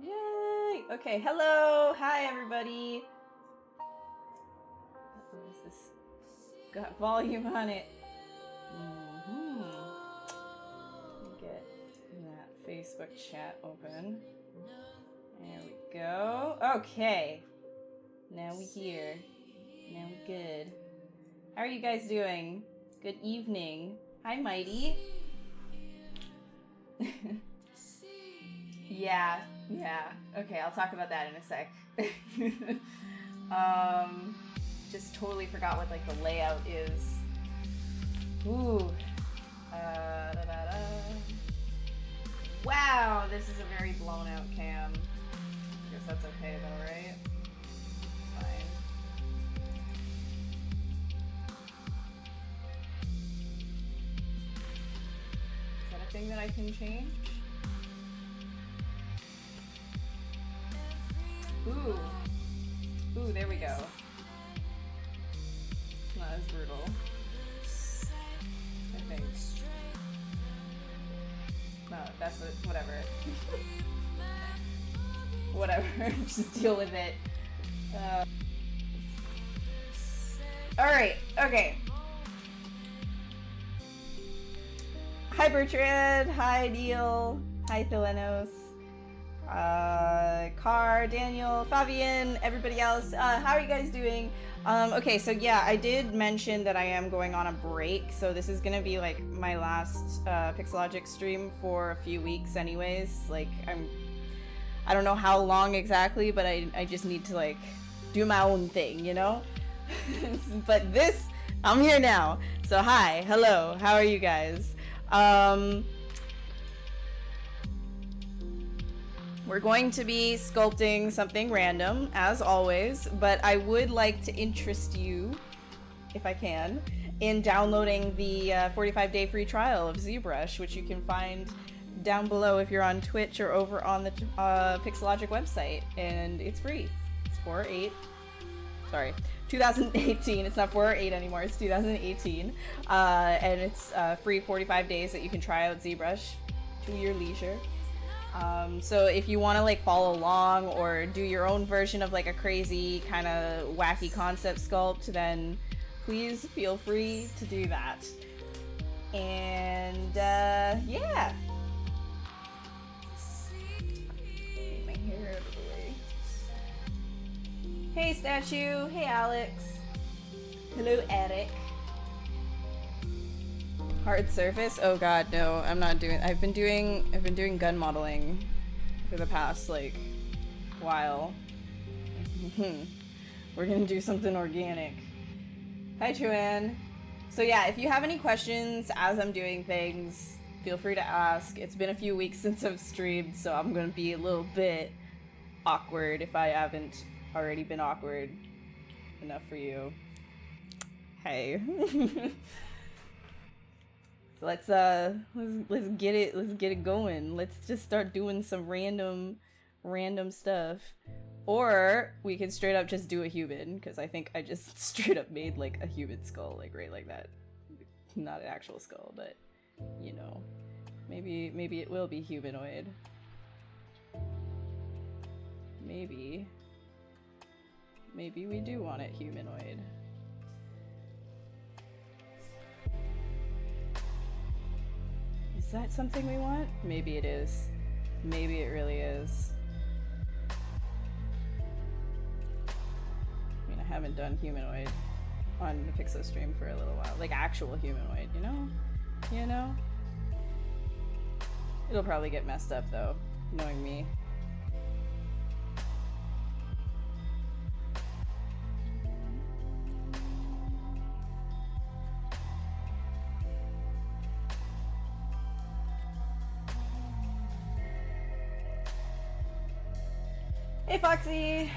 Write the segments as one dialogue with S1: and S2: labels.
S1: Yay! Okay, hello! Hi, everybody! What is this? Got volume on it. Get that Facebook chat open. There we go. Okay. Now we here. Now we good. How are you guys doing? Good evening. Hi, Mighty. Yeah. Okay, I'll talk about that in a sec. Just totally forgot what like the layout is. Ooh. Wow, this is a very blown out cam. I guess that's okay though, right? It's fine. Is that a thing that I can change? Ooh. Ooh, there we go. It's not as brutal. I think. No, that's it. Whatever. Whatever. Just deal with it. Alright, okay. Hi Bertrand, hi Neil, hi Philenos, Car, Daniel, Fabian, everybody else. How are you guys doing? Okay, so yeah, I did mention that I am going on a break, so this is gonna be like my last Pixelogic stream for a few weeks anyways. Like, I don't know how long exactly, but I just need to like do my own thing, you know? But this, I'm here now. So hi, hello, how are you guys? We're going to be sculpting something random, as always, but I would like to interest you, if I can, in downloading the 45-day free trial of ZBrush, which you can find down below if you're on Twitch or over on the Pixelogic website, and it's free. It's 2018. It's not 408 anymore, it's 2018. And it's free 45 days that you can try out ZBrush to your leisure. So if you want to like follow along or do your own version of like a crazy kind of wacky concept sculpt, then please feel free to do that. And yeah. Get my hair out of the way. Hey Statue, hey Alex. Hello Eric. Hard surface? Oh god, no, I'm not doing. I've been doing gun modeling for the past like while. We're gonna do something organic. Hi Chuan. So yeah, if you have any questions as I'm doing things, feel free to ask. It's been a few weeks since I've streamed, so I'm gonna be a little bit awkward if I haven't already been awkward enough for you. Hey. So let's get it going. Let's just start doing some random stuff. Or we can straight up just do a human, because I think I just straight up made like a human skull, like right like that. Not an actual skull, but you know, maybe it will be humanoid. Maybe we do want it humanoid. Is that something we want? Maybe it is. Maybe it really is. I mean, I haven't done humanoid on the Pixel stream for a little while. Like actual humanoid, you know? You know? It'll probably get messed up though, knowing me. Hey Foxy!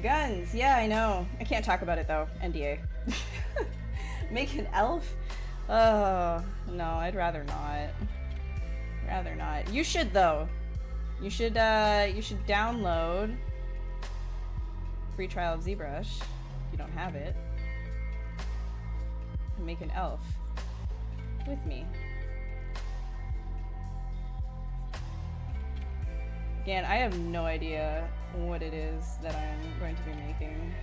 S1: Guns, yeah, I know. I can't talk about it though. NDA. Make an elf? Oh, no, I'd rather not. Rather not. You should though. You should download free trial of ZBrush if you don't have it. And make an elf with me. Again, I have no idea what it is that I'm going to be making.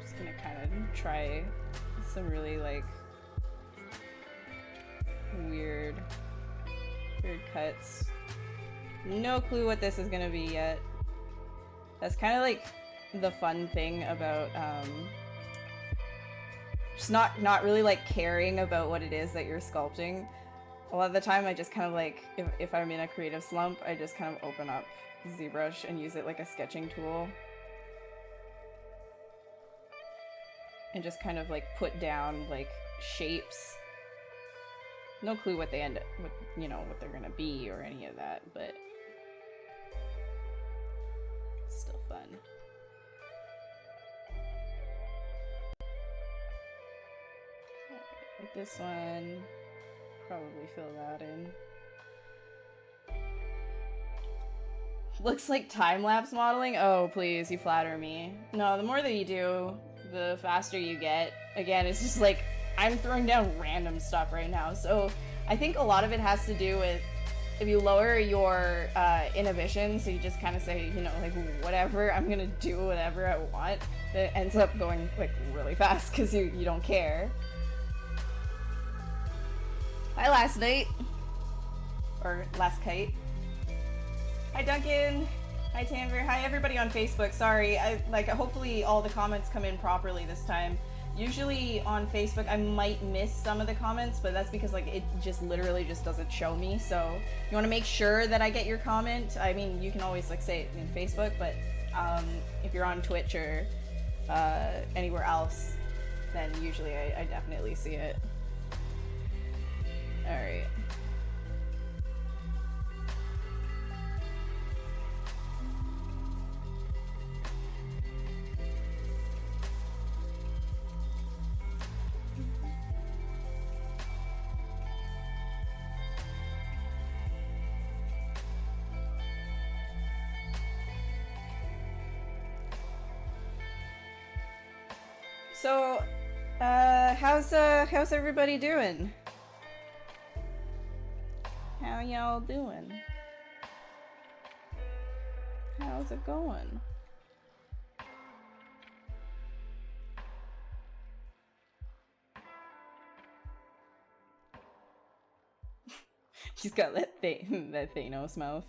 S1: Just gonna kind of try some really like weird cuts. No clue what this is gonna be yet. That's kind of like the fun thing about just not really like caring about what it is that you're sculpting. A lot of the time I just kind of like, if I'm in a creative slump, I just kind of open up ZBrush and use it like a sketching tool. And just kind of like put down like shapes. No clue what they end up with, you know, what they're gonna be or any of that, but it's still fun. With this one, probably fill that in. Looks like time-lapse modeling? Oh, please, you flatter me. No, the more that you do, the faster you get. Again, it's just like, I'm throwing down random stuff right now. So I think a lot of it has to do with if you lower your inhibition, so you just kind of say, you know, like, whatever, I'm gonna do whatever I want, it ends up going like really fast because you don't care. Hi, last night. Or last kite. Hi, Duncan. Hi, Tanver. Hi, everybody on Facebook. Sorry, hopefully all the comments come in properly this time. Usually on Facebook, I might miss some of the comments, but that's because like it just literally just doesn't show me. So you want to make sure that I get your comment. I mean, you can always like say it in Facebook, but if you're on Twitch or anywhere else, then usually I definitely see it. All right. So, how's everybody doing? How y'all doing? How's it going? She's got that Thanos mouth.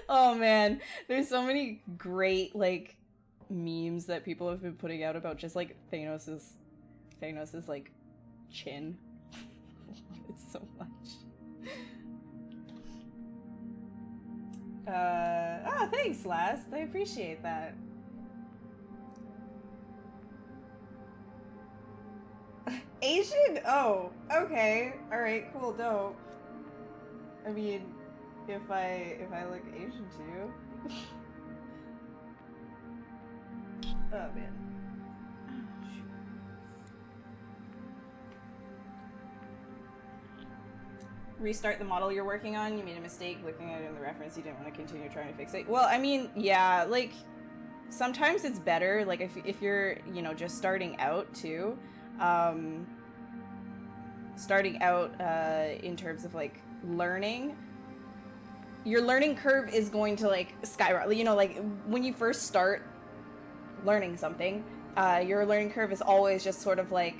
S1: Oh man, there's so many great like memes that people have been putting out about just like Thanos's like chin. It's so much. Oh, thanks, Last. I appreciate that. Asian? Oh, okay. Alright, cool, dope. I mean, if I look Asian too. Oh, man. Restart the model you're working on. You made a mistake looking at it in the reference. You didn't want to continue trying to fix it. Well, I mean, yeah, like sometimes it's better, like if you're, you know, just starting out too, in terms of like learning, your learning curve is going to like skyrocket. You know, like when you first start learning something, your learning curve is always just sort of like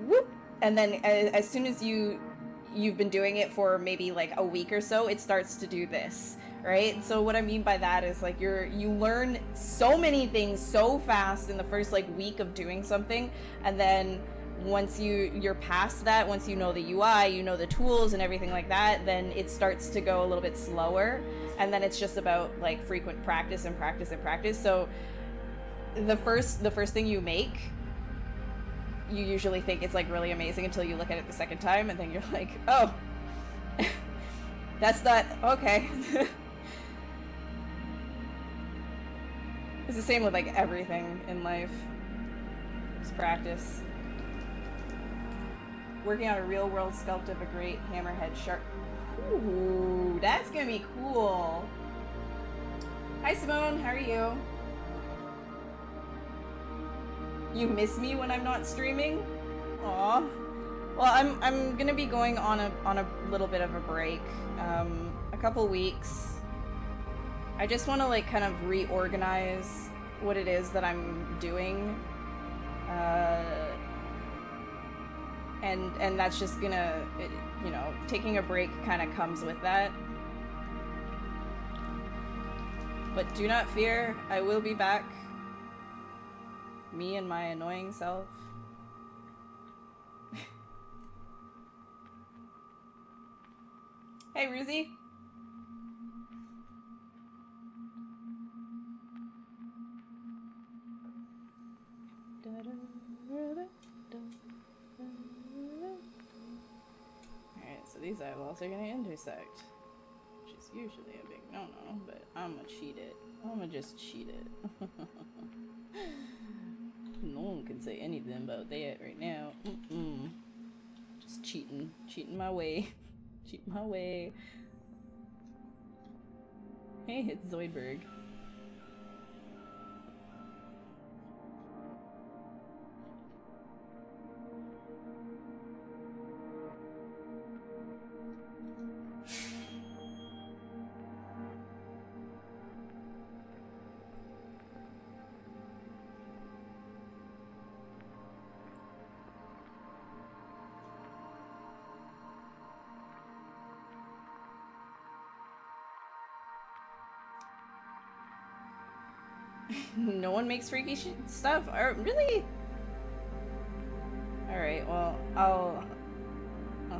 S1: whoop, and then as soon as you've been doing it for maybe like a week or so, it starts to do this, right? So what I mean by that is like you learn so many things so fast in the first like week of doing something, and then once you're past that, once you know the UI, you know the tools and everything like that, then it starts to go a little bit slower, and then it's just about like frequent practice and practice and practice. So the first thing you make, you usually think it's like really amazing until you look at it the second time, and then you're like, oh, that's not okay. It's the same with like everything in life. Just practice. Working on a real world sculpt of a great hammerhead shark. Ooh, that's gonna be cool. Hi Simone, how are you? You miss me when I'm not streaming? Aw. Well, I'm gonna be going on a little bit of a break, a couple weeks. I just want to like kind of reorganize what it is that I'm doing, and that's just gonna, you know, taking a break kind of comes with that. But do not fear, I will be back. Me and my annoying self. Hey, Ruzy. Alright, so these eyeballs are gonna intersect. Which is usually a big no-no, but I'm gonna cheat it. I'm gonna just cheat it. No one can say anything about that right now. Just cheating. Cheating my way. Cheating my way. Hey, it's Zoidberg. No one makes freaky stuff. Really? Alright, well, I'll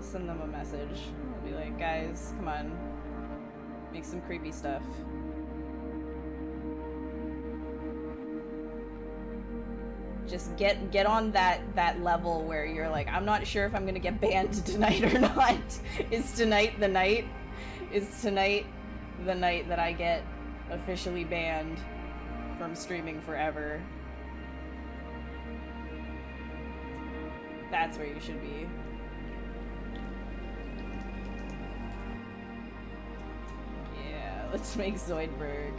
S1: send them a message. I'll be like, guys, come on. Make some creepy stuff. Just get on that level where you're like, I'm not sure if I'm gonna get banned tonight or not. Is tonight the night? Is tonight the night that I get officially banned from streaming forever? That's where you should be. Yeah, let's make Zoidberg.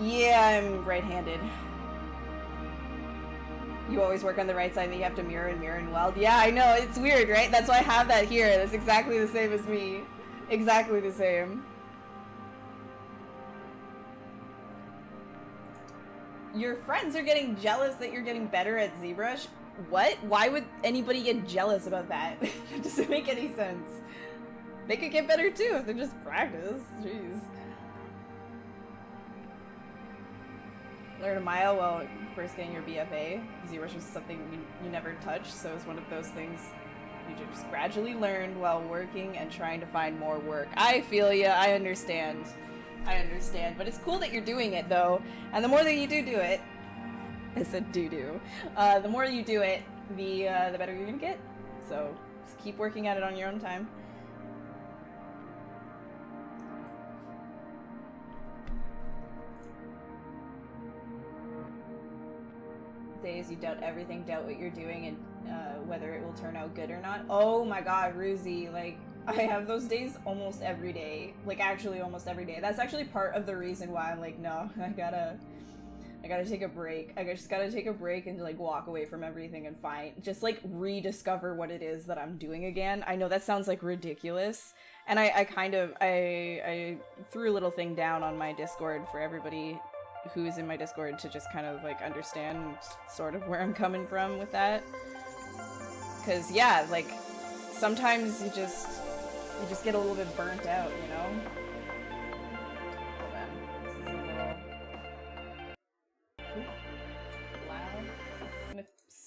S1: Yeah, I'm right-handed. You always work on the right side and then you have to mirror and weld. Yeah, I know, it's weird, right? That's why I have that here. That's exactly the same as me. Exactly the same. Your friends are getting jealous that you're getting better at ZBrush? What? Why would anybody get jealous about that? It doesn't make any sense. They could get better too if they just practice. Jeez. Learn a mile while first getting your BFA. ZBrush was something you never touched, so it's one of those things you just gradually learned while working and trying to find more work. I feel ya, I understand. I understand, but it's cool that you're doing it though, and the more that you do it, I said do-do, the more you do it, the better you're gonna get. So just keep working at it on your own time. Days you doubt everything, doubt what you're doing, and whether it will turn out good or not. Oh my god, Ruzy, like, I have those days almost every day. Like, actually almost every day. That's actually part of the reason why I'm like, no, I gotta take a break. I just gotta take a break and like walk away from everything and just like rediscover what it is that I'm doing again. I know that sounds like ridiculous, and I threw a little thing down on my Discord for everybody who's in my Discord to just kind of like understand sort of where I'm coming from with that. Cause yeah, like sometimes you just get a little bit burnt out, you know? Hold on. This is a little loud.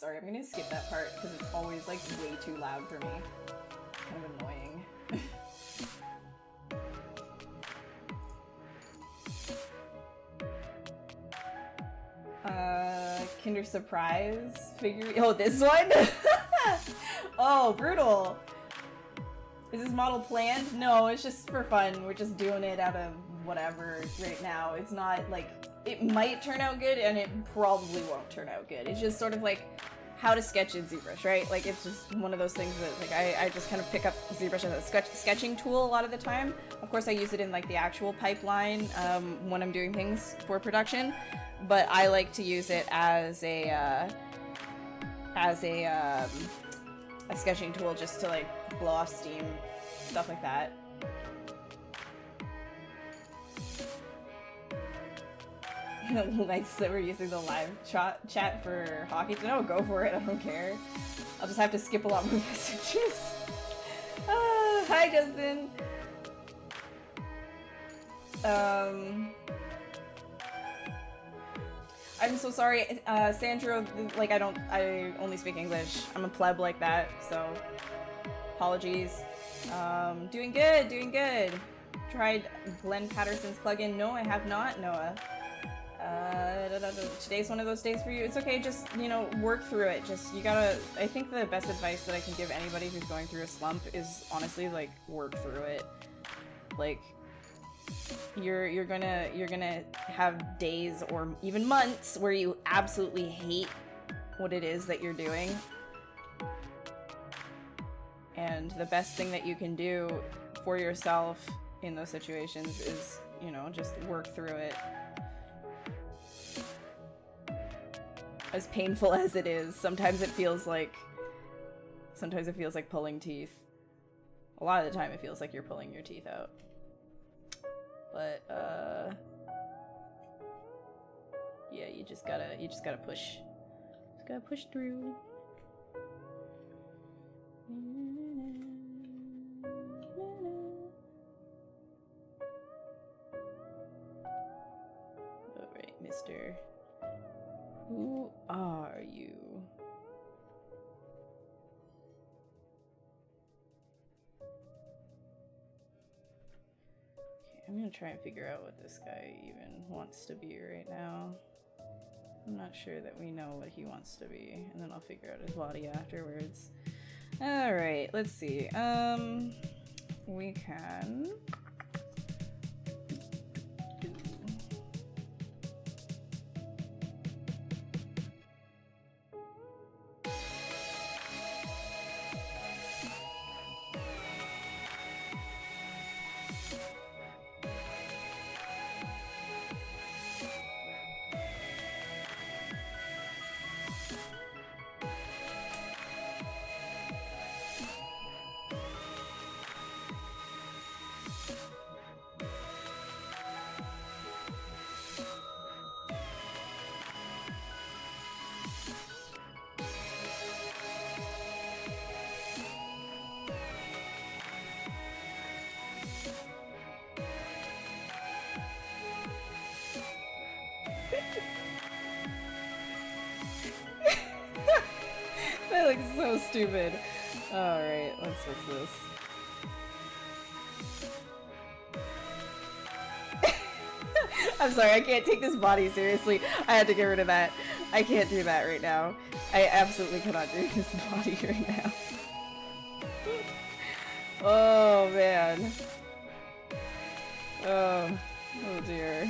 S1: I'm gonna skip that part because it's always like way too loud for me. It's kind of annoying. Kinder Surprise figure. Oh, this one? Oh, brutal. Is this model planned? No, it's just for fun. We're just doing it out of whatever right now. It's not like, it might turn out good and it probably won't turn out good. It's just sort of like how to sketch in ZBrush, right? Like it's just one of those things that like I just kind of pick up ZBrush as a sketching tool a lot of the time. Of course I use it in like the actual pipeline when I'm doing things for production, but I like to use it as a sketching tool just to like blow off steam, stuff like that. Like, so we're using the live chat for hockey. No, go for it. I don't care. I'll just have to skip a lot more messages. Hi, Justin. I'm so sorry, Sandro. Like, I only speak English. I'm a pleb like that, so apologies. Doing good, doing good. Tried Glenn Patterson's plugin. No, I have not, Noah. Today's one of those days for you. It's okay, just, you know, work through it. Just, you gotta, I think the best advice that I can give anybody who's going through a slump is honestly, like, work through it. Like, you're gonna have days or even months where you absolutely hate what it is that you're doing. And the best thing that you can do for yourself in those situations is, you know, just work through it. As painful as it is, sometimes it feels like pulling teeth. A lot of the time it feels like you're pulling your teeth out. But yeah, you just gotta push. Just gotta push through. Alright, mister. Who are you? Okay, I'm gonna try and figure out what this guy even wants to be right now. I'm not sure that we know what he wants to be, and then I'll figure out his body afterwards. Alright, let's see. We can... That looks so stupid. Alright, let's fix this. I'm sorry, I can't take this body seriously. I had to get rid of that. I can't do that right now. I absolutely cannot do this body right now. Oh, man. Oh dear.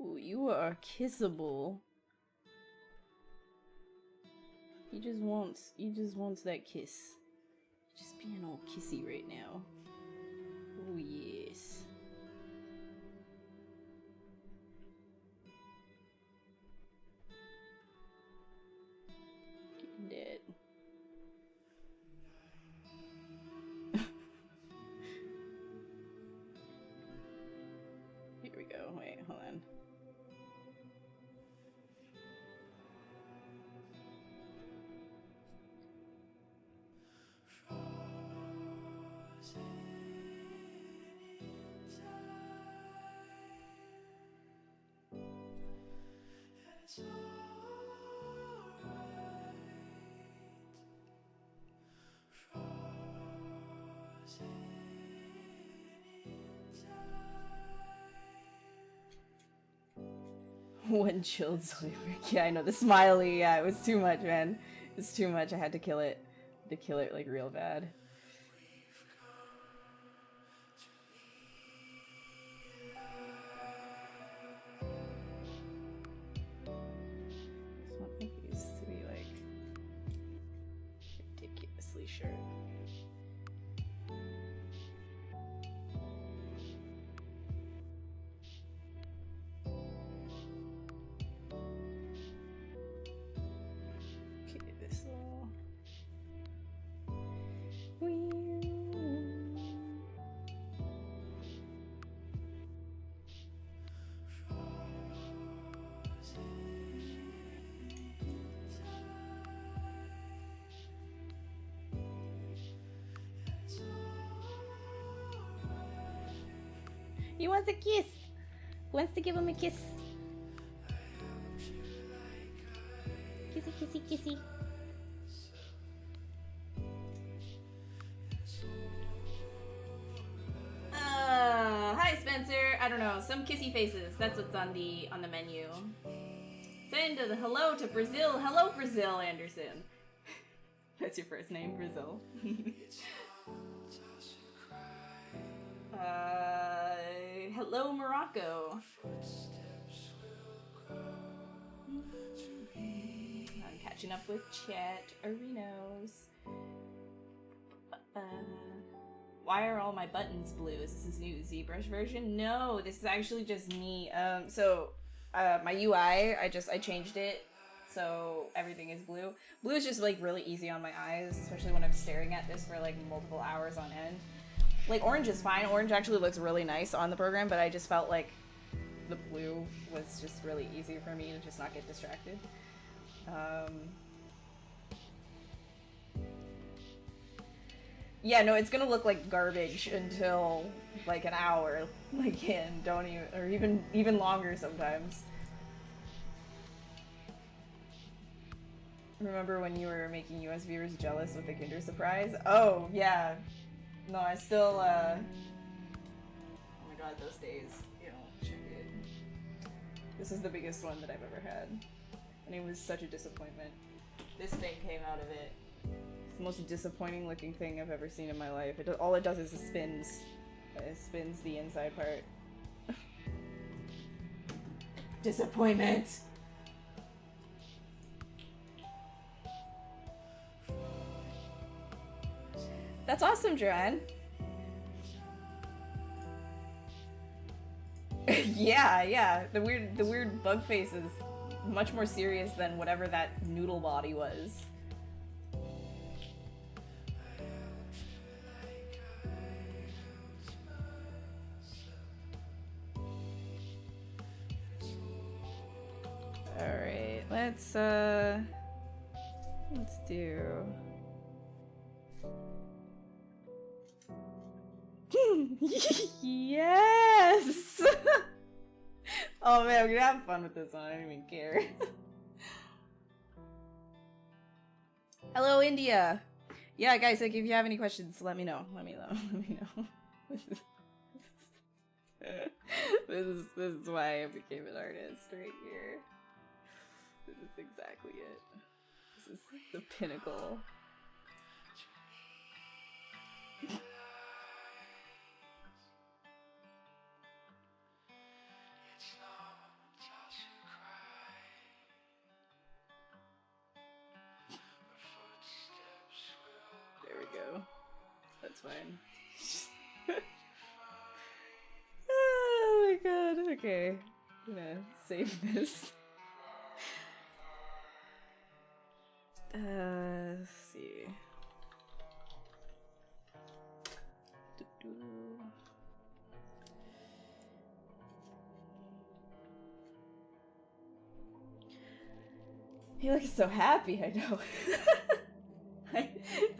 S1: Ooh, you are kissable. He just wants that kiss. Just being all kissy right now. Oh yes. Getting dead. Here we go. Wait, hold on. One chilled soy brick. Yeah, I know, the smiley, yeah, it was too much, man. It's too much, I had to kill it. To kill it, like, real bad. I want these to be, like, ridiculously short. Okay, this little... He wants a kiss! Who wants to give him a kiss? Kissy, kissy, kissy. Hi Spencer. I don't know, some kissy faces. That's what's on the menu. Send a hello to Brazil. Hello Brazil, Anderson. That's your first name, Brazil. Hello Morocco. I'm catching up with chat arenos. Why are all my buttons blue? Is this new ZBrush version? No, this is actually just me. My UI, I changed it so everything is blue. Blue is just like really easy on my eyes, especially when I'm staring at this for like multiple hours on end. Like orange is fine. Orange actually looks really nice on the program, but I just felt like the blue was just really easy for me to just not get distracted. Yeah, no, it's gonna look like garbage until like an hour, like, and don't even, or even longer sometimes. Remember when you were making US viewers jealous with the Kinder Surprise? Oh, yeah. No, I still, oh my god, those days. You know, check it. This is the biggest one that I've ever had. And it was such a disappointment. This thing came out of it. It's the most disappointing looking thing I've ever seen in my life. All it does is it spins. It spins the inside part. Disappointment! That's awesome, Joanne. yeah. The weird bug face is much more serious than whatever that noodle body was. Alright, let's do... Yes! Oh man, we're gonna have fun with this one, I don't even care. Hello, India! Yeah, guys, like, if you have any questions, let me know. Let me know. This is why I became an artist right here. This is exactly it. This is the pinnacle. There we go. That's fine. Oh my god, okay. I'm gonna save this. Let's see. He looks so happy, I know.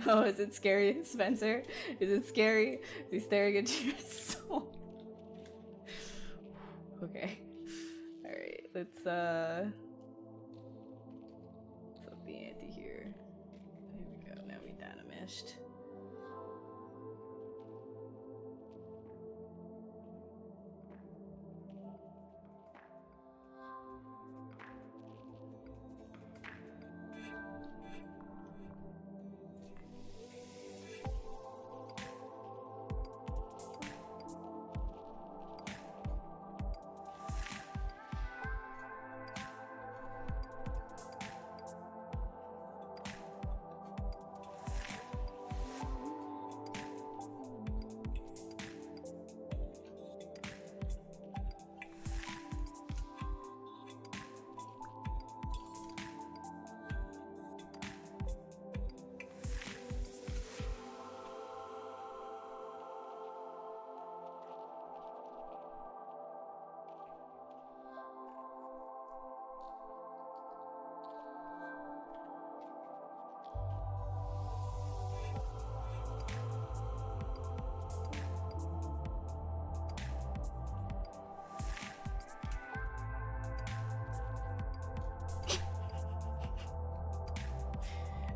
S1: Oh, is it scary, Spencer? Is it scary? Is he staring into your soul? Okay. Alright, let's up the ante here. There we go, now we dynamished.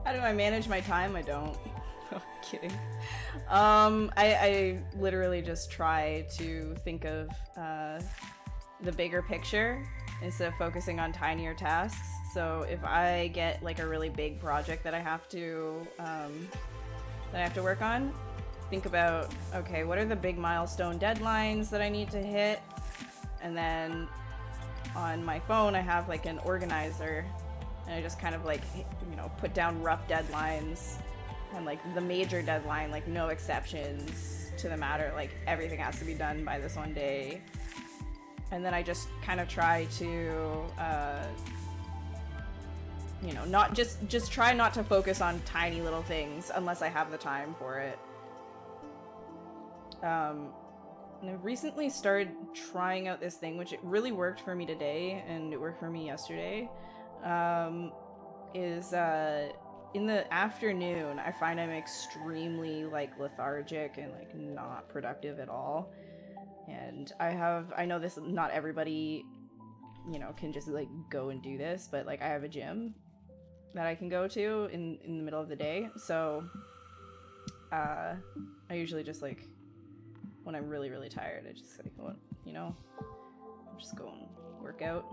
S1: How do I manage my time? I don't. Oh, kidding. I literally just try to think of the bigger picture instead of focusing on tinier tasks. So if I get like a really big project that I have to work on, think about, okay, what are the big milestone deadlines that I need to hit? And then on my phone I have like an organizer, and I just kind of like, you know, put down rough deadlines, and like the major deadline, like no exceptions to the matter, like everything has to be done by this one day. And then I just kind of try to you know, not just try not to focus on tiny little things unless I have the time for it. And I've recently started trying out this thing, which it really worked for me today, and it worked for me yesterday, is in the afternoon, I find I'm extremely like lethargic and like not productive at all. And I know this, not everybody, you know, can just like go and do this, but like I have a gym that I can go to in the middle of the day. So I usually just like, when I'm really, really tired, I just like, well, you know, I'm just go and work out.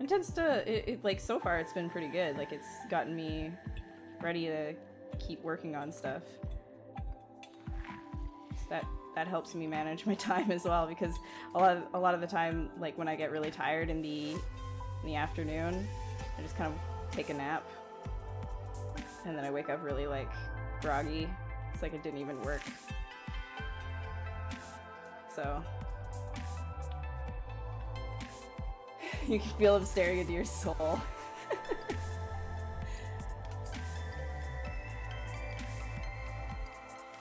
S1: It tends to, it like, so far it's been pretty good. Like, it's gotten me ready to keep working on stuff. So that helps me manage my time as well, because a lot of the time, like when I get really tired in the afternoon, I just kind of take a nap, and then I wake up really like groggy. It's like it didn't even work. So you can feel him staring into your soul.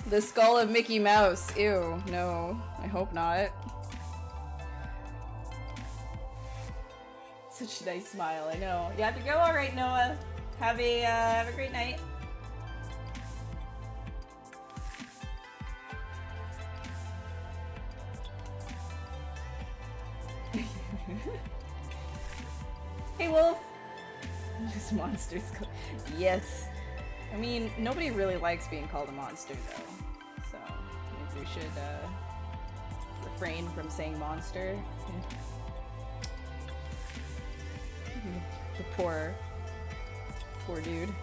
S1: The skull of Mickey Mouse. Ew, no, I hope not. Such a nice smile, I know. You have to go, alright, Noah. Have a great night. Hey, Wolf! This monster's yes. I mean, nobody really likes being called a monster, though. So, maybe we should, refrain from saying monster. The poor dude.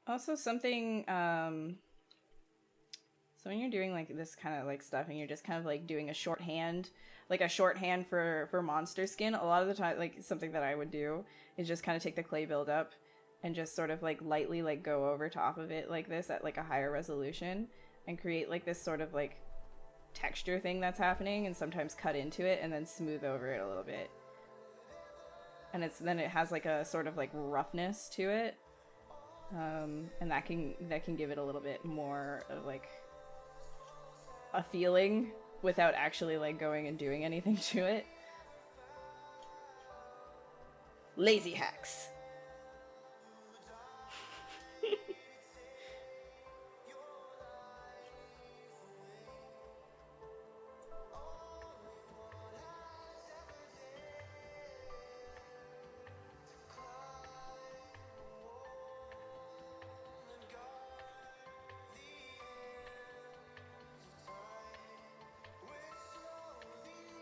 S1: Also something, so when you're doing like this kind of like stuff and you're just kind of like doing a shorthand, like a shorthand for monster skin, a lot of the time, like something that I would do is just kind of take the clay buildup and just sort of like lightly like go over top of it like this at like a higher resolution and create like this sort of like texture thing that's happening, and sometimes cut into it and then smooth over it a little bit. And then it has like a sort of like roughness to it. And that can give it a little bit more of like a feeling without actually like going and doing anything to it. Lazy hacks.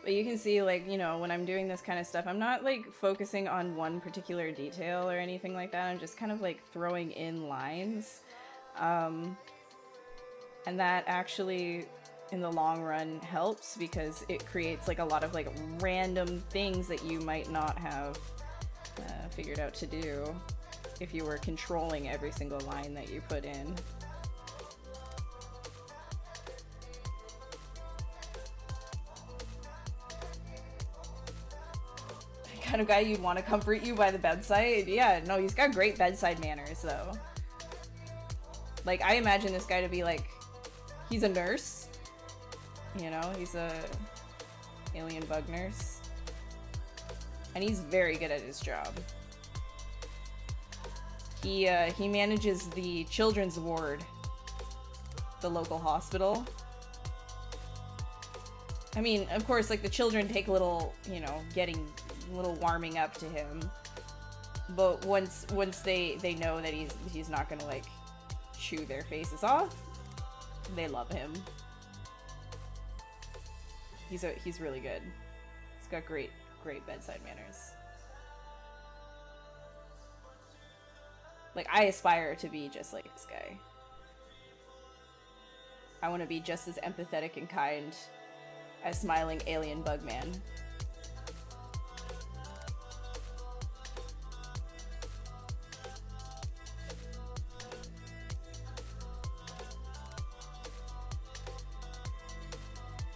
S1: But you can see, like, you know, when I'm doing this kind of stuff, I'm not, like, focusing on one particular detail or anything like that. I'm just kind of, like, throwing in lines. And that actually, in the long run, helps because it creates, like, a lot of, like, random things that you might not have figured out to do if you were controlling every single line that you put in. Kind of guy you'd want to comfort you by the bedside. Yeah, no, he's got great bedside manners, though. Like, I imagine this guy to be, like, he's a nurse. You know, he's a alien bug nurse. And he's very good at his job. He manages the children's ward, the local hospital. I mean, of course, like, the children take a little, you know, getting a little warming up to him. But once they know that he's not gonna, like, chew their faces off, they love him. He's really good. He's got great bedside manners. Like, I aspire to be just like this guy. I want to be just as empathetic and kind as smiling alien bug man.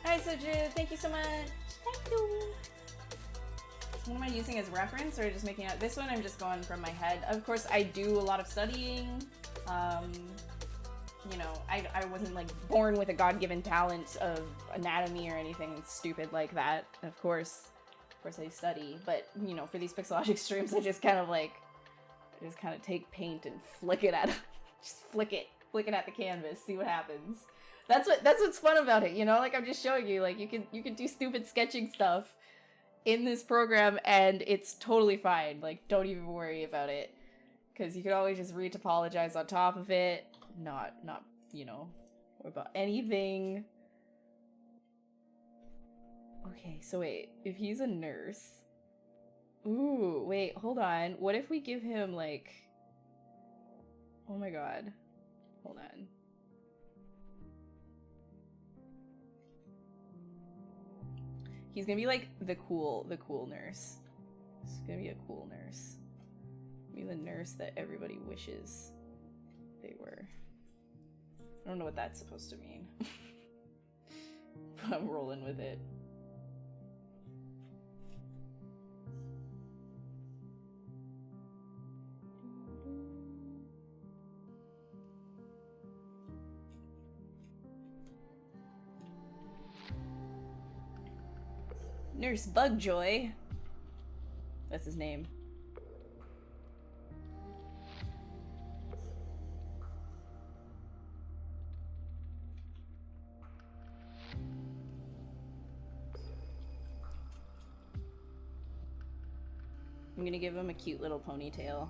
S1: Hi Soju, thank you so much. Thank you. What am I using as reference or just making out? This one I'm just going from my head. Of course, I do a lot of studying. You know, I wasn't like born with a God-given talent of anatomy or anything stupid like that. Of course I study, but you know, for these pixelogic streams, I just kind of take paint and flick it at, just flick it at the canvas, see what happens. That's what's fun about it, you know. Like I'm just showing you, like you can do stupid sketching stuff in this program, and it's totally fine. Like don't even worry about it, because you can always just retopologize on top of it. Not you know, or about anything. Okay, so wait, if he's a nurse, ooh, wait, hold on. What if we give him like, oh my god, hold on. He's gonna be like the cool nurse. He's gonna be a cool nurse. Be the nurse that everybody wishes they were. I don't know what that's supposed to mean. But I'm rolling with it. Nurse Bugjoy. That's his name. I'm gonna give him a cute little ponytail.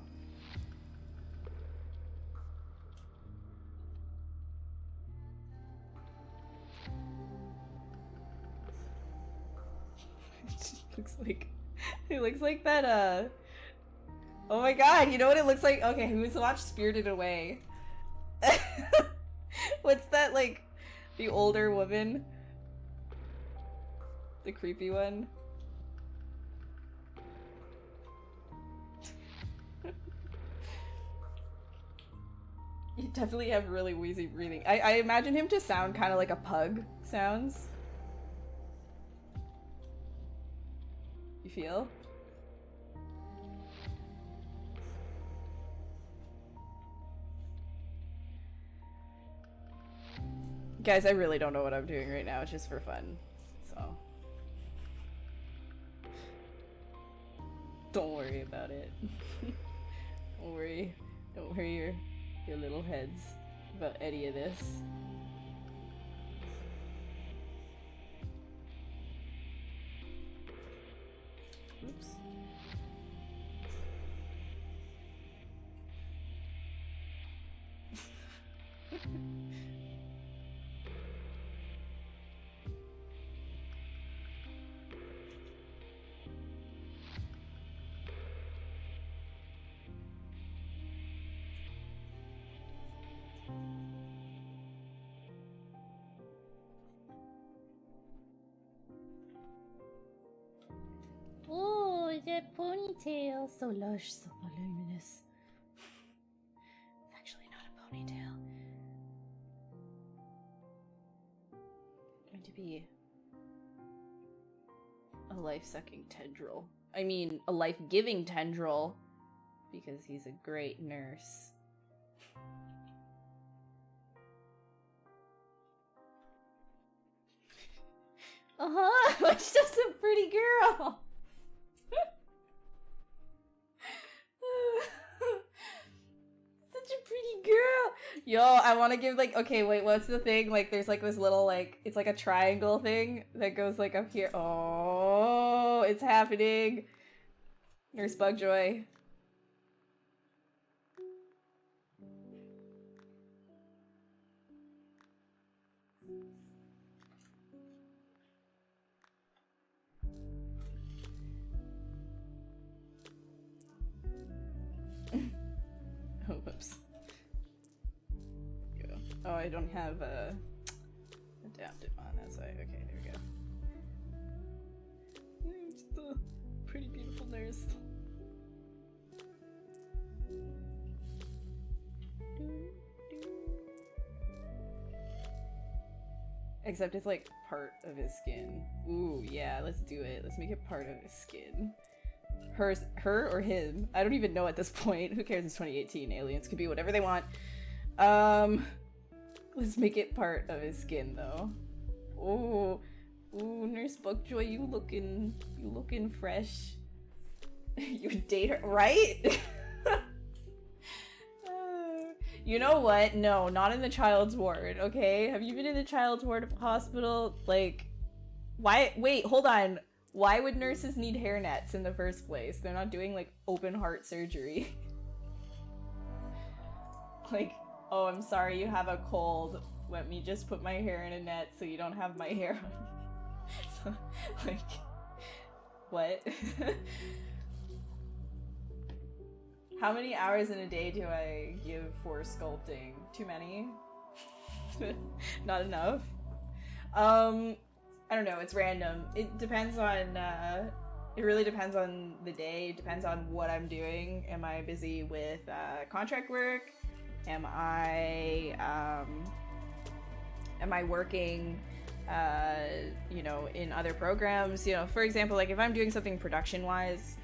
S1: It looks like that, oh my god, you know what it looks like? Okay, who's watched Spirited Away? What's that, like, the older woman? The creepy one? You definitely have really wheezy breathing. I imagine him to sound kind of like a pug sounds. You feel? Guys, I really don't know what I'm doing right now. It's just for fun. So. Don't worry about it. Don't worry. Don't worry your little heads about any of this. Oops. that ponytail. So lush, so voluminous. It's actually not a ponytail. Going to be a life-sucking tendril. I mean, a life-giving tendril, because he's a great nurse. She's just a pretty girl. Such a pretty girl. Yo, I want to give like, okay, wait, what's the thing? Like, there's like this little like, it's like a triangle thing that goes like up here. Oh, it's happening. Nurse Bugjoy. Oh, whoops. Go. Oh, I don't have adaptive on that side. Okay, there we go. Just a pretty beautiful nurse. Except it's like part of his skin. Ooh, yeah, let's do it. Let's make it part of his skin. Her or him? I don't even know at this point. Who cares? It's 2018. Aliens can be whatever they want. Let's make it part of his skin though. Ooh, Nurse Bugjoy, you looking fresh. You would date her, right? You know what? No, not in the child's ward, okay? Have you been in the child's ward of a hospital? Like, why? Wait, hold on. Why would nurses need hairnets in the first place? They're not doing, like, open heart surgery. Like, oh, I'm sorry, you have a cold. Let me just put my hair in a net so you don't have my hair on. So, like, what? How many hours in a day do I give for sculpting? Too many? Not enough? I don't know, it's random. It depends on, it really depends on the day, it depends on what I'm doing. Am I busy with contract work? Am I working, you know, in other programs? You know, for example, like if I'm doing something production-wise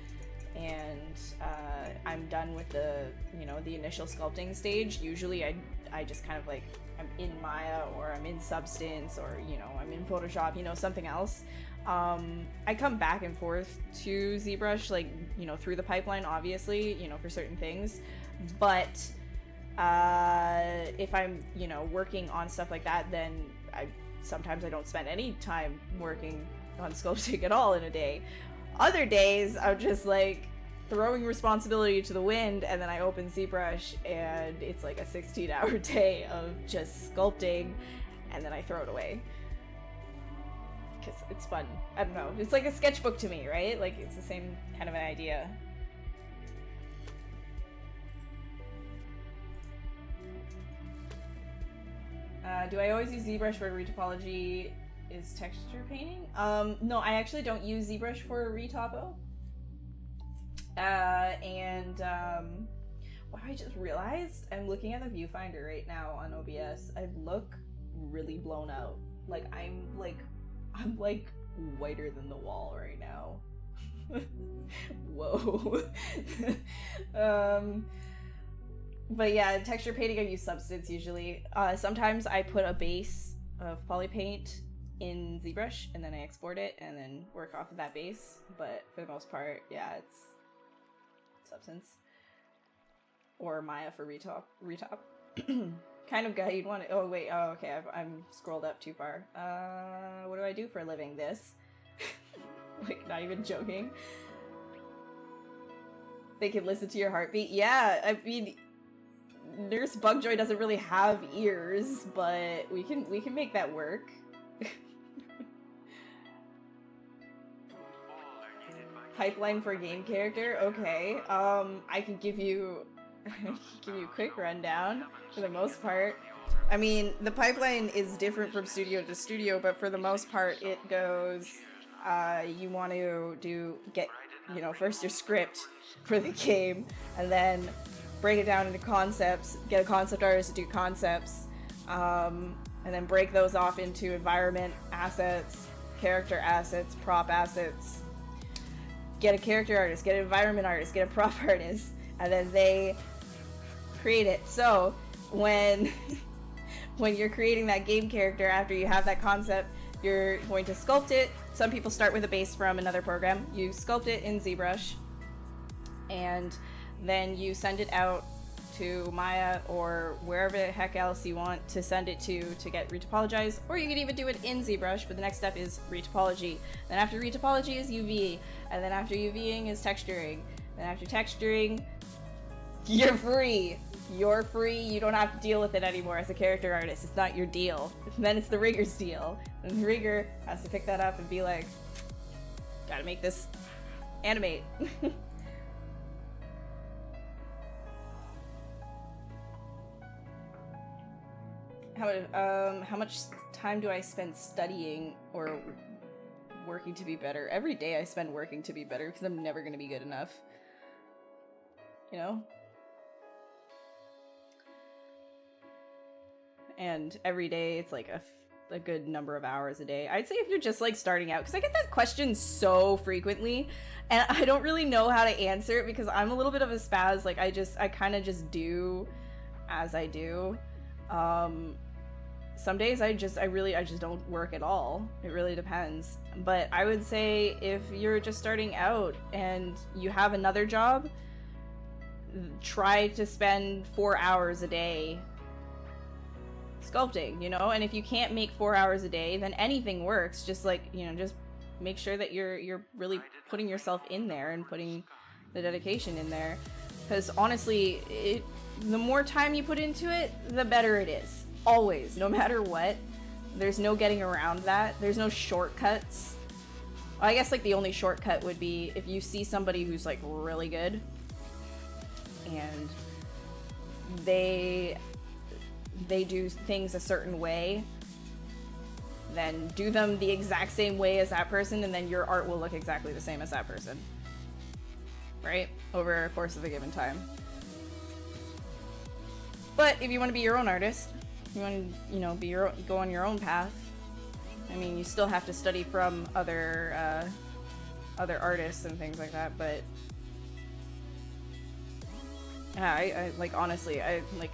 S1: and I'm done with the, you know, the initial sculpting stage, usually I just kind of like, I'm in Maya or I'm in Substance or, you know, I'm in Photoshop, you know, something else. I come back and forth to ZBrush, like, you know, through the pipeline, obviously, you know, for certain things. But if I'm, you know, working on stuff like that, then sometimes I don't spend any time working on sculpting at all in a day. Other days, I'm just like throwing responsibility to the wind, and then I open ZBrush and it's like a 16-hour day of just sculpting, and then I throw it away. Because it's fun. I don't know. It's like a sketchbook to me, right? Like, it's the same kind of an idea. Do I always use ZBrush for retopology? Is texture painting? No, I actually don't use ZBrush for retopo. Wow, I just realized I'm looking at the viewfinder right now on OBS. I look really blown out. Like, I'm like whiter than the wall right now. Whoa. But yeah, texture painting, I use Substance usually. Sometimes I put a base of poly paint in ZBrush and then I export it and then work off of that base. But for the most part, yeah, it's Substance or Maya for retop. Kind of guy you'd want to. Oh wait, oh okay, I'm scrolled up too far. What do I do for a living? This. Like, not even joking. They can listen to your heartbeat. Yeah, I mean, Nurse Bugjoy doesn't really have ears, but we can make that work. Pipeline for game character? Okay. I can give you a quick rundown for the most part. I mean, the pipeline is different from studio to studio, but for the most part it goes, you want to get you know, first your script for the game, and then break it down into concepts, get a concept artist to do concepts, and then break those off into environment assets, character assets, prop assets. Get a character artist, get an environment artist, get a prop artist, and then they create it. So when when you're creating that game character, after you have that concept, you're going to sculpt it. Some people start with a base from another program. You sculpt it in ZBrush, and then you send it out to Maya or wherever the heck else you want to send it to get retopologized, or you can even do it in ZBrush, but the next step is retopology. Then after retopology is UV, and then after UVing is texturing. Then after texturing, you're free. You're free. You don't have to deal with it anymore as a character artist. It's not your deal. And then it's the rigger's deal. And the rigger has to pick that up and be like, gotta make this animate. How much time do I spend studying or working to be better? Every day I spend working to be better because I'm never going to be good enough. You know? And every day it's like a good number of hours a day. I'd say if you're just like starting out, because I get that question so frequently and I don't really know how to answer it because I'm a little bit of a spaz. Like I kind of just do as I do. Some days I just don't work at all. It really depends. But I would say if you're just starting out and you have another job, try to spend 4 hours a day sculpting, you know? And if you can't make 4 hours a day, then anything works. Just like, you know, just make sure that you're really putting yourself in there and putting the dedication in there. Because honestly, the more time you put into it, the better it is. Always, no matter what. There's no getting around that. There's no shortcuts. I guess like the only shortcut would be if you see somebody who's like really good and they do things a certain way, then do them the exact same way as that person, and then your art will look exactly the same as that person. Right? Over a course of a given time. But if you want to be your own artist, you want to, you know, go on your own path. I mean, you still have to study from other artists and things like that, but yeah, I like, honestly, I like,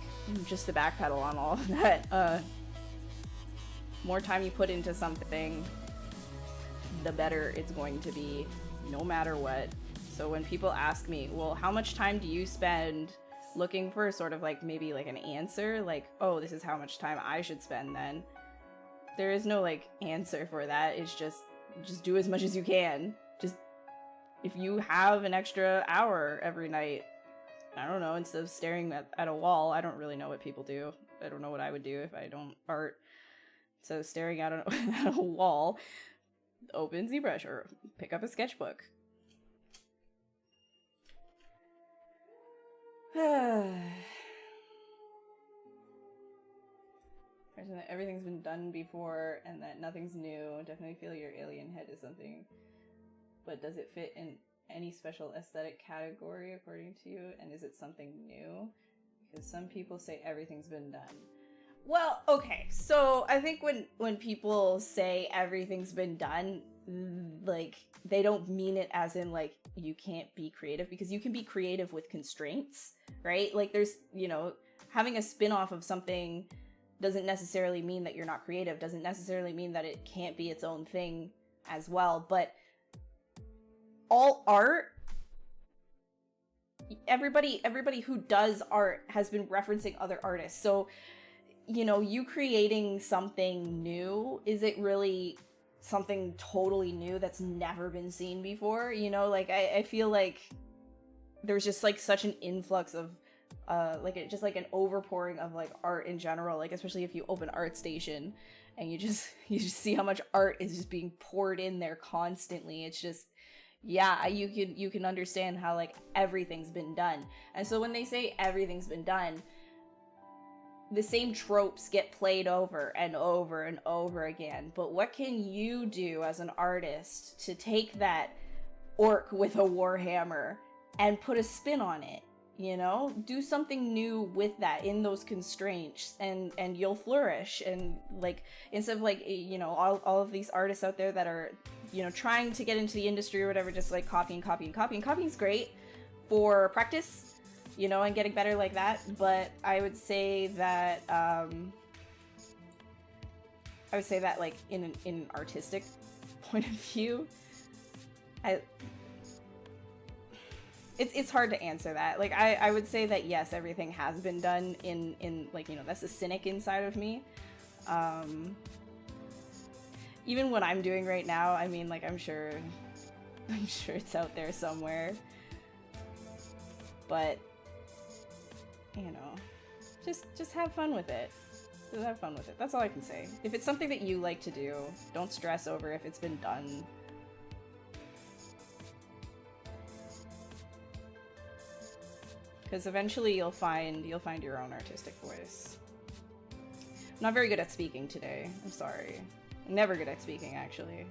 S1: just to backpedal on all of that, more time you put into something, the better it's going to be, no matter what. So when people ask me, well, how much time do you spend looking for sort of like maybe like an answer, like, oh, this is how much time I should spend, then there is no like answer for that. It's just do as much as you can. Just if you have an extra hour every night, I don't know, instead of staring at a wall, I don't really know what people do. I don't know what I would do if I don't art. So staring at a wall, open ZBrush or pick up a sketchbook. Everything's been done before and that nothing's new. Definitely feel your alien head is something. But does it fit in any special aesthetic category according to you? And is it something new? Because some people say everything's been done. Well, okay. So I think when people say everything's been done, like they don't mean it as in like you can't be creative, because you can be creative with constraints, right? Like there's, you know, having a spin-off of something doesn't necessarily mean that you're not creative, doesn't necessarily mean that it can't be its own thing as well. But all art, everybody who does art has been referencing other artists. So, you know, you creating something new, is it really something totally new that's never been seen before? You know, like I feel like there's just like such an influx of like just like an overpouring of like art in general, like especially if you open ArtStation and you just see how much art is just being poured in there constantly. It's just, yeah, you can understand how like everything's been done. And so when they say everything's been done, the same tropes get played over and over and over again. But what can you do as an artist to take that orc with a warhammer and put a spin on it, you know? Do something new with that in those constraints, and you'll flourish. And like, instead of like, you know, all of these artists out there that are, you know, trying to get into the industry or whatever, just like copying. Copying's great for practice, you know, and getting better like that. But I would say that like in an artistic point of view, it's hard to answer that. Like, I would say that yes, everything has been done in like, you know, that's the cynic inside of me. Even what I'm doing right now, I mean, like, I'm sure it's out there somewhere. But, you know, just have fun with it. Just have fun with it. That's all I can say. If it's something that you like to do, don't stress over if it's been done. Because eventually you'll find your own artistic voice. I'm not very good at speaking today. I'm sorry. I'm never good at speaking, actually.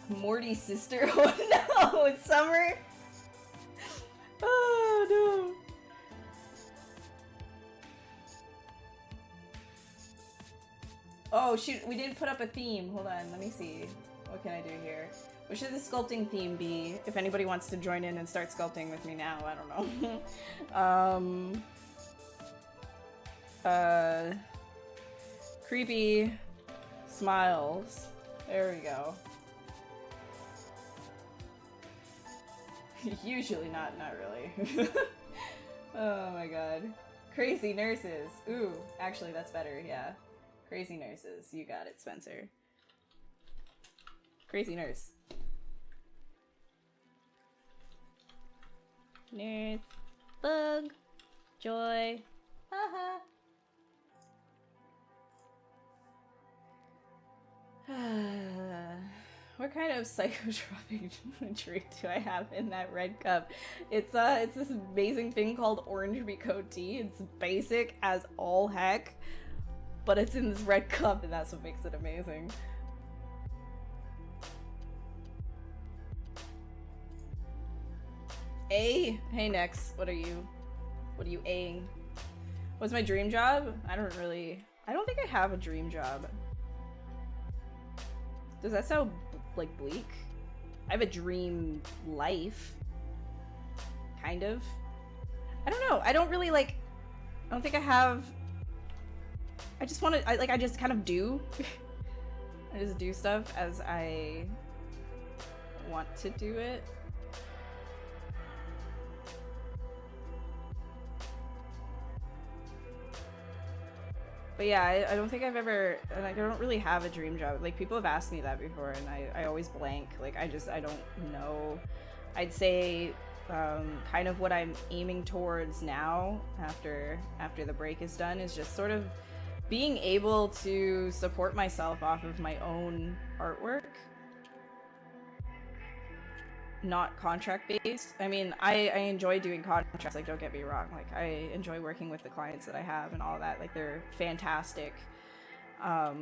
S1: Morty's sister? Oh no, it's Summer. Oh no. Oh shoot, we didn't put up a theme. Hold on, let me see. What can I do here? What should the sculpting theme be? If anybody wants to join in and start sculpting with me now, I don't know. Creepy smiles. There we go. Usually not really. Oh my god. Crazy nurses. Ooh, actually that's better, yeah. Crazy nurses. You got it, Spencer. Crazy nurse. Nurse. Bug. Joy. Haha. What kind of psychotropic drink do I have in that red cup? It's this amazing thing called orange Ricotta tea. It's basic as all heck, but it's in this red cup, and that's what makes it amazing. A? Hey Nex, what are you A-ing? What's my dream job? I don't think I have a dream job. Does that sound like bleak? I have a dream life. Kind of. I don't know. I don't really like, I don't think I have, I just want to, I just kind of do. I just do stuff as I want to do it. But yeah, I don't think I've ever, and I don't really have a dream job. Like, people have asked me that before, and I always blank. Like, I don't know. I'd say kind of what I'm aiming towards now, after the break is done, is just sort of being able to support myself off of my own artwork. Not contract-based. I mean, I enjoy doing contracts, like, don't get me wrong. Like, I enjoy working with the clients that I have and all that. Like, they're fantastic. But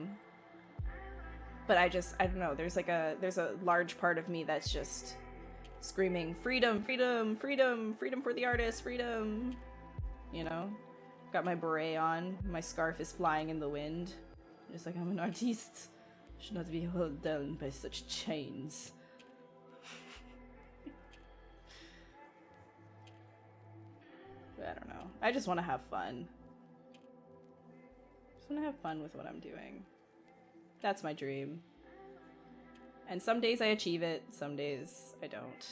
S1: I don't know, there's a large part of me that's just screaming, freedom, freedom, freedom, freedom for the artist, freedom. You know? Got my beret on, my scarf is flying in the wind. Just like, I'm an artiste. Should not be held down by such chains. I don't know. I just want to have fun. Just want to have fun with what I'm doing. That's my dream. And some days I achieve it, some days I don't.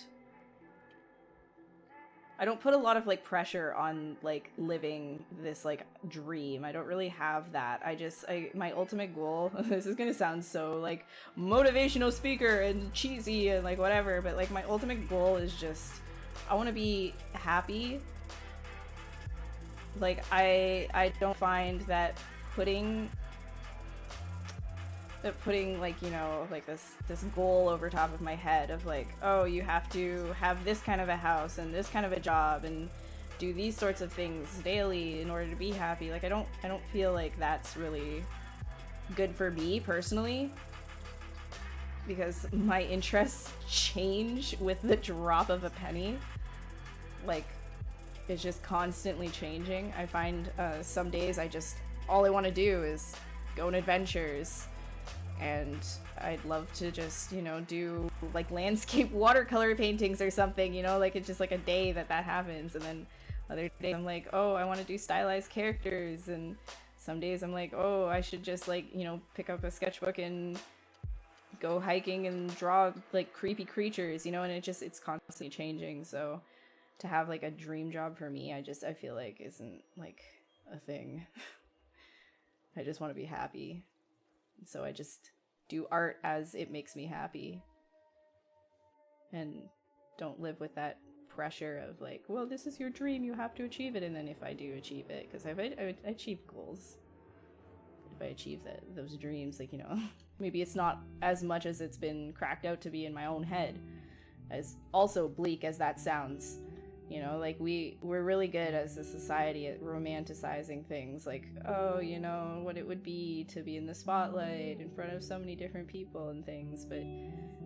S1: I don't put a lot of like pressure on like living this like dream. I don't really have that. My ultimate goal, this is gonna sound so like motivational speaker and cheesy and like whatever, but like my ultimate goal is just, I want to be happy. Like I don't find that putting like, you know, like this goal over top of my head of like, oh, you have to have this kind of a house and this kind of a job and do these sorts of things daily in order to be happy. Like I don't feel like that's really good for me personally, because my interests change with the drop of a penny. Like it's just constantly changing. I find some days all I want to do is go on adventures. And I'd love to just, you know, do like landscape watercolor paintings or something, you know, like it's just like a day that happens. And then other days I'm like, oh, I want to do stylized characters. And some days I'm like, oh, I should just like, you know, pick up a sketchbook and go hiking and draw like creepy creatures, you know, and it's constantly changing. So to have like a dream job for me, I feel like isn't like a thing. I just want to be happy. So I just do art as it makes me happy and don't live with that pressure of like, well, this is your dream, you have to achieve it. And then if I do achieve it, because I achieve goals, if I achieve those dreams, like, you know, maybe it's not as much as it's been cracked out to be in my own head, as also bleak as that sounds. You know, like we're really good as a society at romanticizing things like, oh, you know, what it would be to be in the spotlight in front of so many different people and things. But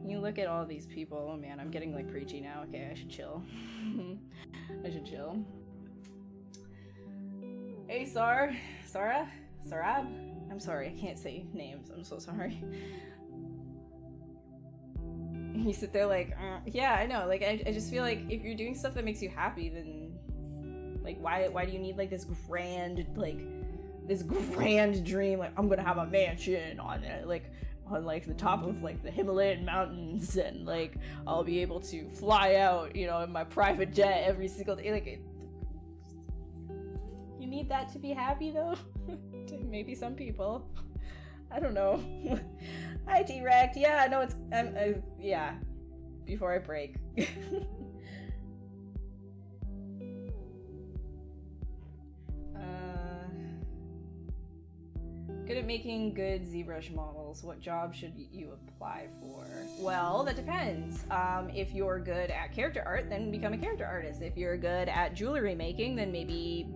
S1: you look at all these people, oh man, I'm getting like preachy now. Okay, I should chill. I should chill. Hey, Sarab? I'm sorry, I can't say names. I'm so sorry. You sit there like, yeah, I know. Like, I just feel like if you're doing stuff that makes you happy, then, like, why do you need, like, this grand dream? Like, I'm gonna have a mansion on the top of, like, the Himalayan mountains, and, like, I'll be able to fly out, you know, in my private jet every single day. Like, you need that to be happy, though? Maybe some people. I don't know. Hi, T-Rect. Yeah, no, it's... yeah. Before I break. Good at making good ZBrush models. What job should you apply for? Well, that depends. If you're good at character art, then become a character artist. If you're good at jewelry making, then maybe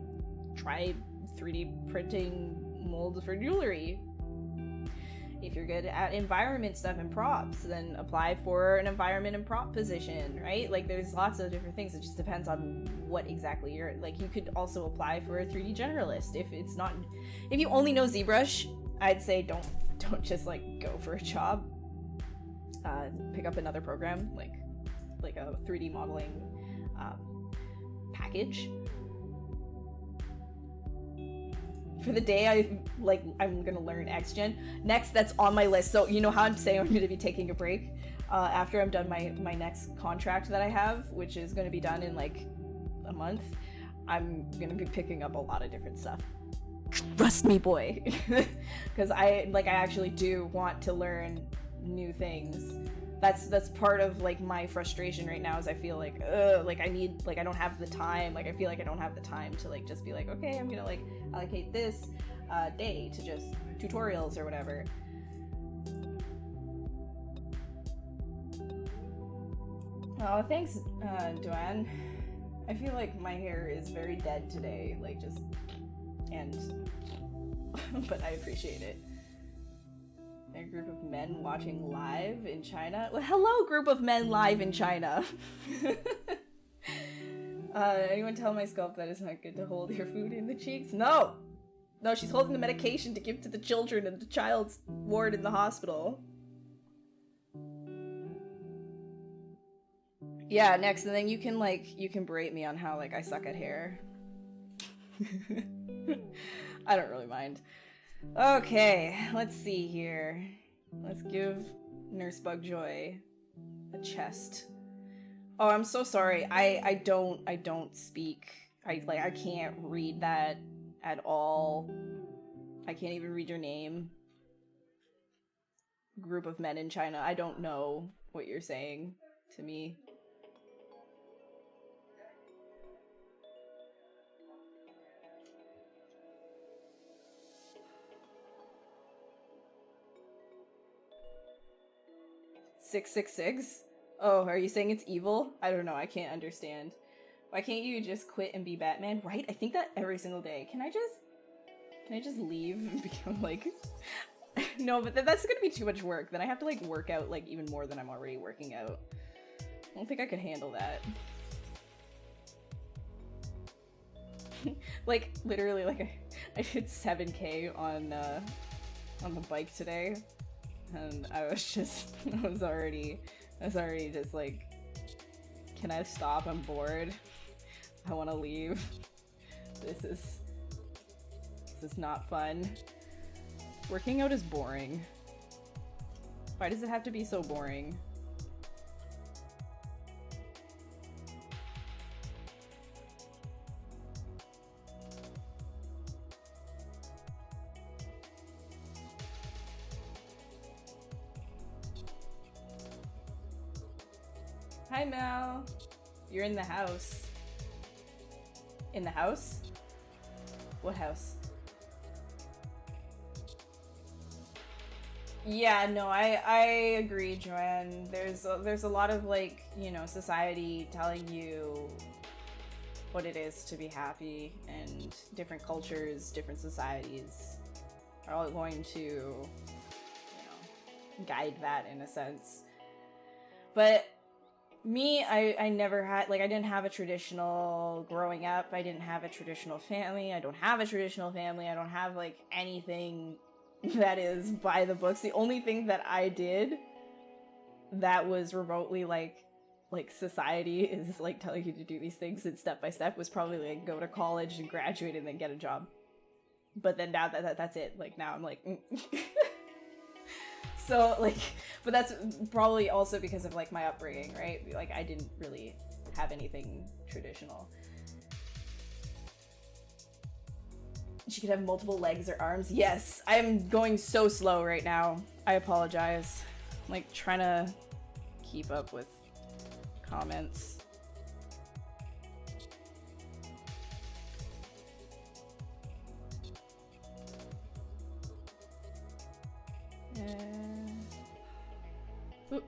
S1: try 3D printing molds for jewelry. If you're good at environment stuff and props, then apply for an environment and prop position, right? Like, there's lots of different things. It just depends on what exactly you're, like, you could also apply for a 3D generalist. If you only know ZBrush, I'd say don't just, like, go for a job. Pick up another program, like a 3D modeling package. For the day I'm gonna learn XGen. Next, that's on my list. So you know how I'm saying I'm gonna be taking a break after I'm done my next contract that I have, which is gonna be done in like a month. I'm gonna be picking up a lot of different stuff. Trust me, boy, because I actually do want to learn new things. That's part of like my frustration right now, is I feel like I don't have the time. Like, I feel like I don't have the time to like just be like, okay, I'm gonna like allocate this day to just tutorials or whatever. Oh, thanks, Duan. I feel like my hair is very dead today, like just, but I appreciate it. A group of men watching live in China. Well, hello, group of men live in China. Anyone tell my sculpt that it's not good to hold your food in the cheeks? No, she's holding the medication to give to the children in the child's ward in the hospital. Yeah, next, and then you can berate me on how like I suck at hair. I don't really mind. Okay, let's see here. Let's give Nurse Bugjoy a chest. Oh, I'm so sorry. I don't speak. I can't read that at all. I can't even read your name. Group of men in China. I don't know what you're saying to me. "666? Oh, are you saying it's evil? I don't know, I can't understand. Why can't you just quit and be Batman? Right? I think that every single day. Can I just leave and become like... No, but that's gonna be too much work. Then I have to like work out like even more than I'm already working out. I don't think I could handle that. Like literally, like I did 7K on the bike today, and I was already just like, can I stop? I'm bored. I want to leave. This is not fun. Working out is boring. Why does it have to be so boring? Hi, Mel. You're in the house. In the house? What house? Yeah, no, I agree, Joanne. There's a lot of like, you know, society telling you what it is to be happy, and different cultures, different societies are all going to, you know, guide that in a sense. But me, I never had, like, I didn't have a traditional growing up. I didn't have a traditional family. I don't have a traditional family. I don't have like anything that is by the books. The only thing that I did that was remotely like society is like telling you to do these things and step by step was probably like go to college and graduate and then get a job. But then now that's it. Like now I'm like So like, but that's probably also because of like my upbringing, right? Like I didn't really have anything traditional. She could have multiple legs or arms. Yes, I'm going so slow right now. I apologize. I'm like trying to keep up with comments. Oop.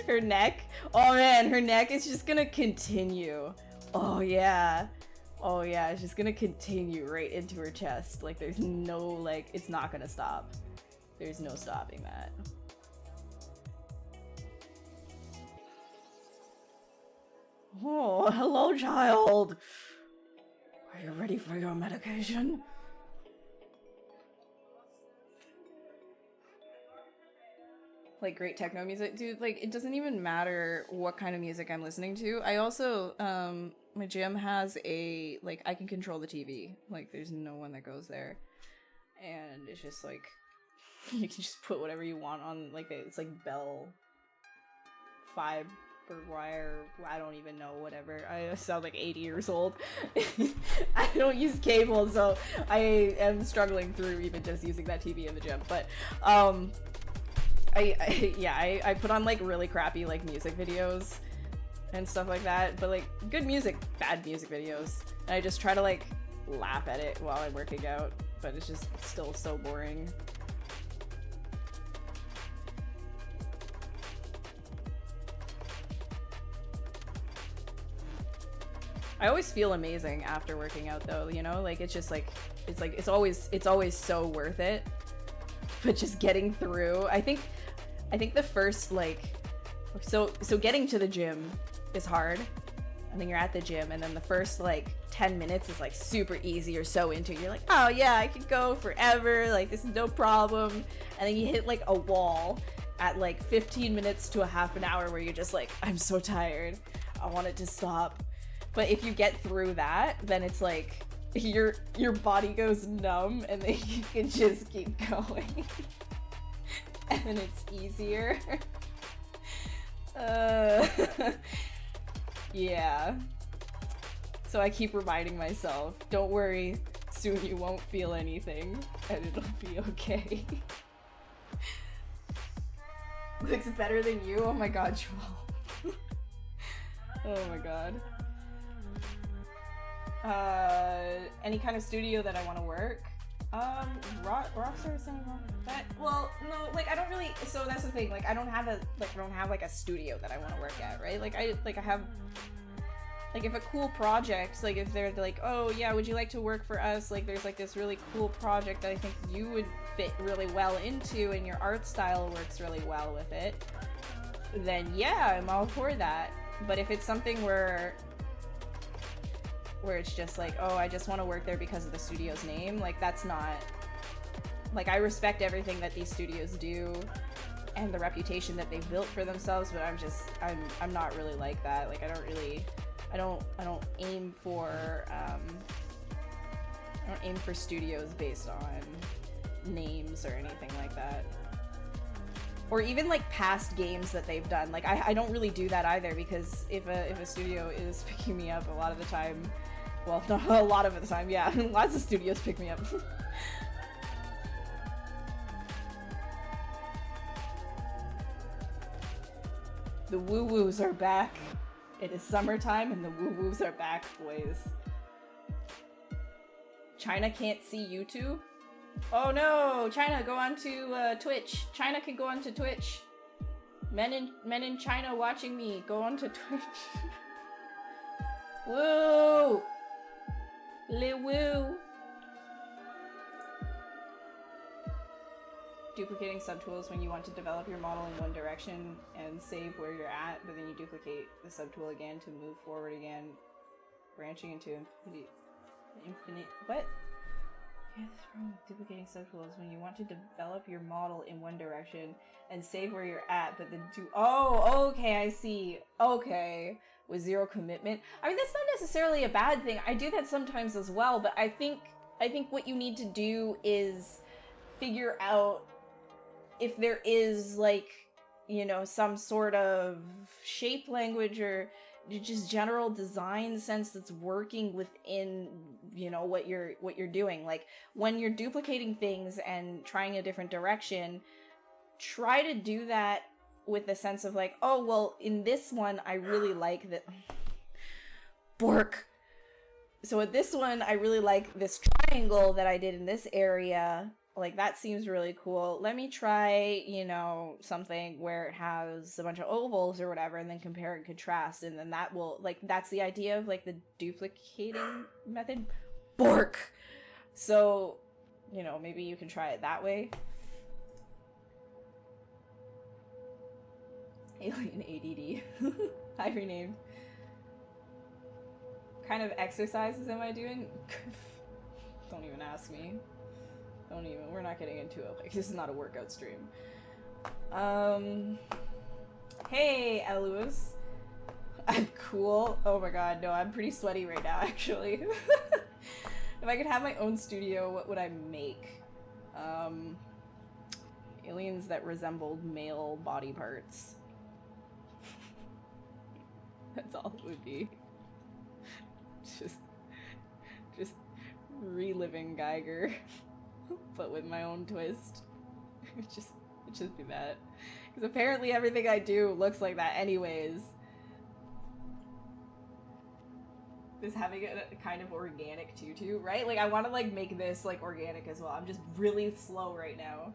S1: Her neck? Oh man, her neck is just gonna continue. Oh yeah. Oh yeah, it's just gonna continue right into her chest. Like there's no, like, it's not gonna stop. There's no stopping that. Oh, hello, child. Are you ready for your medication? Like great techno music, dude. Like it doesn't even matter what kind of music I'm listening to. I also my gym has a, like, I can control the TV. Like there's no one that goes there, and it's just like you can just put whatever you want on. Like it's like Bell fiber wire. I don't even know, whatever. I sound like 80 years old. I don't use cable, so I am struggling through even just using that TV in the gym. But I put on like really crappy like music videos and stuff like that, but like good music, bad music videos, and I just try to like laugh at it while I'm working out, but it's just still so boring. I always feel amazing after working out though, you know, like it's just like it's always so worth it. But just getting through, I think the first like, so getting to the gym is hard. and then you're at the gym, and then the first like 10 minutes is like super easy. You're so into it. You're like, oh yeah, I could go forever. Like, this is no problem. And then you hit like a wall at like 15 minutes to a half an hour where you're just like, I'm so tired. I want it to stop. But if you get through that, then it's like your body goes numb, and then you can just keep going. And then it's easier. Yeah. So I keep reminding myself, don't worry, soon you won't feel anything, and it'll be okay. Looks better than you? Oh my god, Joel. Oh my god. Any kind of studio that I want to work? Rockstar is something wrong with that? Well, no, like, I don't really, so that's the thing, like, I don't have a studio that I want to work at, right? Like, I have, like, if a cool project, like, if they're like, oh, yeah, would you like to work for us? Like, there's, like, this really cool project that I think you would fit really well into, and your art style works really well with it, then, yeah, I'm all for that. But if it's something where it's just like, oh, I just want to work there because of the studio's name, like, that's not, like, I respect everything that these studios do and the reputation that they've built for themselves, but I'm not really like that. Like, I don't aim for studios based on names or anything like that. Or even like past games that they've done. Like, I don't really do that either, because if a studio is picking me up a lot of the time, well, not a lot of the time, yeah, lots of studios pick me up. The woo-woos are back. It is summertime and the woo-woos are back, boys. China can't see YouTube? Oh no! China, go on to Twitch. China can go on to Twitch. Men in China watching me, go on to Twitch. Woo! Le woo! Duplicating subtools when you want to develop your model in one direction and save where you're at, but then you duplicate the subtool again to move forward again, branching into infinite. What? Yeah, this wrong with duplicating subtools when you want to develop your model in one direction and save where you're at, but then do. Oh, okay, I see. Okay, with zero commitment. I mean, that's not necessarily a bad thing. I do that sometimes as well, but I think what you need to do is figure out if there is, like, you know, some sort of shape language or just general design sense that's working within, you know, what you're doing. Like, when you're duplicating things and trying a different direction, try to do that with the sense of like, oh, well, in this one I really like that. Bork. So with this one I really like this triangle that I did in this area. Like, that seems really cool. Let me try, you know, something where it has a bunch of ovals or whatever, and then compare and contrast, and then that will, like, that's the idea of, like, the duplicating method. Bork! So, you know, maybe you can try it that way. Alien ADD. I renamed. What kind of exercises am I doing? Don't even ask me. Don't even, we're not getting into it. Like, this is not a workout stream. Hey, Eluis. I'm cool. Oh my god, no, I'm pretty sweaty right now, actually. If I could have my own studio, what would I make? Aliens that resembled male body parts. That's all it would be. Just reliving Geiger. But with my own twist. It just be that. Because apparently everything I do looks like that anyways. This having a kind of organic tutu, right? Like, I want to, like, make this, like, organic as well. I'm just really slow right now.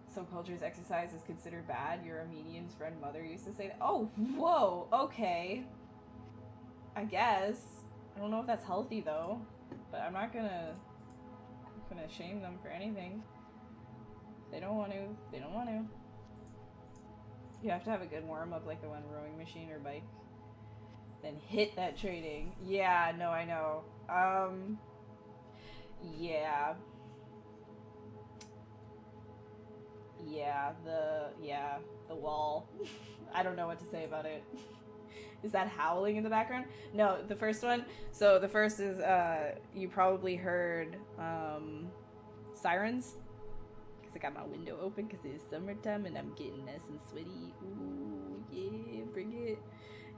S1: Some cultures exercise is considered bad. Your Armenian's friend mother used to say that. Oh, whoa, okay. I guess. I don't know if that's healthy, though. But I'm not gonna shame them for anything. They don't want to. They don't want to. You have to have a good warm-up, like the one rowing machine or bike. Then hit that training. Yeah, no, I know. Yeah. The wall. I don't know what to say about it. Is that howling in the background? No, the first one. So the first is you probably heard sirens because I got my window open because it's summertime and I'm getting nice and sweaty. Ooh, yeah, bring it.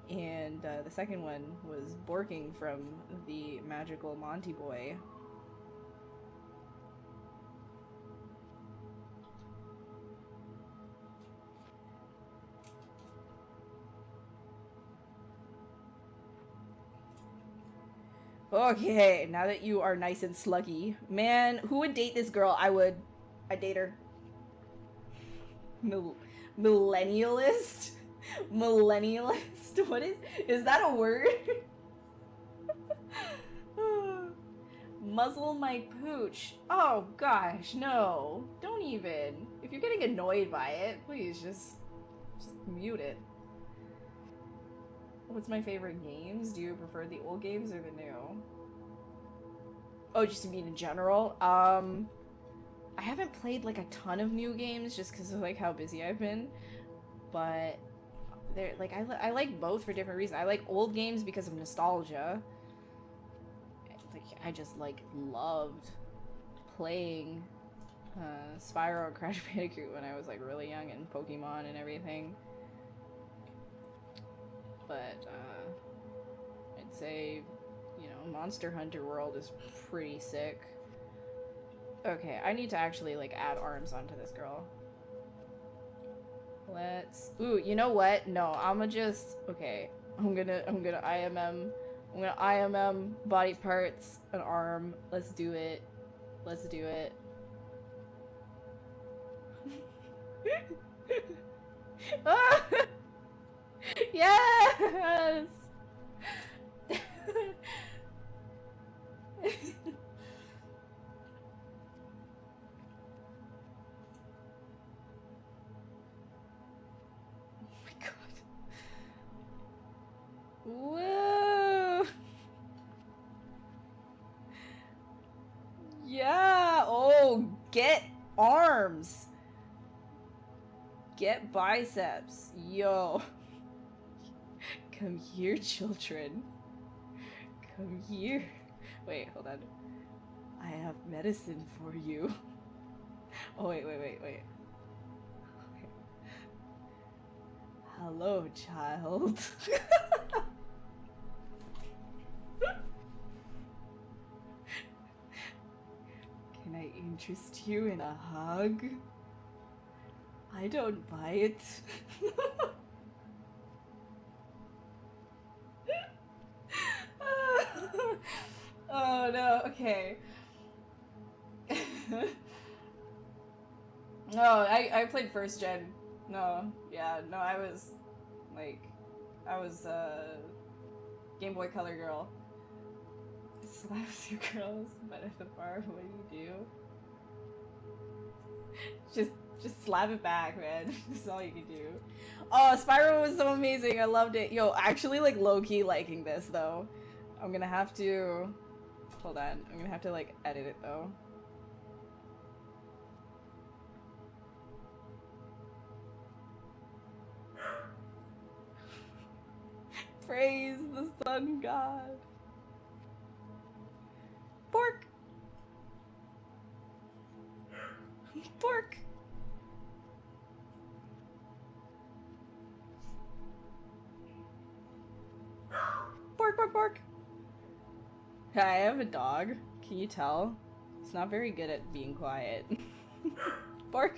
S1: And the second one was Borking from the magical Monty Boy. Okay, now that you are nice and sluggy. Man, who would date this girl? I would. I'd date her. Millennialist? Millennialist? What is that a word? Muzzle my pooch. Oh gosh, no. Don't even. If you're getting annoyed by it, please just mute it. What's my favorite games? Do you prefer the old games or the new? Oh, just to mean in general? I haven't played like a ton of new games just because of like how busy I've been, but they're like I like both for different reasons. I like old games because of nostalgia. Like I just like loved playing Spyro and Crash Bandicoot when I was like really young, and Pokemon and everything. But I'd say, you know, Monster Hunter World is pretty sick. Okay, I need to actually like add arms onto this girl. Let's. Ooh, you know what? No, I'ma just. Okay, I'm gonna IMM. I'm gonna IMM body parts, an arm. Let's do it. Let's do it. Ah! Yes. Whoa! Yeah! Oh, get arms! Get biceps. Yo. Come here, children. Come here. Wait, hold on. I have medicine for you. Oh, wait. Hello, child. Can I interest you in a hug? I don't bite. Oh no, okay. No, I played first gen. No, yeah, no, I was Game Boy Color girl. Slaps your girls, but at the bar, what do you do? Just slap it back, man. That's all you can do. Oh, Spyro was so amazing. I loved it. Yo, actually, like, low-key liking this, though. I'm gonna have to... Hold on. I'm gonna have to, like, edit it, though. Praise the sun god. Pork! Pork! Pork! I have a dog. Can you tell? It's not very good at being quiet. Pork!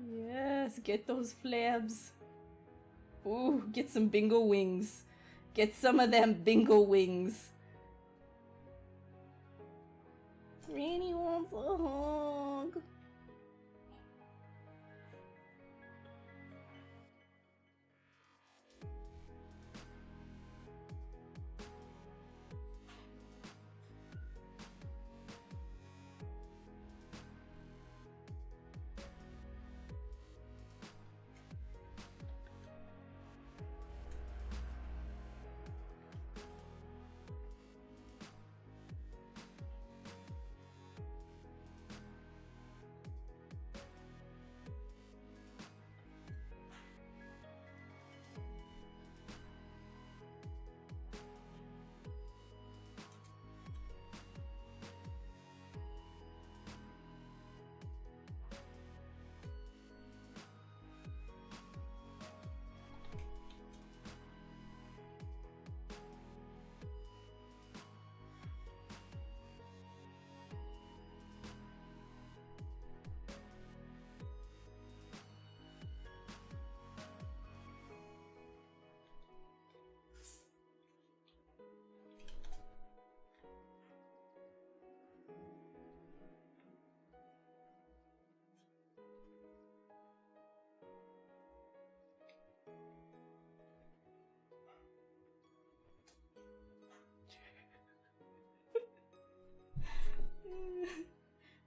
S1: Yes, get those flabs. Ooh, get some bingo wings. Get some of them bingo wings. Granny wants a hug.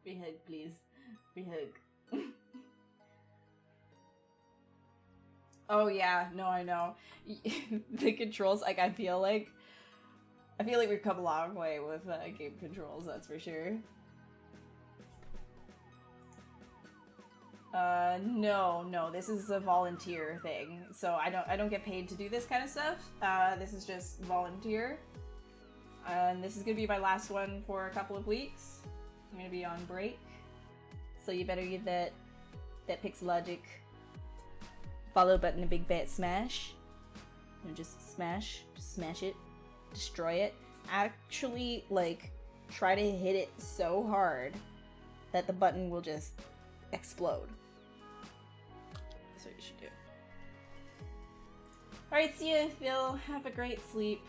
S1: Free hug, please. Free hug. Oh yeah, no, I know. The controls, like, I feel like we've come a long way with game controls, that's for sure. No, this is a volunteer thing, so I don't get paid to do this kind of stuff. This is just volunteer. And this is gonna be my last one for a couple of weeks. I'm gonna be on break, so you better give that Pixelogic follow button a big fat smash. And just smash it, destroy it. Actually, like, try to hit it so hard that the button will just explode. That's what you should do. Alright, see ya, Phil. Have a great sleep.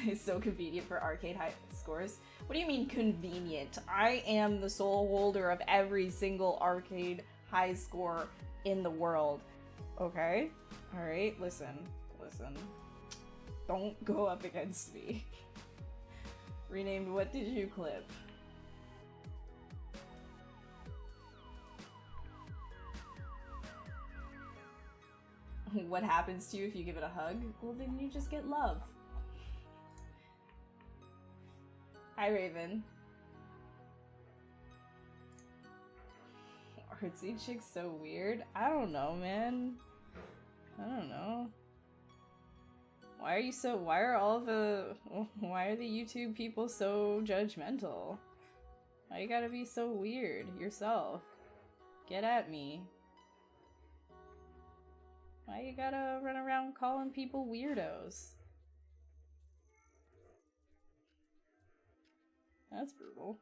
S1: It's so convenient for arcade high scores. What do you mean convenient? I am the sole holder of every single arcade high score in the world. Okay? Alright, listen. Don't go up against me. Renamed What Did You Clip? What happens to you if you give it a hug? Well, then you just get love. Hi, Raven. Artsy chick's so weird. I don't know, man. I don't know. Why are the YouTube people so judgmental? Why you gotta be so weird yourself? Get at me. Why you gotta run around calling people weirdos? That's brutal.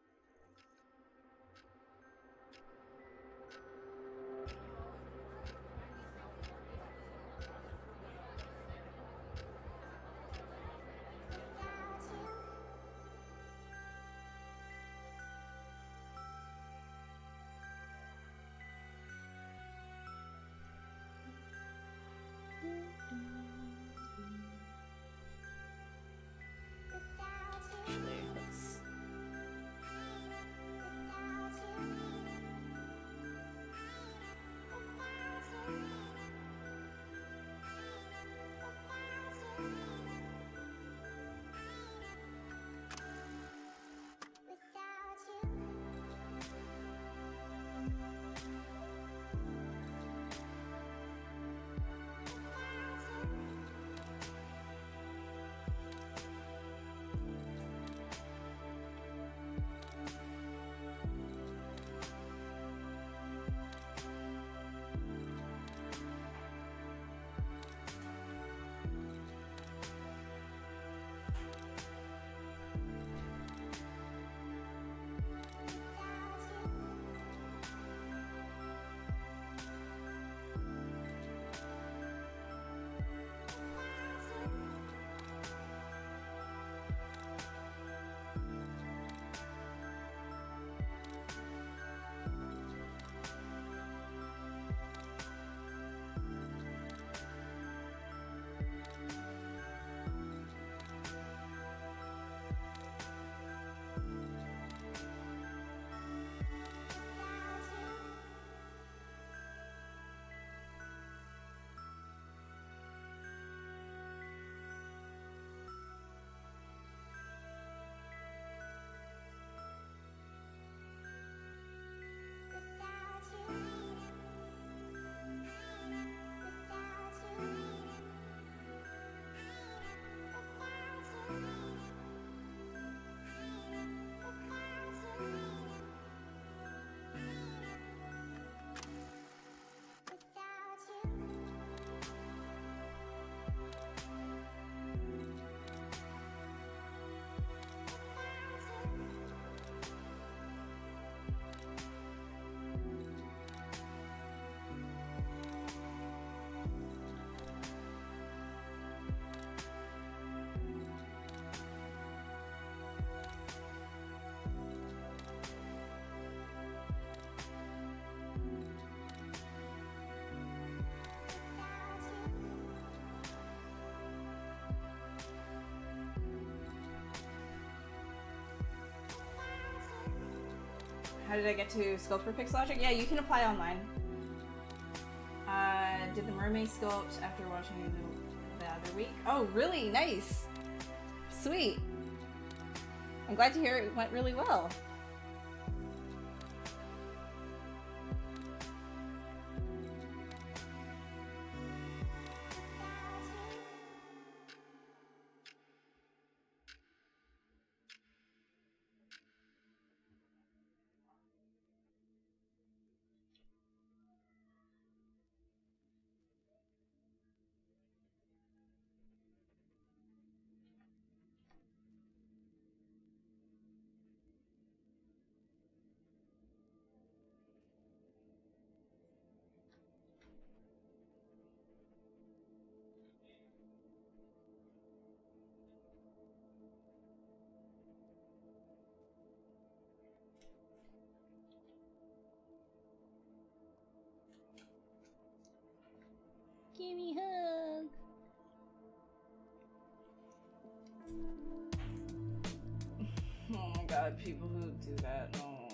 S1: How did I get to sculpt for Pixelogic? Yeah, you can apply online. Did the mermaid sculpt after watching the other week? Oh, really? Nice. Sweet. I'm glad to hear it went really well. Give me a hug. Oh my god, people who do that, no.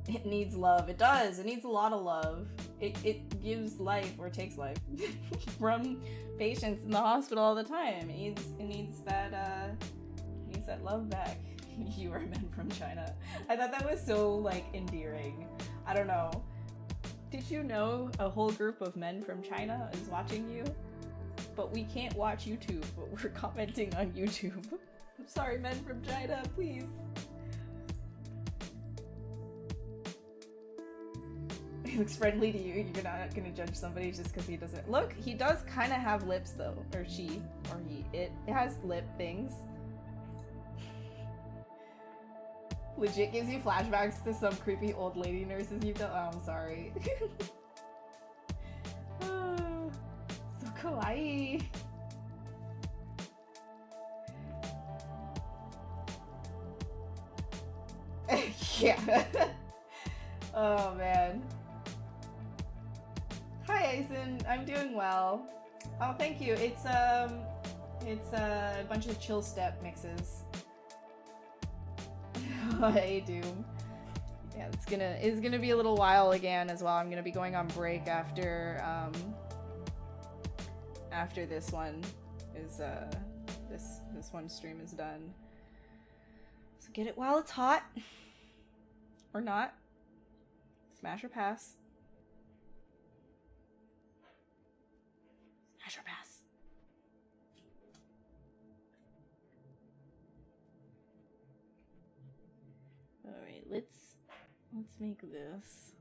S1: It needs love. It does. It needs a lot of love. It gives life, or takes life, from patients in the hospital all the time. It needs that love back. You are men from China. I thought that was so, like, endearing. I don't know. Did you know a whole group of men from China is watching you? But we can't watch YouTube, but we're commenting on YouTube. I'm sorry, men from China, please. He looks friendly to you. You're not gonna judge somebody just because he doesn't. Look, he does kind of have lips though. Or she. Or he. It has lip things. Legit gives you flashbacks to some creepy old lady nurses you've done. Oh, I'm sorry. Oh, so kawaii. Yeah. Oh man. Hi Aizen, I'm doing well. Oh, thank you. It's a bunch of chill step mixes. Hey Doom. Yeah, it's gonna be a little while again as well. I'm gonna be going on break after this one is this one stream is done. So get it while it's hot. Or not. Smash or pass. Smash or pass. Alright, let's make this.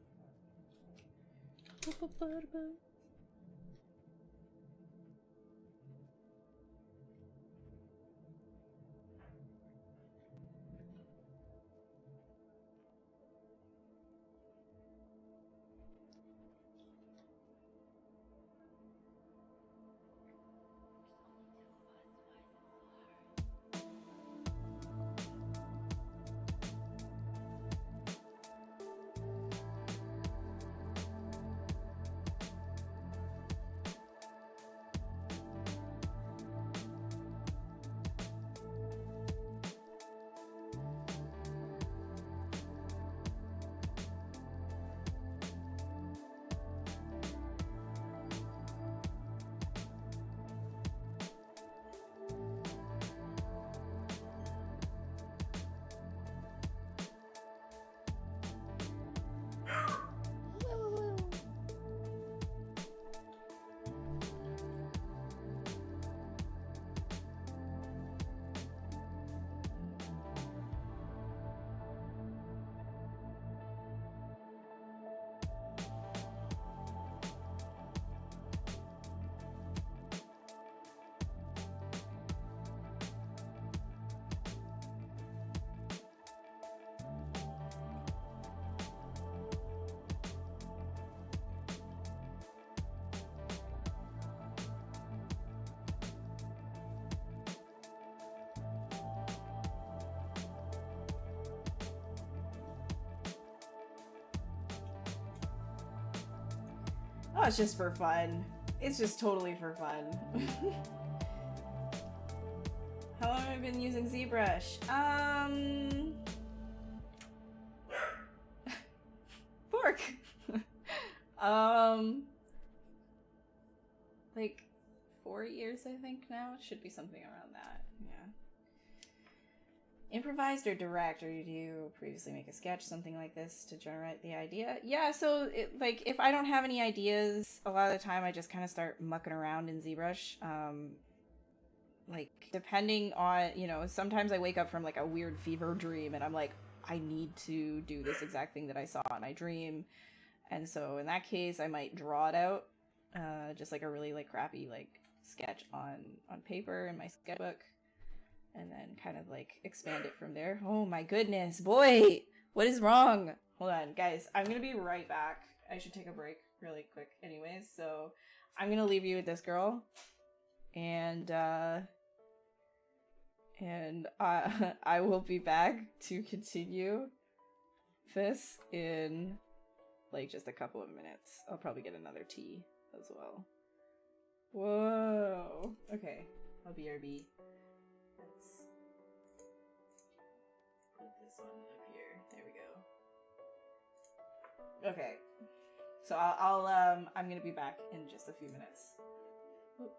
S1: Oh, it's just for fun. It's just totally for fun. How long have I been using ZBrush? Pork. Like 4 years, I think now. It should be something around that. Yeah. Improvised or direct, or did you previously make a sketch, something like this, to generate the idea? Yeah, so like if I don't have any ideas, a lot of the time I just kind of start mucking around in ZBrush. Like depending on, you know, sometimes I wake up from like a weird fever dream and I'm like, I need to do this exact thing that I saw in my dream. And so in that case, I might draw it out, just like a really like crappy like sketch on paper in my sketchbook, and then kind of like expand it from there. Oh my goodness, boy, what is wrong? Hold on, guys, I'm gonna be right back. I should take a break really quick anyways, so I'm gonna leave you with this girl, and I will be back to continue this in like just a couple of minutes. I'll probably get another tea as well. Whoa. Okay, I'll BRB. Let's put this one up here. There we go. Okay. So I'm gonna be back in just a few minutes. Oop.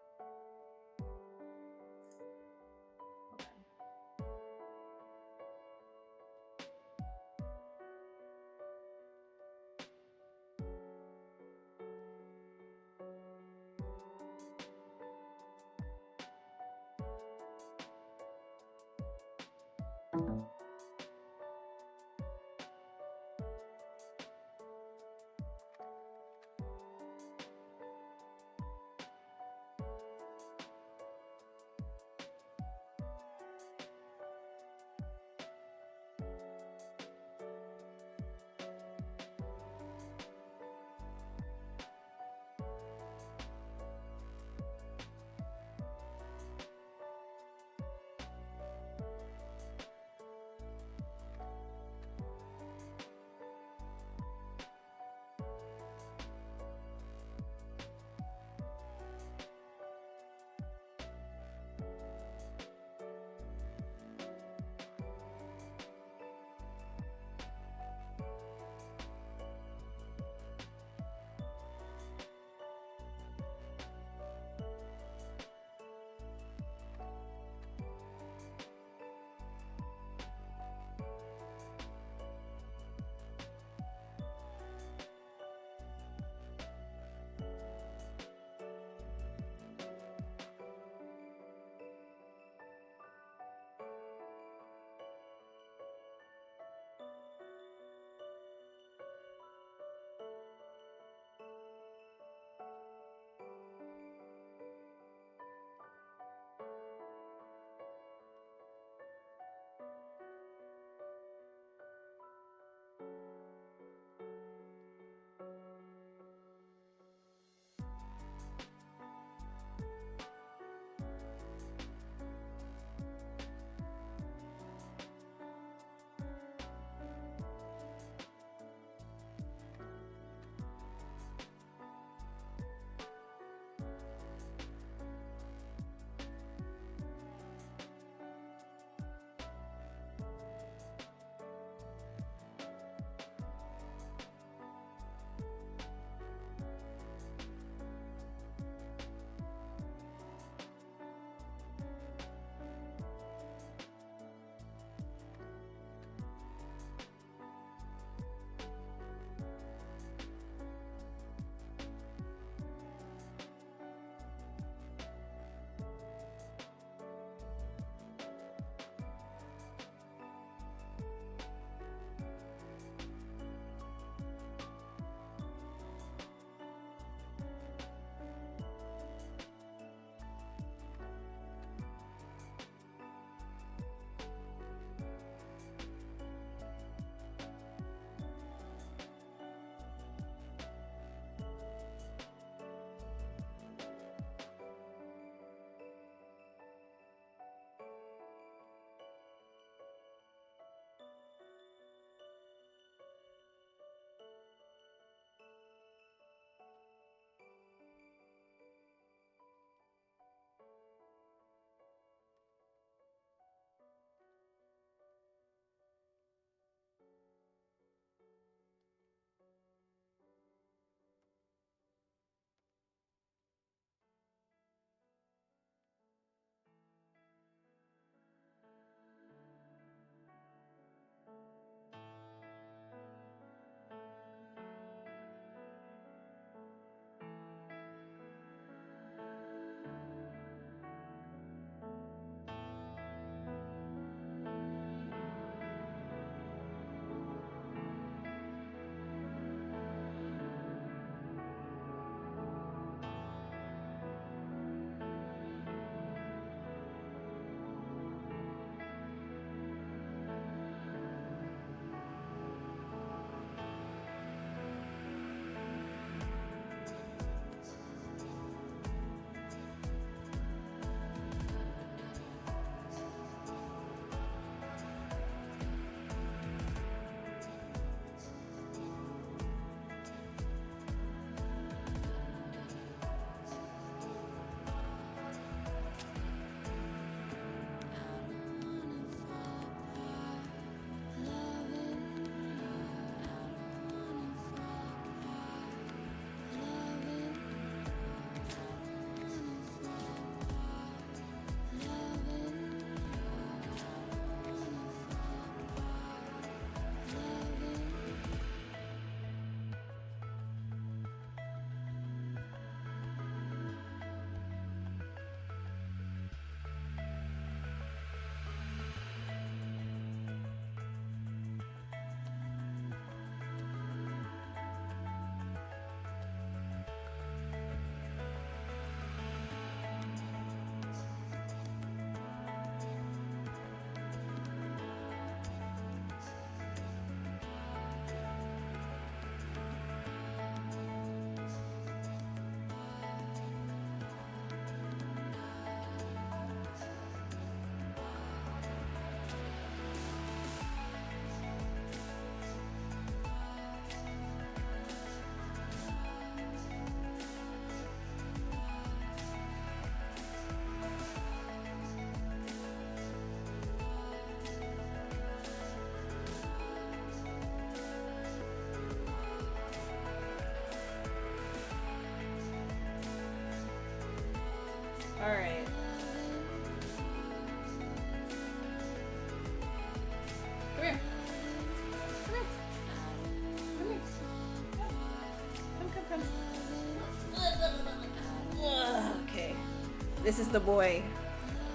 S1: This is the boy.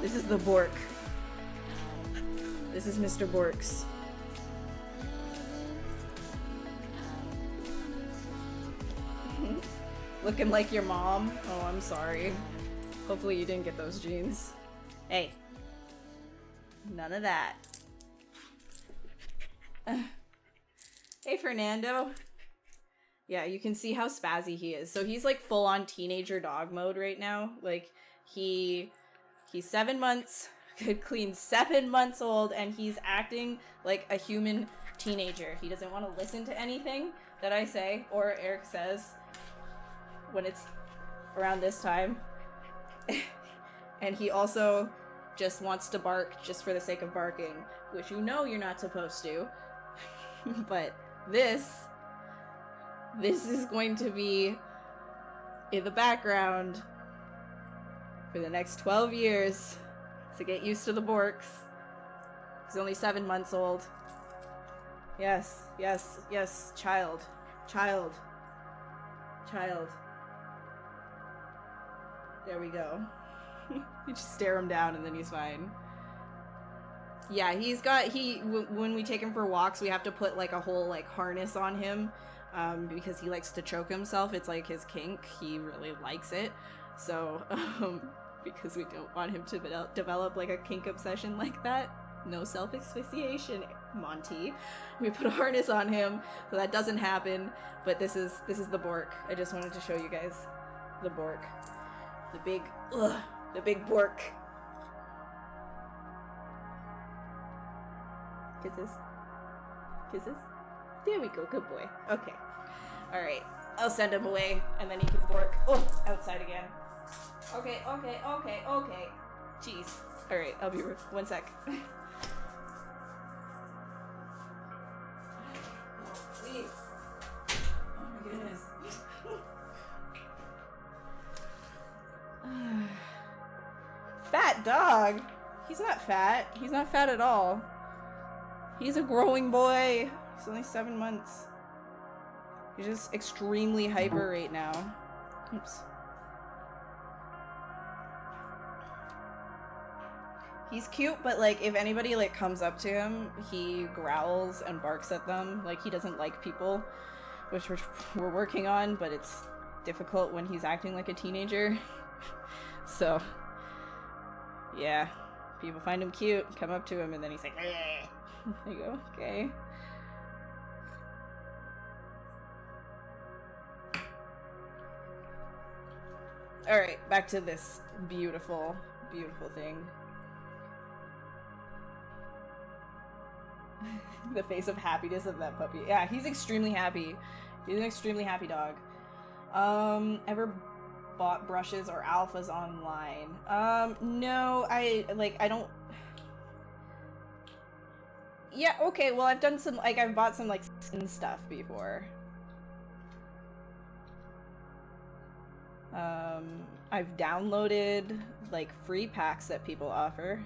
S1: This is the Bork. This is Mr. Borks. Looking like your mom? Oh, I'm sorry. Hopefully you didn't get those genes. Hey. None of that. Hey, Fernando. Yeah, you can see how spazzy he is. So he's like full on teenager dog mode right now. Like he's 7 months, good clean 7 months old, and he's acting like a human teenager. He doesn't want to listen to anything that I say or Eric says when it's around this time. And he also just wants to bark just for the sake of barking, which you know you're not supposed to. But this is going to be in the background for the next 12 years to get used to the Borks. He's only 7 months old. Yes, yes, yes, child. Child. Child. There we go. You just stare him down and then he's fine. Yeah, when we take him for walks, we have to put like a whole like harness on him because he likes to choke himself. It's like his kink. He really likes it. So, because we don't want him to develop like a kink obsession like that. No self-asphyxiation, Monty. We put a harness on him so that doesn't happen. But this is the Bork. I just wanted to show you guys the Bork. The big Bork. Kisses. Kisses. There we go. Good boy. Okay. Alright. I'll send him away, and then he can Bork. Oh, outside again. Okay. Jeez. Alright, I'll be 1 sec. Please. Oh my goodness. Fat dog? He's not fat. He's not fat at all. He's a growing boy. He's only 7 months. He's just extremely hyper right now. Oops. He's cute, but like if anybody like comes up to him, he growls and barks at them. Like he doesn't like people, which we're working on, but it's difficult when he's acting like a teenager. So, yeah. People find him cute, come up to him, and then he's like, eh. There you go, okay. Alright, back to this beautiful, beautiful thing. The face of happiness of that puppy. Yeah, he's extremely happy. He's an extremely happy dog. Ever bought brushes or alphas online? No, I don't... Yeah, okay, well, I've done some, like, I've bought some, like, skin stuff before. I've downloaded, like, free packs that people offer.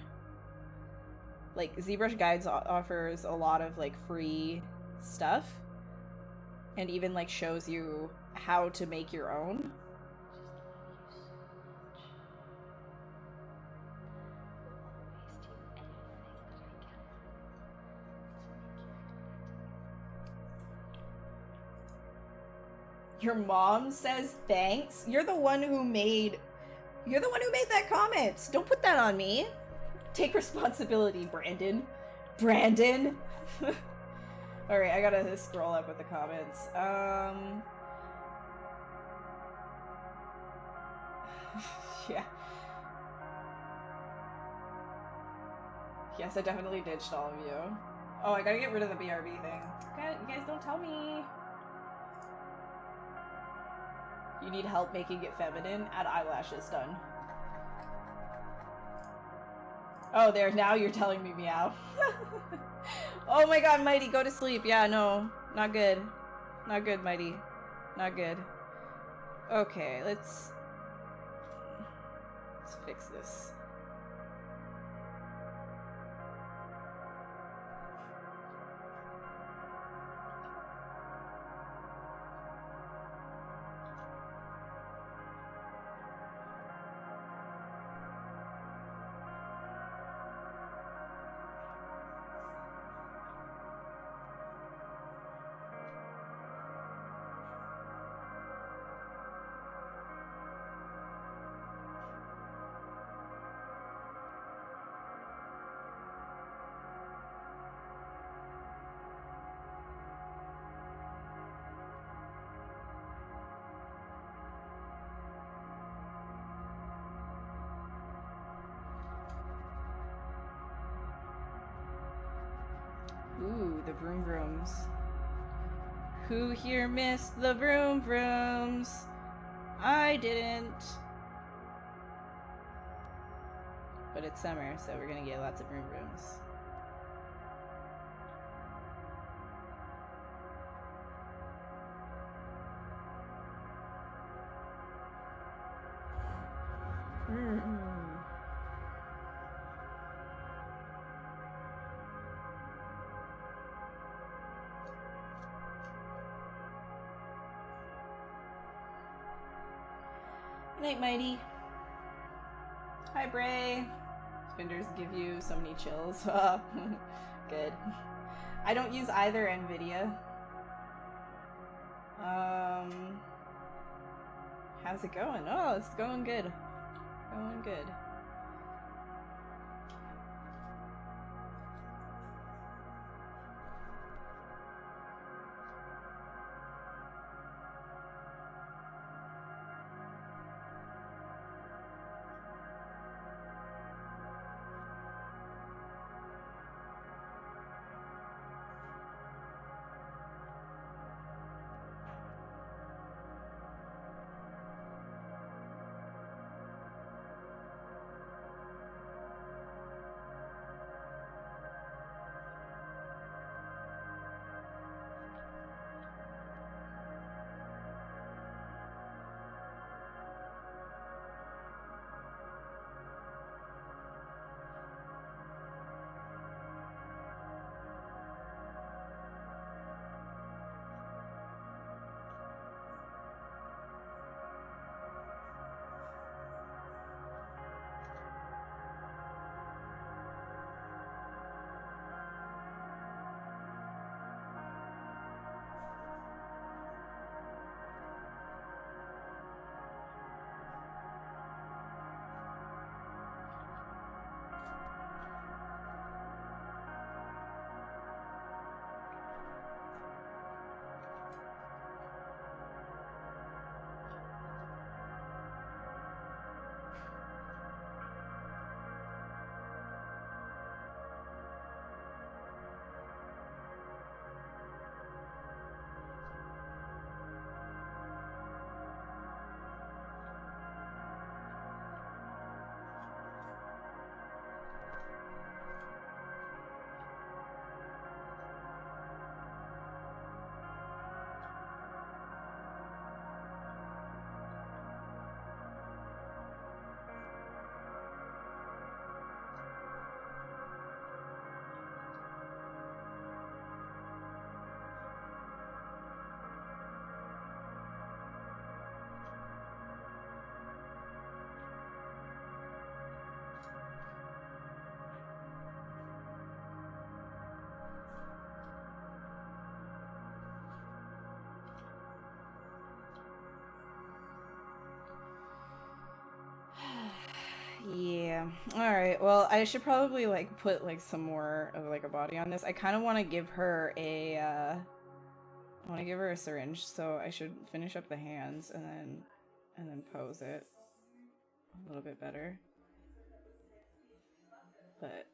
S1: Like, ZBrush Guides offers a lot of, like, free stuff. And even, like, shows you how to make your own. Your mom says thanks? You're the one who made that comment. Don't put that on me. Take responsibility, Brandon. Brandon! Alright, I gotta scroll up with the comments. Yeah. Yes, I definitely ditched all of you. Oh, I gotta get rid of the BRB thing. You guys don't tell me. You need help making it feminine? Add eyelashes, done. Oh, there, now you're telling me meow. Oh my god, Mighty, go to sleep. Yeah, no, not good. Not good, Mighty. Not good. Okay, let's fix this. Ooh, the vroom vrooms. Who here missed the vroom vrooms? I didn't. But it's summer, so we're gonna get lots of vroom vrooms. Good night, Mighty. Hi, Bray. Spinders give you so many chills. Good. I don't use either NVIDIA. How's it going? Oh, it's going good. Going good. Yeah. All right. Well, I should probably like put like some more of like a body on this. I kind of want to give her a I want to give her a syringe, so I should finish up the hands and then pose it a little bit better. But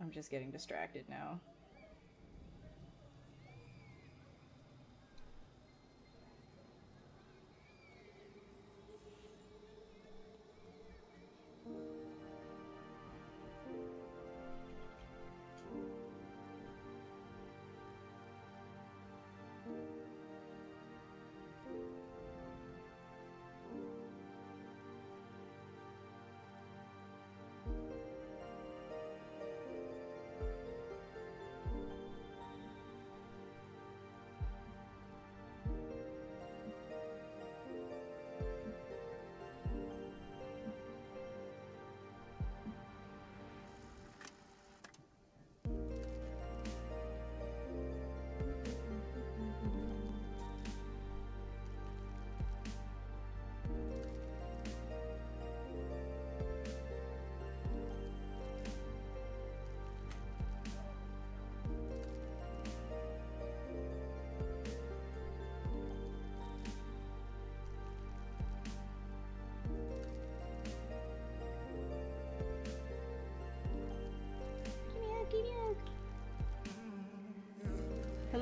S1: I'm just getting distracted now.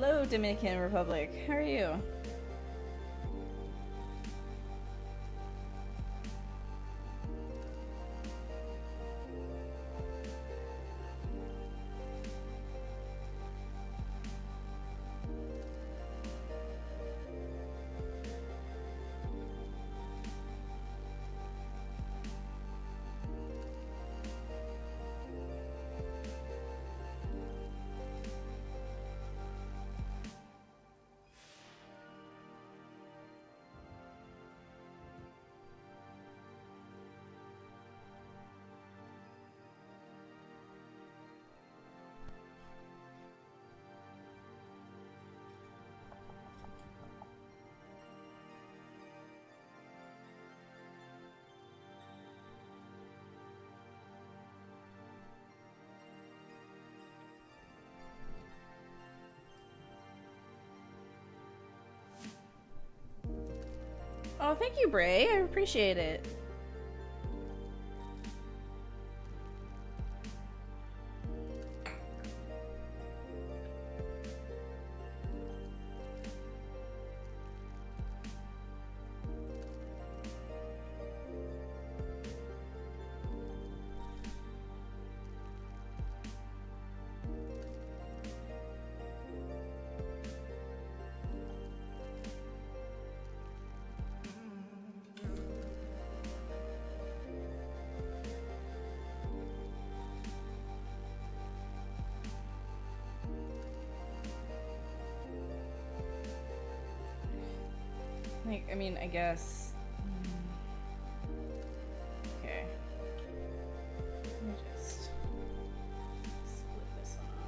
S1: Hello, Dominican Republic. How are you? Oh, thank you, Bray. I appreciate it. Like, I mean, I guess. Okay. Let me just split this off.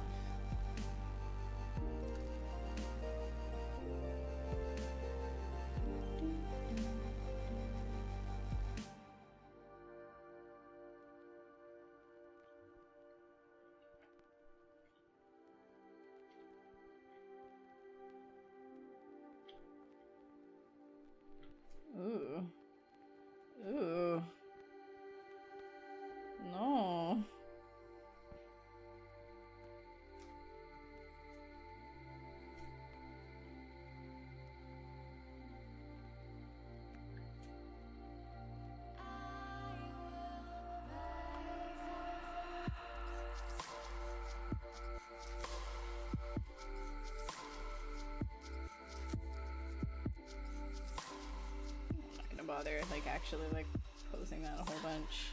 S1: Ooh. Ooh. No. Bother like actually like posing that a whole bunch.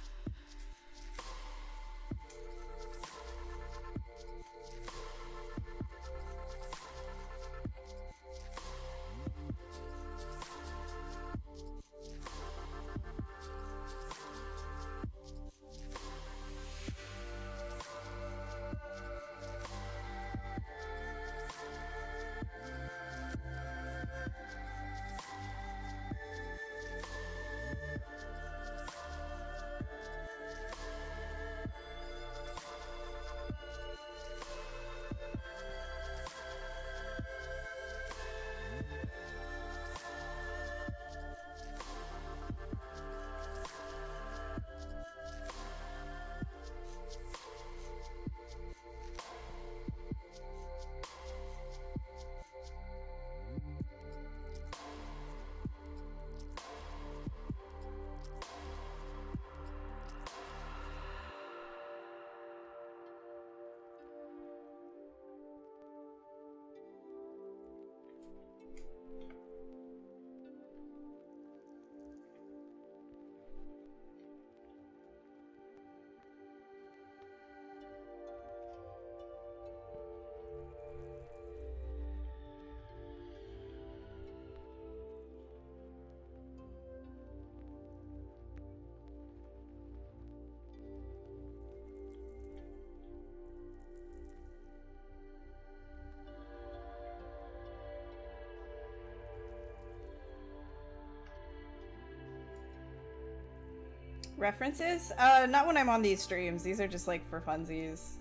S1: References? Not when I'm on these streams. These are just like for funsies.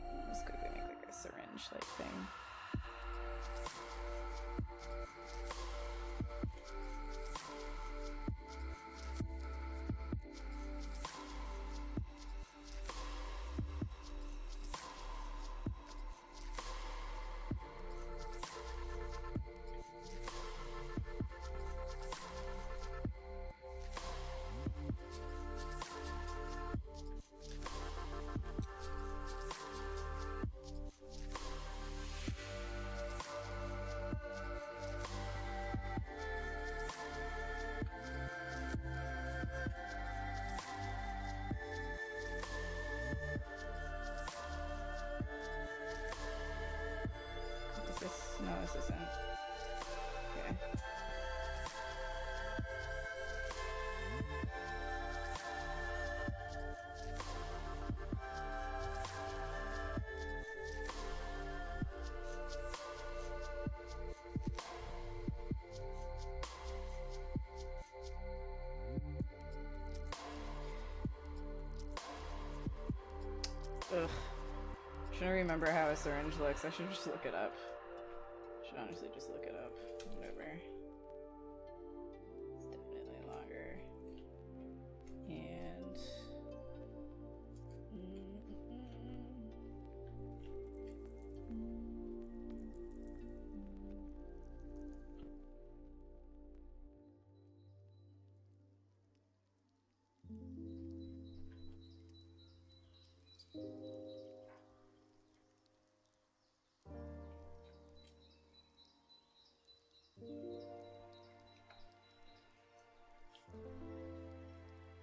S1: I'm just gonna make like a syringe like thing. isn't. Okay. Ugh. I'm trying to remember how a syringe looks. I should just look it up. I should honestly just look it up. Whatever. It's definitely longer. And...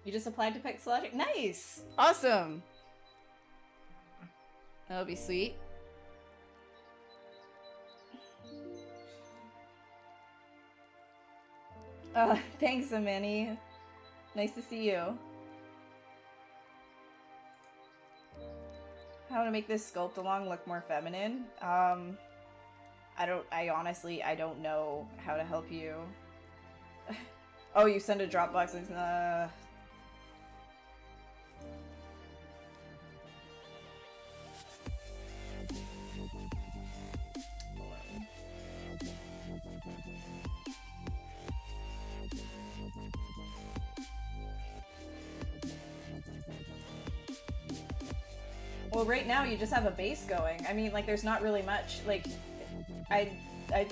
S1: You just applied to Pixelogic? Nice! Awesome! That'll be sweet. Thanks, Amani. Nice to see you. How to make this sculpt along look more feminine? I honestly don't know how to help you. Oh, you send a Dropbox. Well, right now you just have a base going. I mean, like, there's not really much. Like, I'd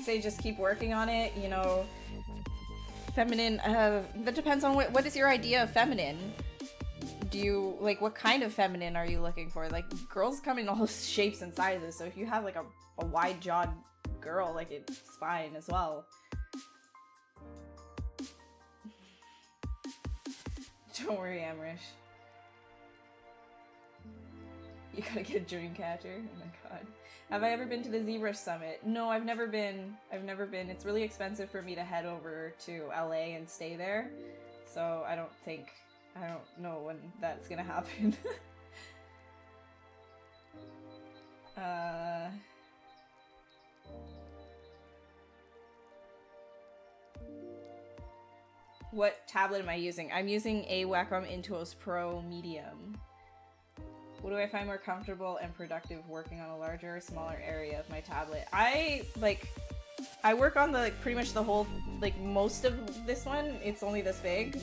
S1: say just keep working on it, you know. Feminine, that depends on what is your idea of feminine? Do you, like, what kind of feminine are you looking for? Like, girls come in all shapes and sizes, so if you have, like, a wide-jawed girl, like, it's fine as well. Don't worry, Amrish. You gotta get a dream catcher. Oh my god. Have I ever been to the ZBrush Summit? No, I've never been. I've never been. It's really expensive for me to head over to LA and stay there. So I don't know when that's gonna happen. What tablet am I using? I'm using a Wacom Intuos Pro Medium. What do I find more comfortable and productive working on a larger or smaller area of my tablet? I work on pretty much the whole, like, most of this one. It's only this big.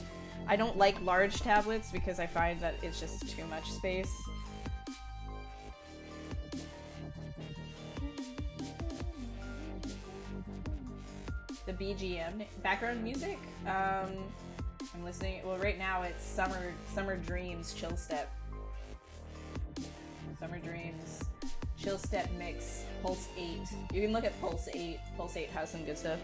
S1: I don't like large tablets because I find that it's just too much space. The BGM, background music? I'm listening, well, right now it's Summer Dreams Chill Step. Summer Dreams, Chill Step Mix, Pulse 8. You can look at Pulse 8. Pulse 8 has some good stuff.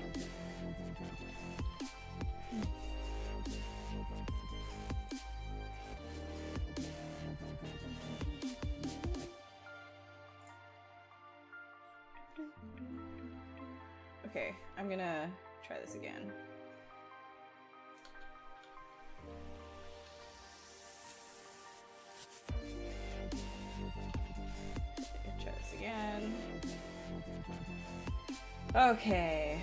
S1: Okay, I'm gonna try this again. Try this again. Okay.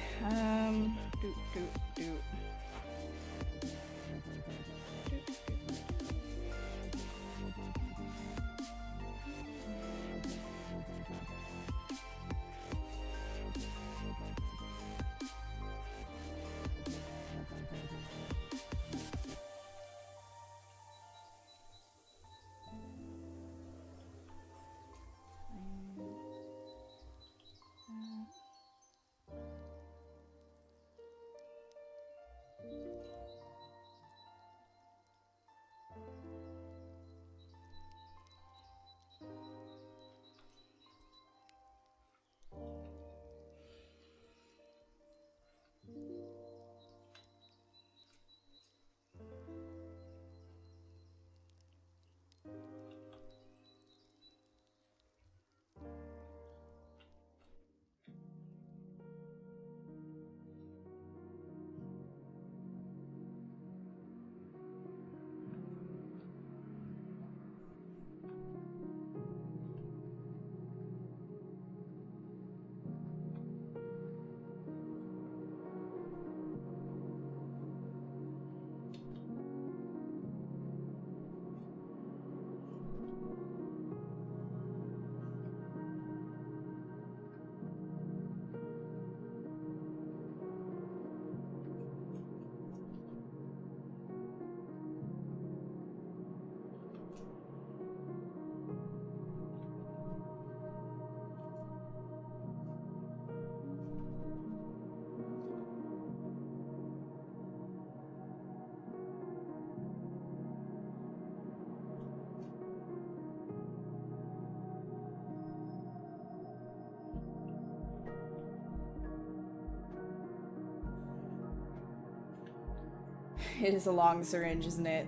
S1: It is a long syringe, isn't it?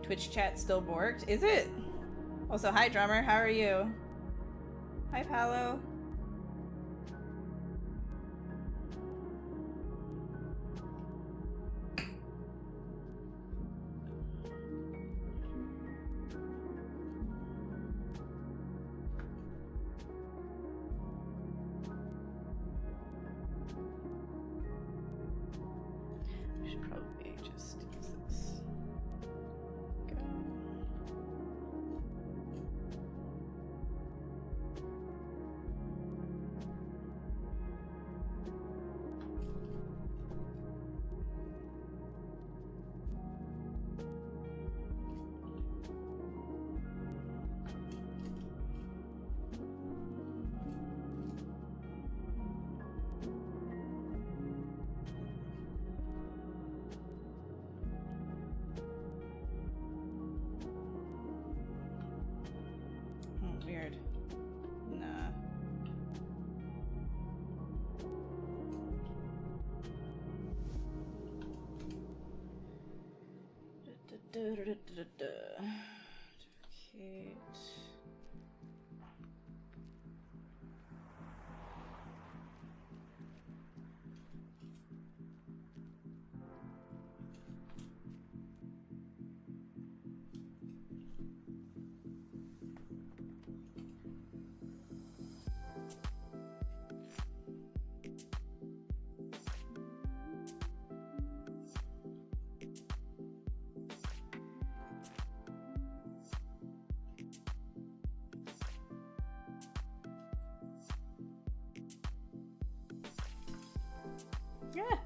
S1: Twitch chat still borked? Is it? Also, hi drummer, how are you? Hi Paolo. I should probably just use this. Go. Oh, weird. Nah. Duplicate. Yeah.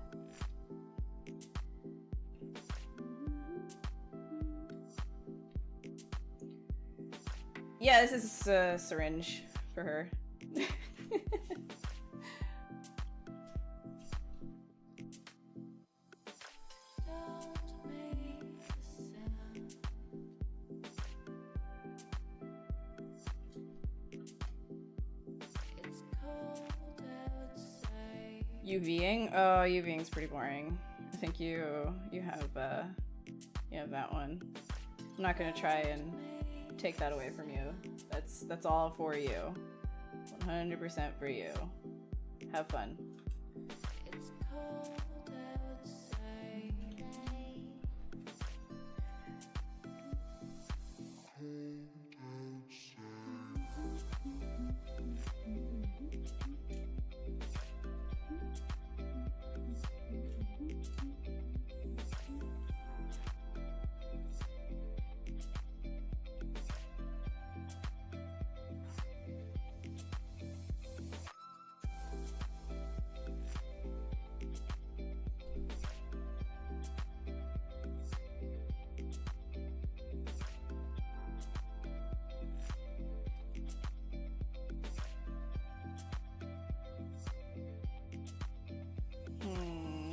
S1: Yeah, this is a syringe for her. UVing? Oh, UVing's pretty boring. I think you have that one. I'm not gonna try and take that away from you. That's all for you. 100% for you. Have fun. It's cold outside.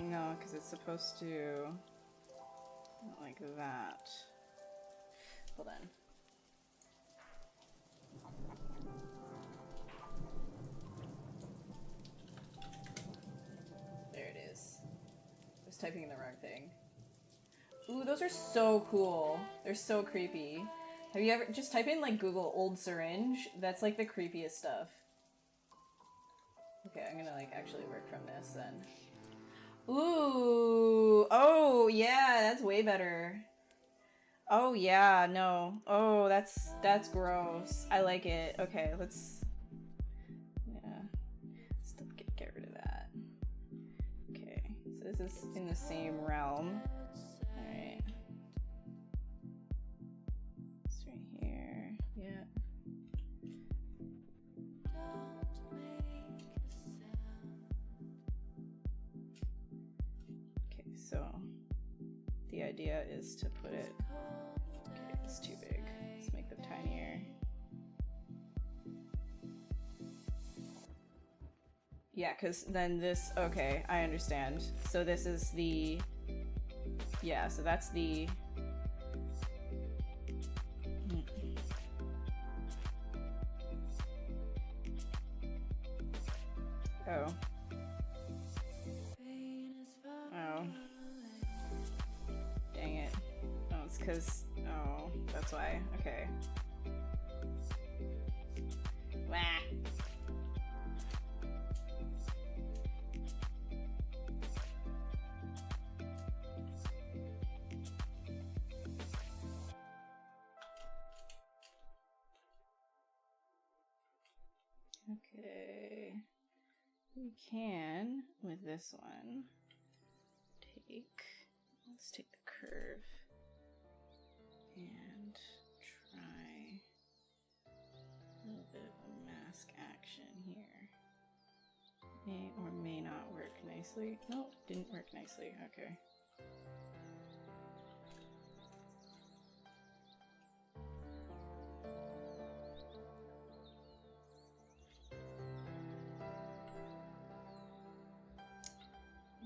S1: No, because it's supposed to like that. Hold on. There it is. I was typing in the wrong thing. Ooh, those are so cool. They're so creepy. Have you ever just type in like Google old syringe? That's like the creepiest stuff. Okay, I'm gonna like actually work from this then. Ooh, oh yeah, that's way better. Oh yeah, no. Oh, that's gross. I like it. Okay, let's get rid of that. Okay, so this is in the same realm. Alright. It's right here. Yeah. Okay, so the idea is to put it. Okay, it's too big. Let's make them tinier. Yeah, because then this, okay, I understand. So this is the, yeah, so that's the, oh. Oh. Dang it. Oh, it's because, oh, that's why. Okay. Wah. Okay. We can, with this one, let's take the curve and try a little bit of a mask action here. May or may not work nicely. Nope, didn't work nicely. Okay.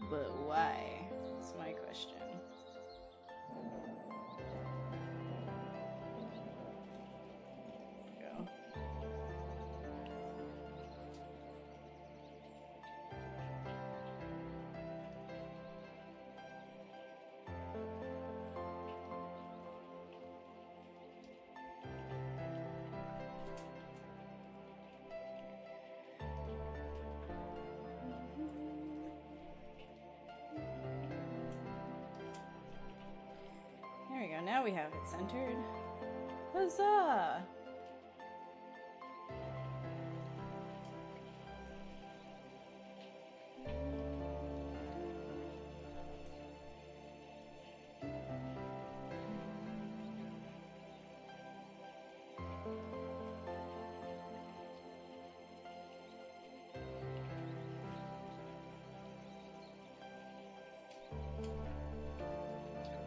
S1: But why? That's my question. Go. There we go, now we have it centered. Huzzah!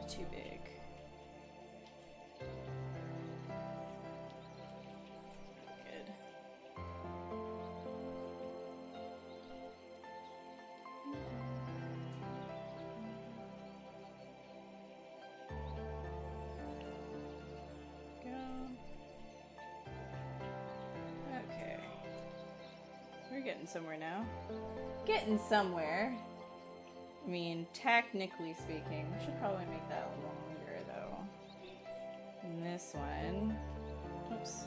S1: Too big. Good. Go. Okay. We're getting somewhere now. Getting somewhere. I mean, technically speaking, we should probably make that longer though. And this one, oops.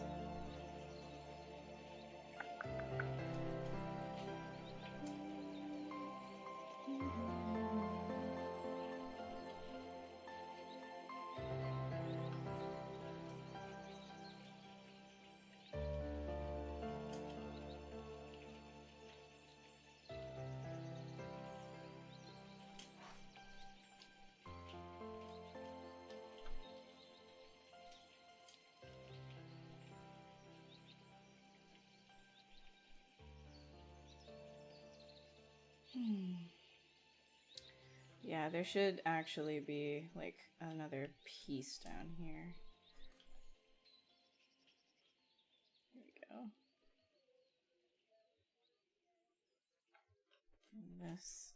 S1: Yeah, there should actually be like another piece down here. There we go. And this.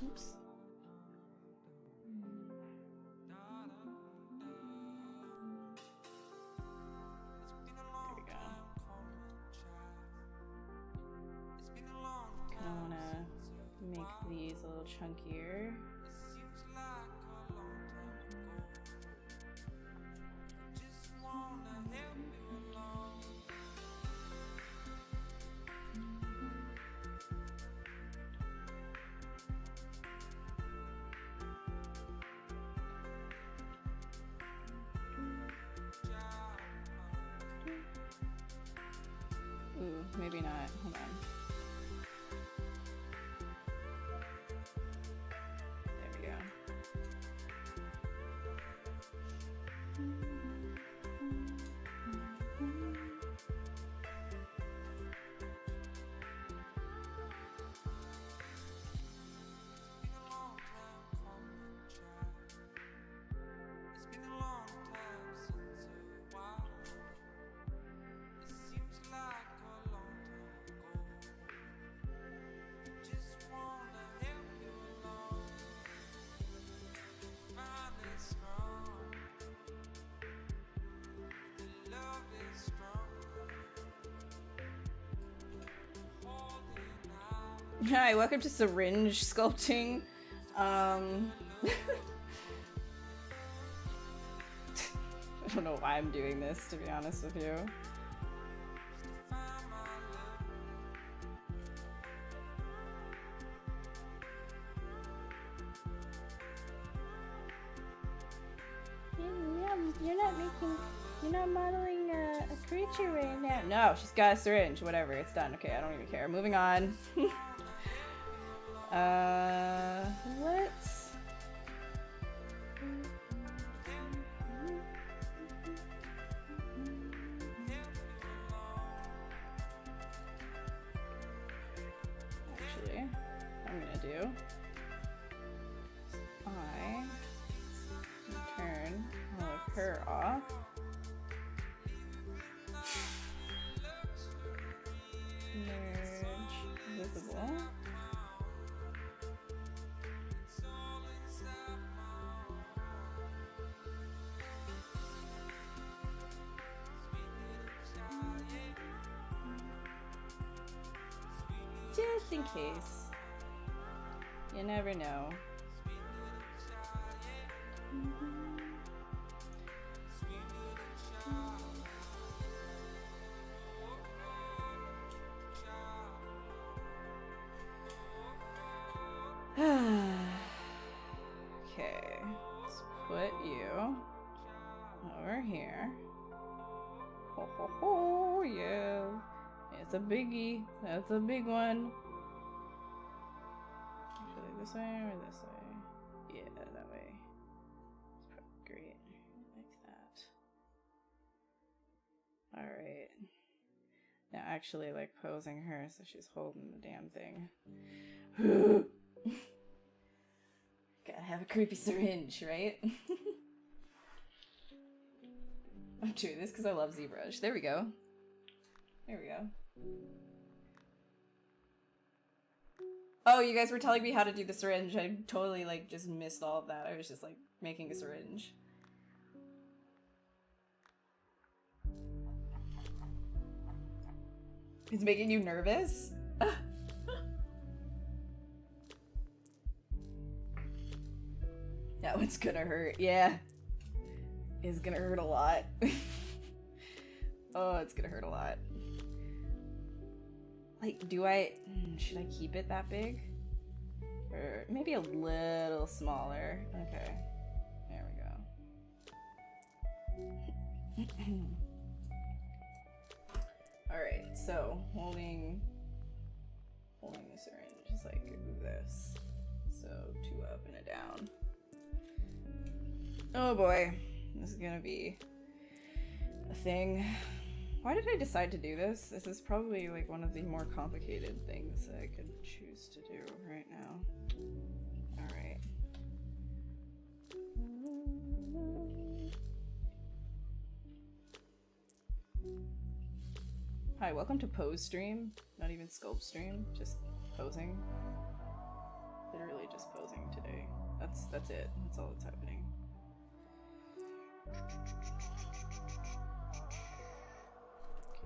S1: Oops. I want to make these a little chunkier. Ooh, maybe not. Hold on. Hi, welcome to Syringe Sculpting. I don't know why I'm doing this, to be honest with you. You're not modeling a creature right now. No, she's got a syringe. Whatever, it's done. Okay, I don't even care. Moving on. Let's... Actually, what I'm gonna do... I turn all of her off. Merge visible. Just in case. You never know. Okay, let's put you over here. Ho ho ho, yeah. It's a biggie. That's a big one. Should I this way or this way? Yeah, that way. It's probably great. Like that. Alright. Now actually like posing her so she's holding the damn thing. Gotta have a creepy syringe, right? I'm doing this because I love ZBrush. There we go. There we go. Oh, you guys were telling me how to do the syringe. I totally like just missed all of that. I was just like making a syringe. It's making you nervous? That one's gonna hurt. Yeah. It's gonna hurt a lot. Oh, it's gonna hurt a lot. Like, should I keep it that big? Or maybe a little smaller. Okay. There we go. Alright, so holding the syringe is like this. So 2 up and a down. Oh boy, this is gonna be a thing. Why did I decide to do this? This is probably like one of the more complicated things that I could choose to do right now. Alright. Hi, welcome to Pose Stream. Not even Sculpt Stream, just posing. Literally just posing today. That's it. That's all that's happening.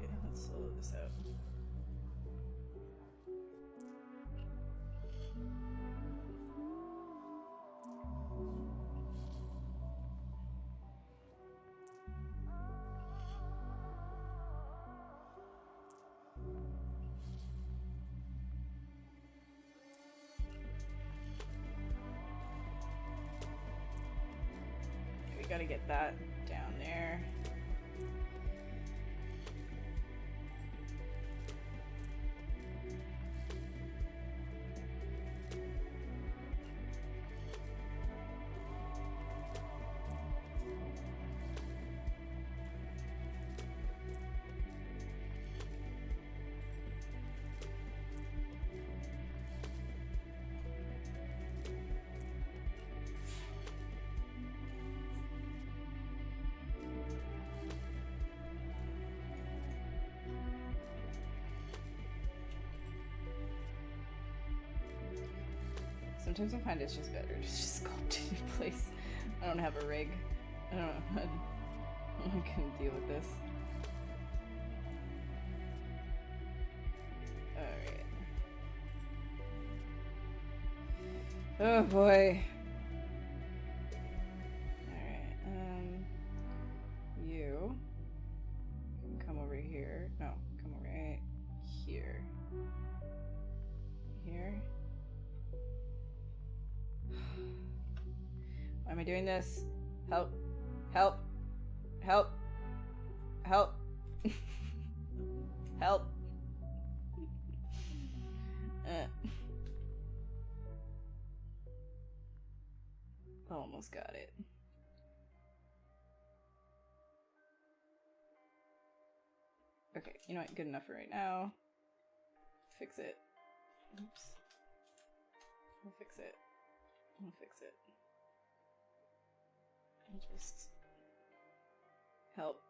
S1: Okay, let's slow this out. Okay, we gotta get that down there. Sometimes I find it's just better to just sculpt in place. I don't have a rig. I don't know. I couldn't deal with this. Alright. Oh boy. Alright, you can come over here. No, come right here. Here. Why am I doing this? Help. Help. Help. Help. Help. Almost got it. Okay, you know what? Good enough for right now. Fix it. Oops. I'll fix it. I'll fix it. I'll just help.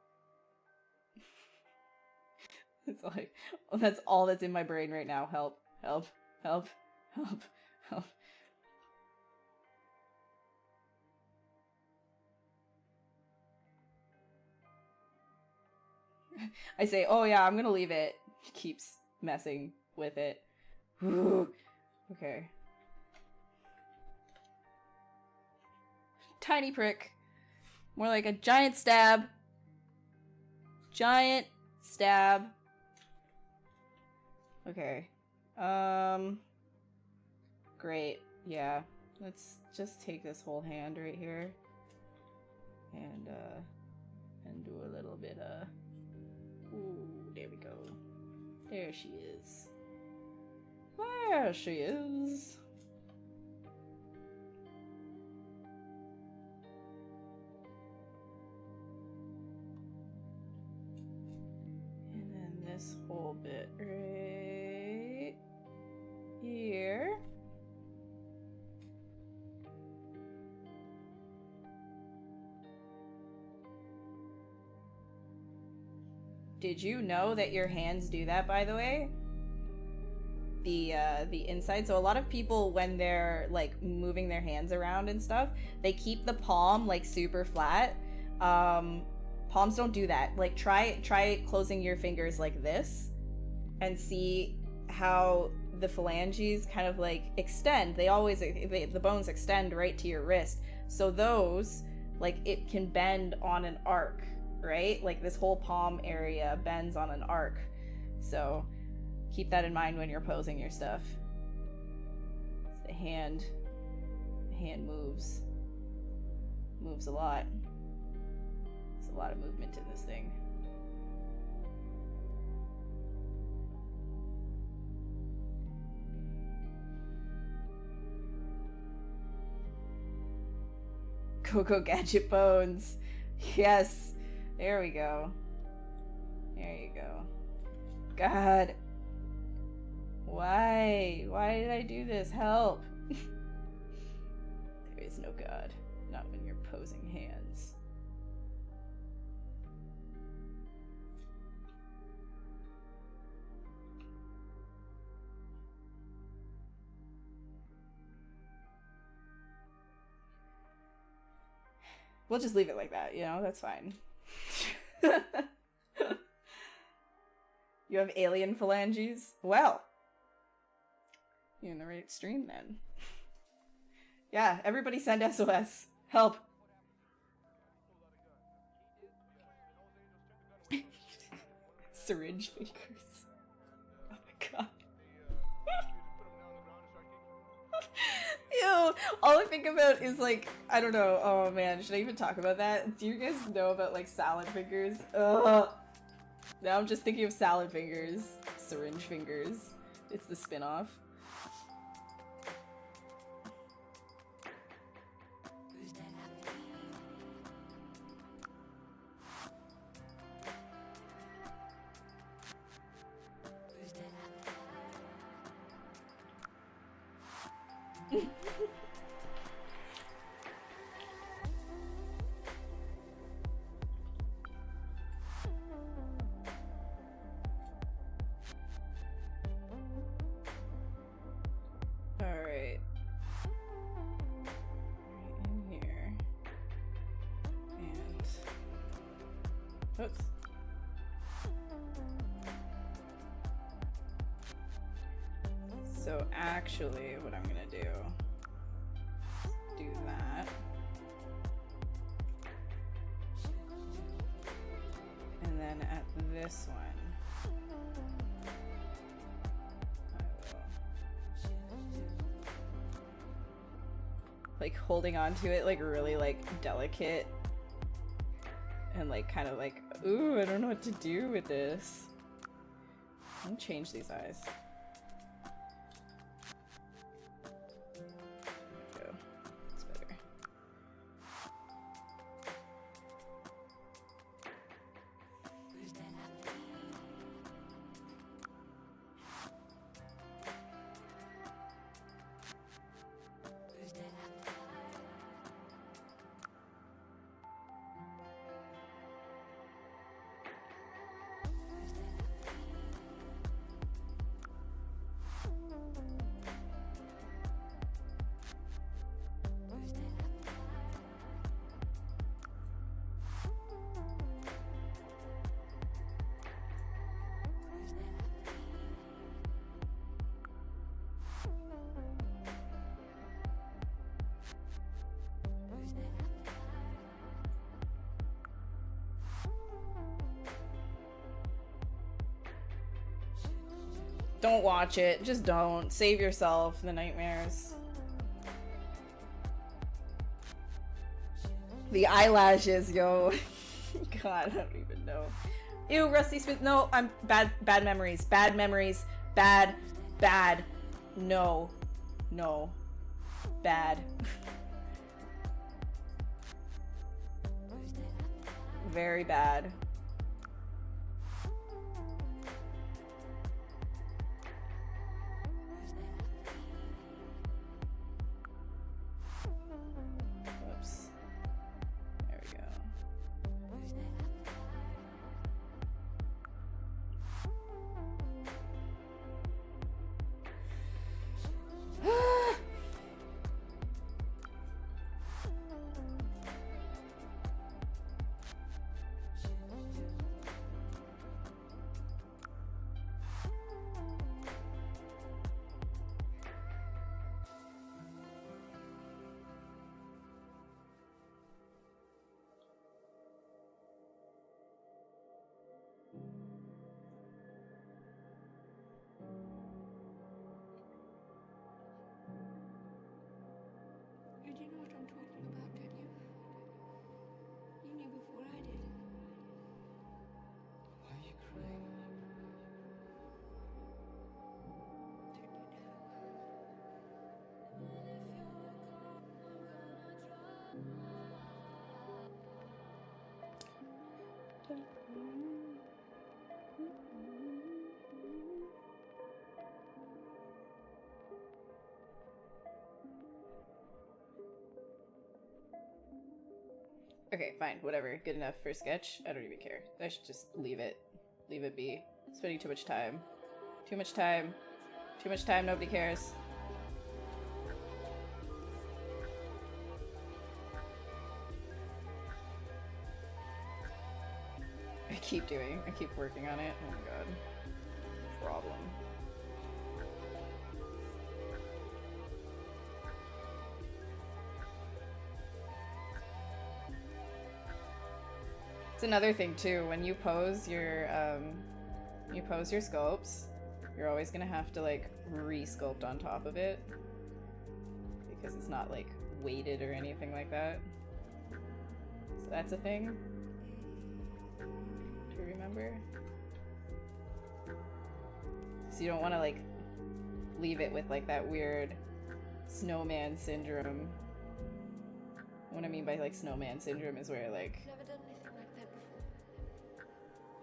S1: It's like, oh, that's all that's in my brain right now. Help, help, help, help, help. I say, oh yeah, I'm gonna leave it. He keeps messing with it. Ooh. Okay. Tiny prick. More like a giant stab. Giant stab. Okay. Great. Yeah. Let's just take this whole hand right here. And do a little bit of... Ooh, there we go. There she is. There she is. And then this whole bit right here. Did you know that your hands do that, by the way? The inside. So a lot of people, when they're like moving their hands around and stuff, they keep the palm like super flat. Palms don't do that. Like try closing your fingers like this and see how the phalanges kind of like extend. The bones extend right to your wrist. So those, like, it can bend on an arc, right? Like this whole palm area bends on an arc. So keep that in mind when you're posing your stuff. The hand moves a lot. There's a lot of movement in this thing. Coco Gadget Bones. Yes. There we go. There you go. God. Why? Why did I do this? Help. There is no God. Not when you're posing hands. We'll just leave it like that, you know? That's fine. You have alien phalanges? Well, you're in the right stream then. Yeah, everybody send SOS. Help. Syringe fingers. Oh my god. Ew, all I think about is like, I don't know, oh man, should I even talk about that? Do you guys know about like salad fingers? Ugh. Now I'm just thinking of salad fingers. Syringe fingers. It's the spin-off. Alright. Right in here. And... oops. So actually, what I'm gonna do this one. Like holding on to it like really like delicate and like kind of like, ooh, I don't know what to do with this. I'm gonna change these eyes. There we go. It's better. Don't watch it. Just don't. Save yourself the nightmares. The eyelashes, yo. God, I don't even know. Ew, Rusty Smith. No, I'm bad memories. Bad memories. Bad. No. Bad. Very bad. Okay, fine, whatever. Good enough for a sketch. I don't even care. I should just leave it. Leave it be. Spending too much time. Too much time. Too much time, nobody cares. I keep working on it. Oh my god. Problem. It's another thing too, when you pose your sculpts, you're always gonna have to like re-sculpt on top of it because it's not like weighted or anything like that. So that's a thing to remember. So you don't want to like leave it with like that weird snowman syndrome. What I mean by like snowman syndrome is where like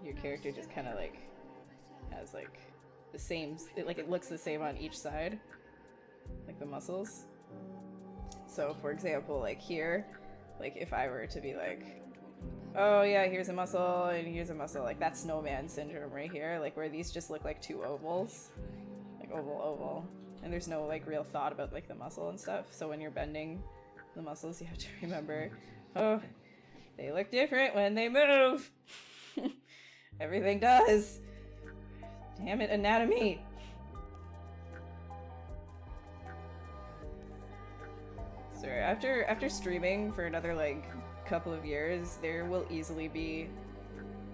S1: your character just kind of like has like the same, it looks the same on each side, like the muscles. So for example, like here, like if I were to be like, oh yeah, here's a muscle and here's a muscle, like that's snowman syndrome right here, like where these just look like two ovals, like oval, and there's no like real thought about like the muscle and stuff. So when you're bending the muscles, you have to remember, oh, they look different when they move. Everything does. Damn it, anatomy. Sorry, after streaming for another like couple of years, there will easily be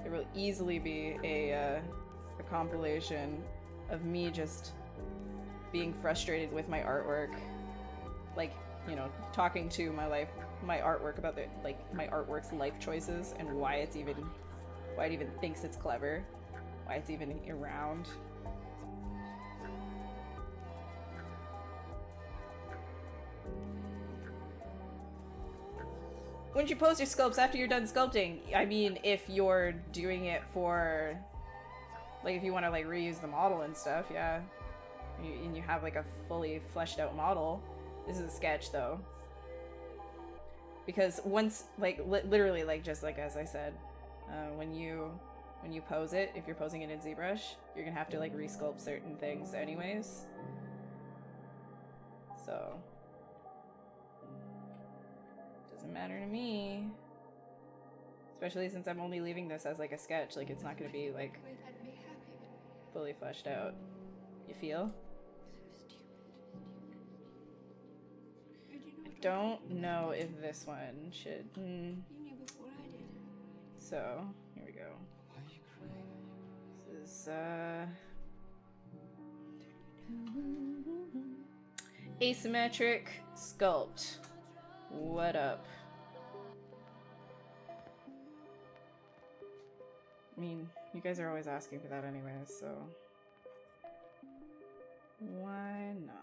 S1: There will easily be a compilation of me just being frustrated with my artwork, like, you know, talking to my artwork about my artwork's life choices and why it even thinks it's clever, why it's even around. Wouldn't you post your sculpts after you're done sculpting? I mean, if you're doing it for, like, if you want to, like, reuse the model and stuff, yeah. And you have, like, a fully fleshed out model. This is a sketch, though. Because once, like, literally, like, just like as I said, when you pose it, if you're posing it in ZBrush, you're gonna have to, like, resculpt certain things anyways. So... doesn't matter to me. Especially since I'm only leaving this as like a sketch, like it's not gonna be like fully fleshed out. You feel? I don't know if this one should... So, here we go. This is asymmetric sculpt. What up? I mean, you guys are always asking for that anyways, so why not?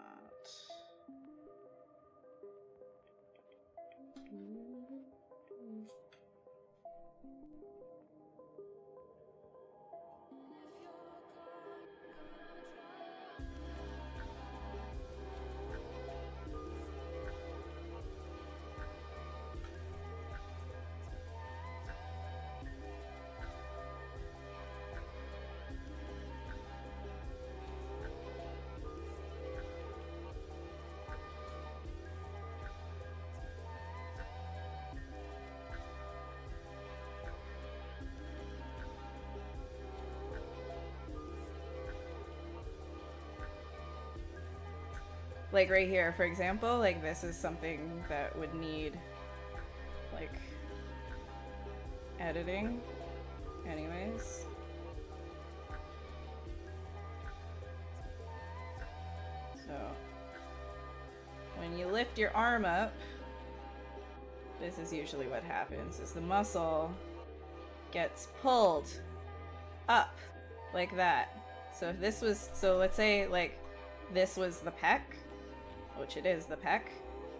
S1: Like right here, for example, like this is something that would need like editing anyways. So when you lift your arm up, this is usually what happens, is the muscle gets pulled up like that. So if this was, so let's say like this was the pec, which it is the pec,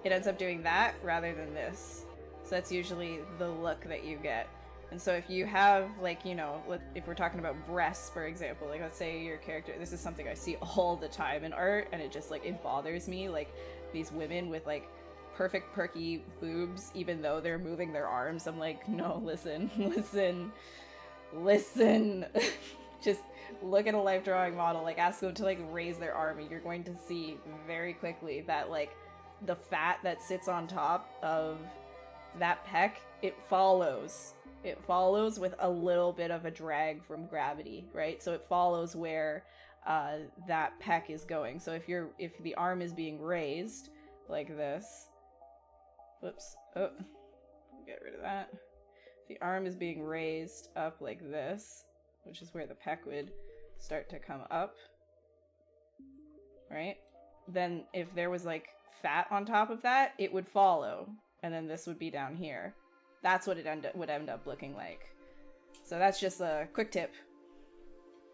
S1: it ends up doing that rather than this. So that's usually the look that you get. And so if you have like, you know, if we're talking about breasts, for example, like let's say your character, this is something I see all the time in art and it just like, it bothers me, like these women with like perfect perky boobs, even though they're moving their arms. I'm like, no, listen. Just look at a life drawing model, like ask them to like raise their arm and you're going to see very quickly that like the fat that sits on top of that pec, it follows with a little bit of a drag from gravity, right? So it follows where that pec is going. So if the arm is being raised like this, whoops, oh, get rid of that. The arm is being raised up like this, which is where the pec would start to come up, right? Then if there was like fat on top of that, it would follow, and then this would be down here. That's what it would end up looking like. So that's just a quick tip.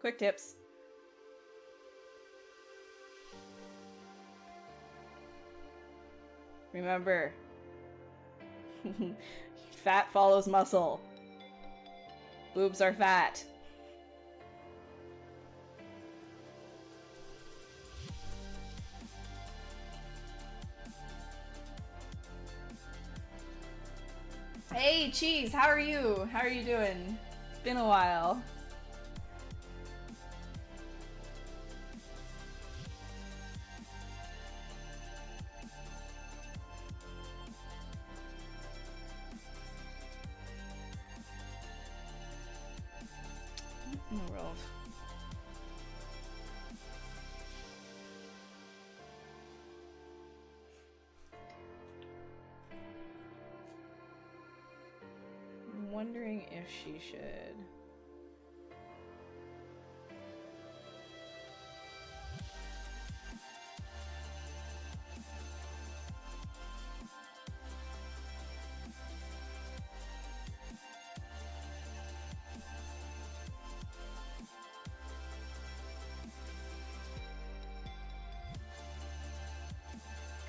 S1: Quick tips. Remember, fat follows muscle. Boobs are fat. Hey, Cheese, how are you? How are you doing? It's been a while. In the world. I'm wondering if she should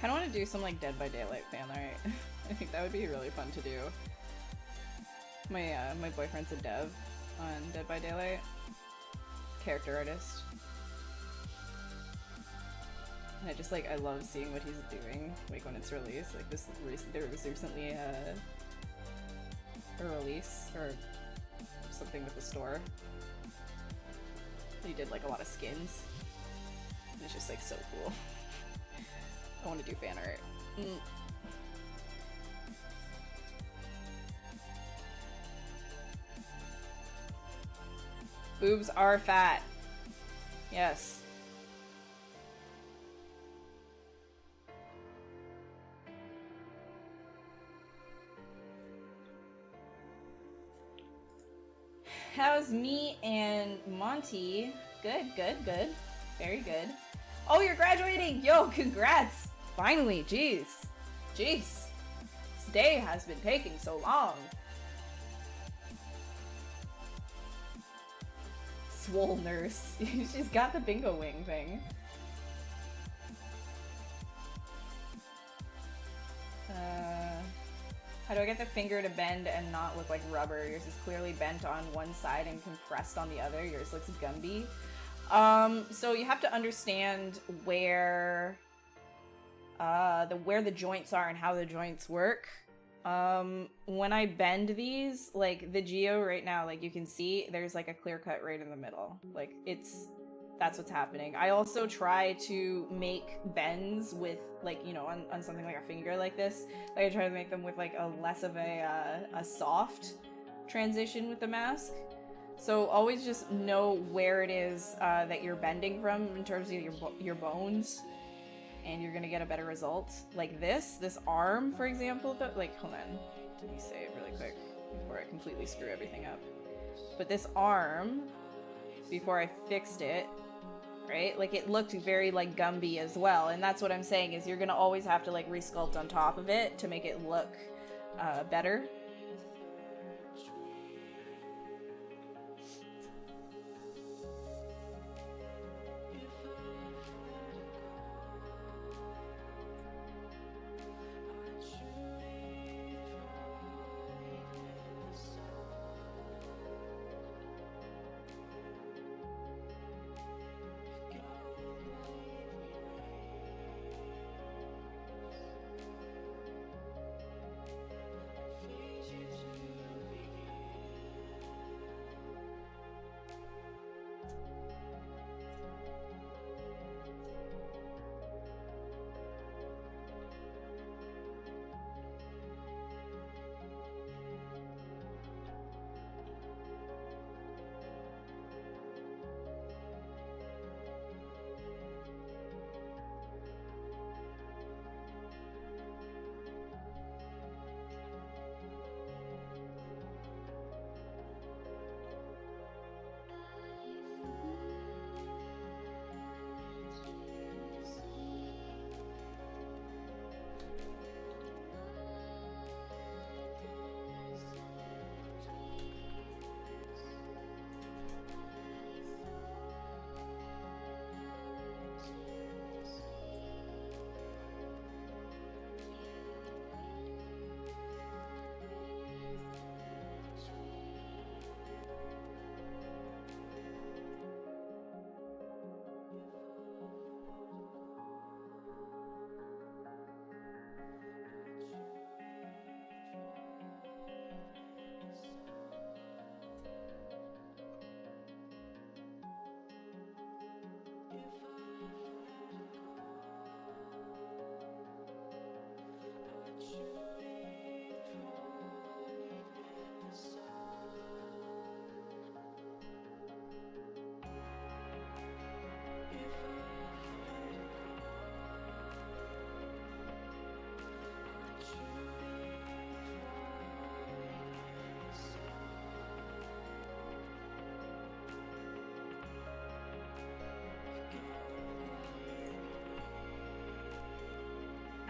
S1: Kind of want to do some like Dead by Daylight fan art. I think that would be really fun to do. My boyfriend's a dev on Dead by Daylight. Character artist. And I love seeing what he's doing, like when it's released. Like there was recently a release or something with the store. He did like a lot of skins. And it's just like so cool. I want to do fan art. Boobs are fat. Yes. How's me and Monty? Good, good, good. Very good. Oh, you're graduating! Yo, congrats! Finally, jeez. Jeez. This day has been taking so long. Swole nurse. She's got the bingo wing thing. How do I get the finger to bend and not look like rubber? Yours is clearly bent on one side and compressed on the other. Yours looks Gumby. So you have to understand where the joints are and how the joints work. When I bend these, like the Geo right now, like you can see there's like a clear cut right in the middle. Like that's what's happening. I also try to make bends with like, you know, on something like a finger like this. Like I try to make them with like a less of a soft transition with the mask. So always just know where it is that you're bending from in terms of your bones, and you're gonna get a better result. Like this arm, for example, like, hold on, let me say it really quick before I completely screw everything up. But this arm, before I fixed it, right, like it looked very like Gumby as well, and that's what I'm saying is you're gonna always have to like resculpt on top of it to make it look better.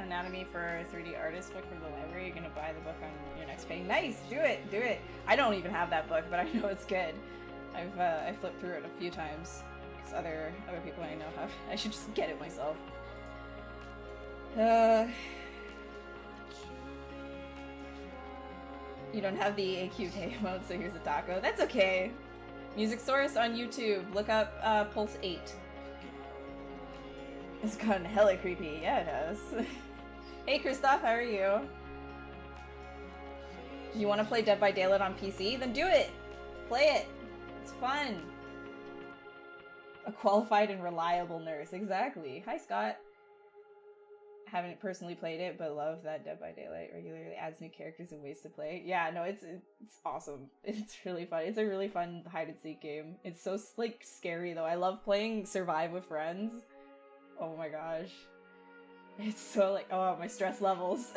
S1: Anatomy for a 3D artist book from the library. You're gonna buy the book on your next pay. Nice, do it, do it. I don't even have that book, but I know it's good. I flipped through it a few times because other people I know have. I should just get it myself. You don't have the AQT emote, so here's a taco. That's okay. Music source on YouTube. Look up Pulse 8. It's gotten hella creepy. Yeah, it has. Hey, Christoph, how are you? You want to play Dead by Daylight on PC? Then do it! Play it! It's fun! A qualified and reliable nurse. Exactly. Hi, Scott. Haven't personally played it, but love that Dead by Daylight regularly adds new characters and ways to play. Yeah, no, it's awesome. It's really fun. It's a really fun hide-and-seek game. It's so, like, scary, though. I love playing Survive with friends. Oh my gosh. It's so, like, oh, my stress levels.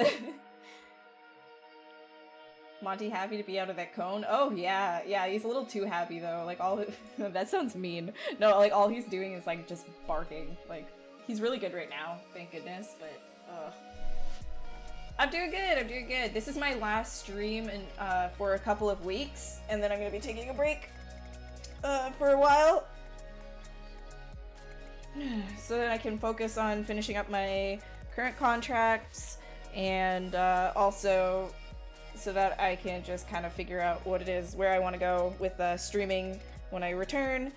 S1: Monty happy to be out of that cone? Oh, yeah. Yeah, he's a little too happy, though. Like, all... that sounds mean. No, like, all he's doing is, like, just barking. Like, he's really good right now, thank goodness, but, I'm doing good, I'm doing good. This is my last stream in, for a couple of weeks, and then I'm gonna be taking a break, for a while. So that I can focus on finishing up my current contracts, and, also so that I can just kind of figure out what it is, where I want to go with, streaming when I return.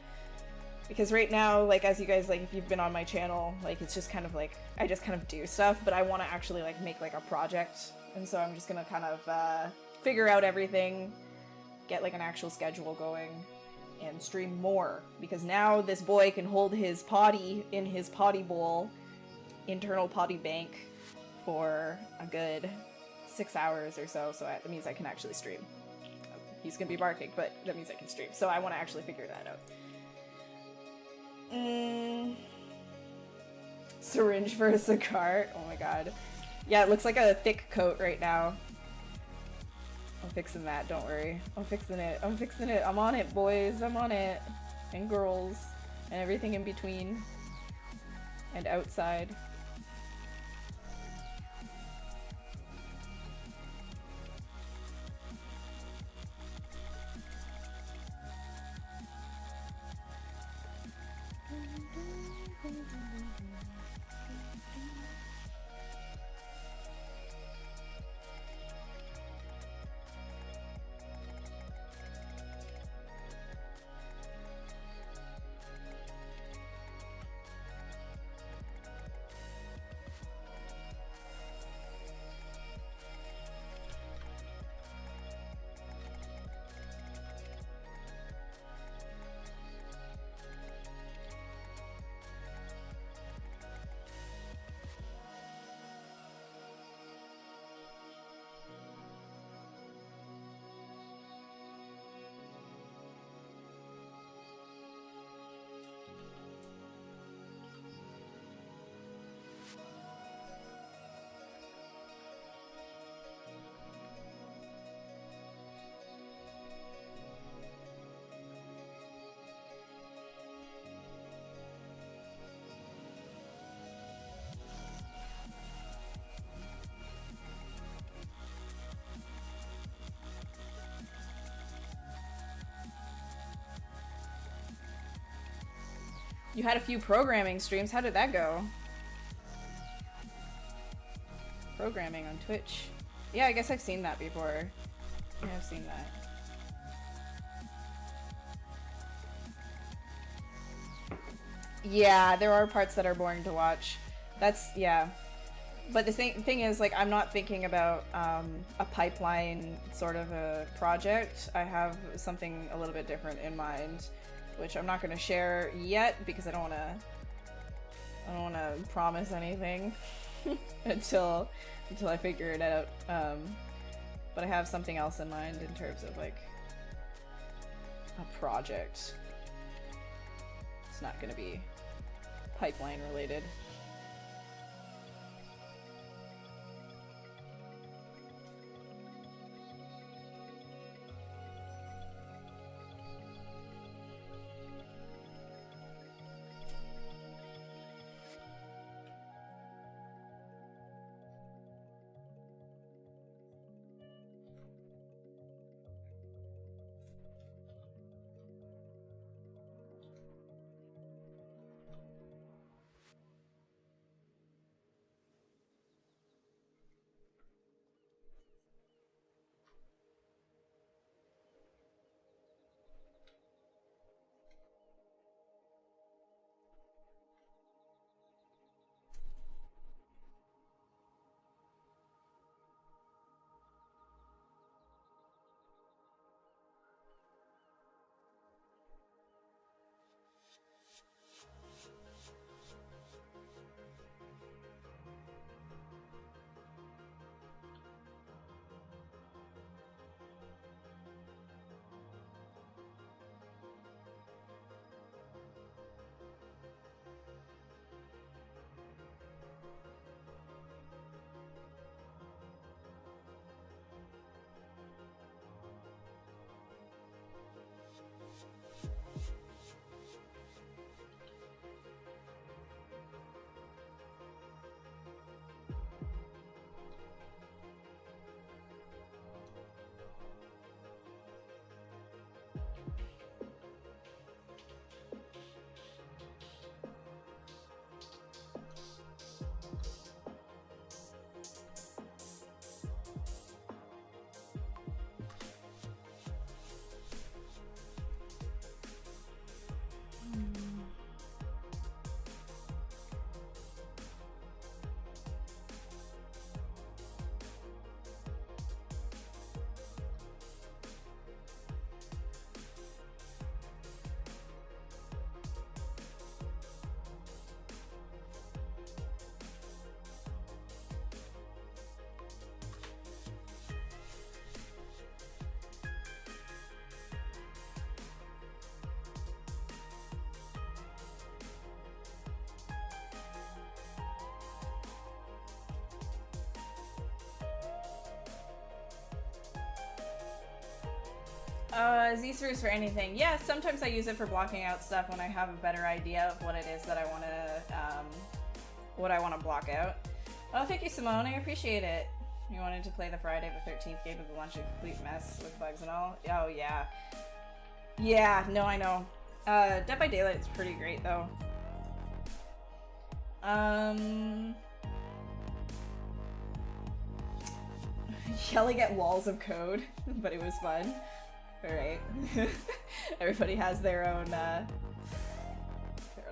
S1: Because right now, like, as you guys, like, if you've been on my channel, like, it's just kind of, like, I just kind of do stuff, but I want to actually, like, make, like, a project, and so I'm just gonna kind of, figure out everything, get, like, an actual schedule going, and stream more, because now this boy can hold his potty in his potty bowl, internal potty bank, for a good 6 hours or so, so that means I can actually stream. He's gonna be barking, but that means I can stream, so I want to actually figure that out. Syringe for a cigar? Oh my god. Yeah, it looks like a thick coat right now. I'm fixing that, don't worry. I'm fixing it. I'm fixing it. I'm on it, boys. I'm on it. And girls. And everything in between. And outside. You had a few programming streams. How did that go? Programming on Twitch. Yeah, I guess I've seen that before. Yeah, I've seen that. Yeah, there are parts that are boring to watch. That's, yeah. But the thing is, like, I'm not thinking about a pipeline sort of a project. I have something a little bit different in mind, which I'm not going to share yet because I don't want to promise anything until I figure it out. But I have something else in mind in terms of, like, a project. It's not going to be pipeline related. Z-Spruce for anything. Yeah, sometimes I use it for blocking out stuff when I have a better idea of what it is that I want to, block out. Oh, thank you, Simone. I appreciate it. You wanted to play the Friday the 13th game of the lunch, a complete mess with bugs and all? Oh, yeah. Yeah, no, I know. Dead by Daylight's pretty great, though. Yelling at walls of code, but it was fun. Alright. Everybody has their own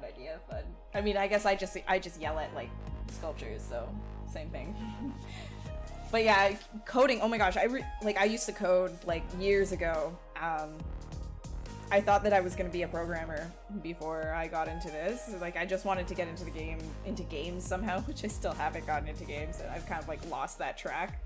S1: idea of fun. I mean, I guess I just yell at, like, sculptures, so same thing. But yeah, coding, oh my gosh, I used to code, like, years ago. I thought that I was gonna be a programmer before I got into this. Like, I just wanted to get into games somehow, which I still haven't gotten into games, and I've kind of, like, lost that track.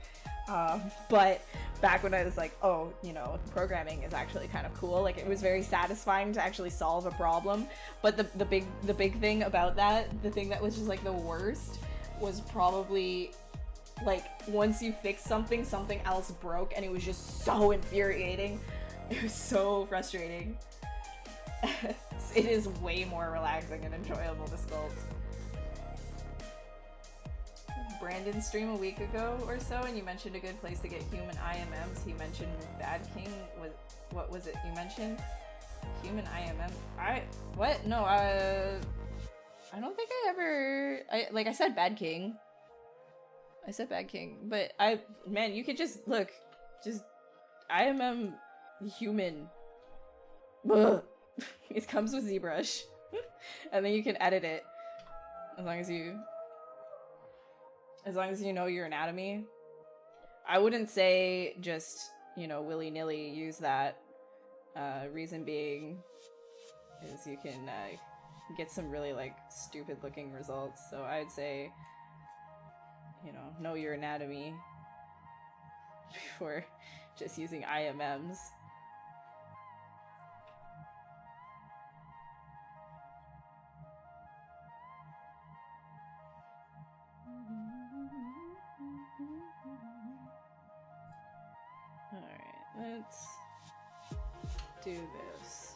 S1: But back when I was like, oh, you know, programming is actually kind of cool. Like, it was very satisfying to actually solve a problem. But the big thing about that, the thing that was just like the worst, was probably like once you fix something, something else broke, and it was just so infuriating. It was so frustrating. It is way more relaxing and enjoyable to sculpt. Brandon stream a week ago or so, and you mentioned a good place to get human IMMs. He mentioned Bad King. What was it you mentioned? Human IMM? What? No, I don't think I ever... I said Bad King. I said Bad King, but man, you could just, look, just IMM human. Ugh. It comes with ZBrush. And then you can edit it. As long as you know your anatomy. I wouldn't say just, you know, willy-nilly use that. Reason being is you can get some really, like, stupid-looking results. So I'd say, you know your anatomy before just using IMMs. Let's do this.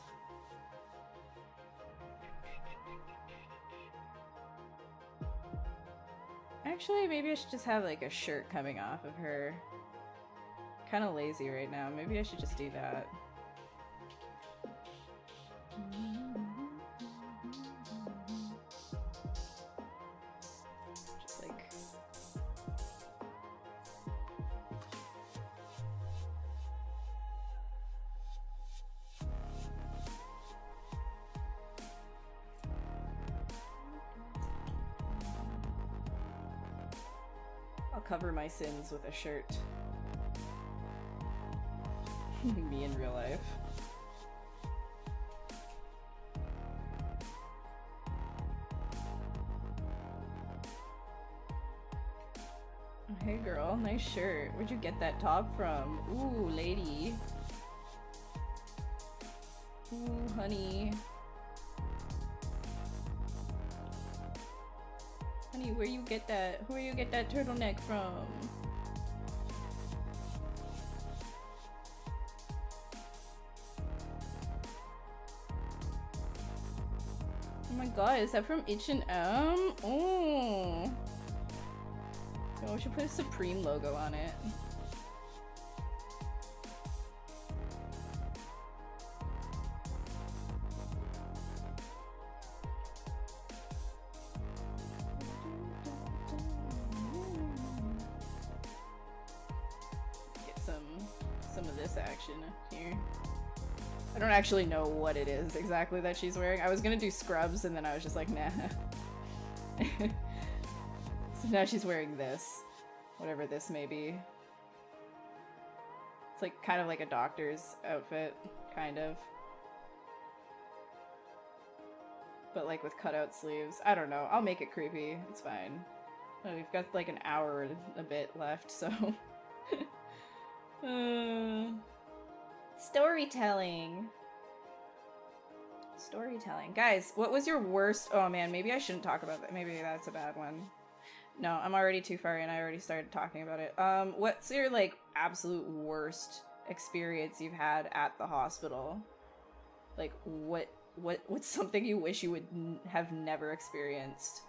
S1: Actually, maybe I should just have like a shirt coming off of her. Kind of lazy right now. Maybe I should just do that. Just like... I'll cover my sins with a shirt. Me in real life. Hey girl, nice shirt. Where'd you get that top from? Ooh, lady. Ooh, honey. Honey, where you get that turtleneck from? Oh my god, is that from H&M? Oh. Oh, we should put a Supreme logo on it. Get some of this action here. I don't actually know what it is exactly that she's wearing. I was gonna do scrubs and then I was just like, nah. So now she's wearing this. Whatever this may be. It's like kind of like a doctor's outfit, kind of. But like with cutout sleeves. I don't know. I'll make it creepy. It's fine. Oh, we've got like an hour and a bit left, so... Storytelling. Storytelling. Guys, what was your worst... Oh man, maybe I shouldn't talk about that. Maybe that's a bad one. No, I'm already too far in. I already started talking about it. What's your, like, absolute worst experience you've had at the hospital. Like, what's something you wish you would have never experienced?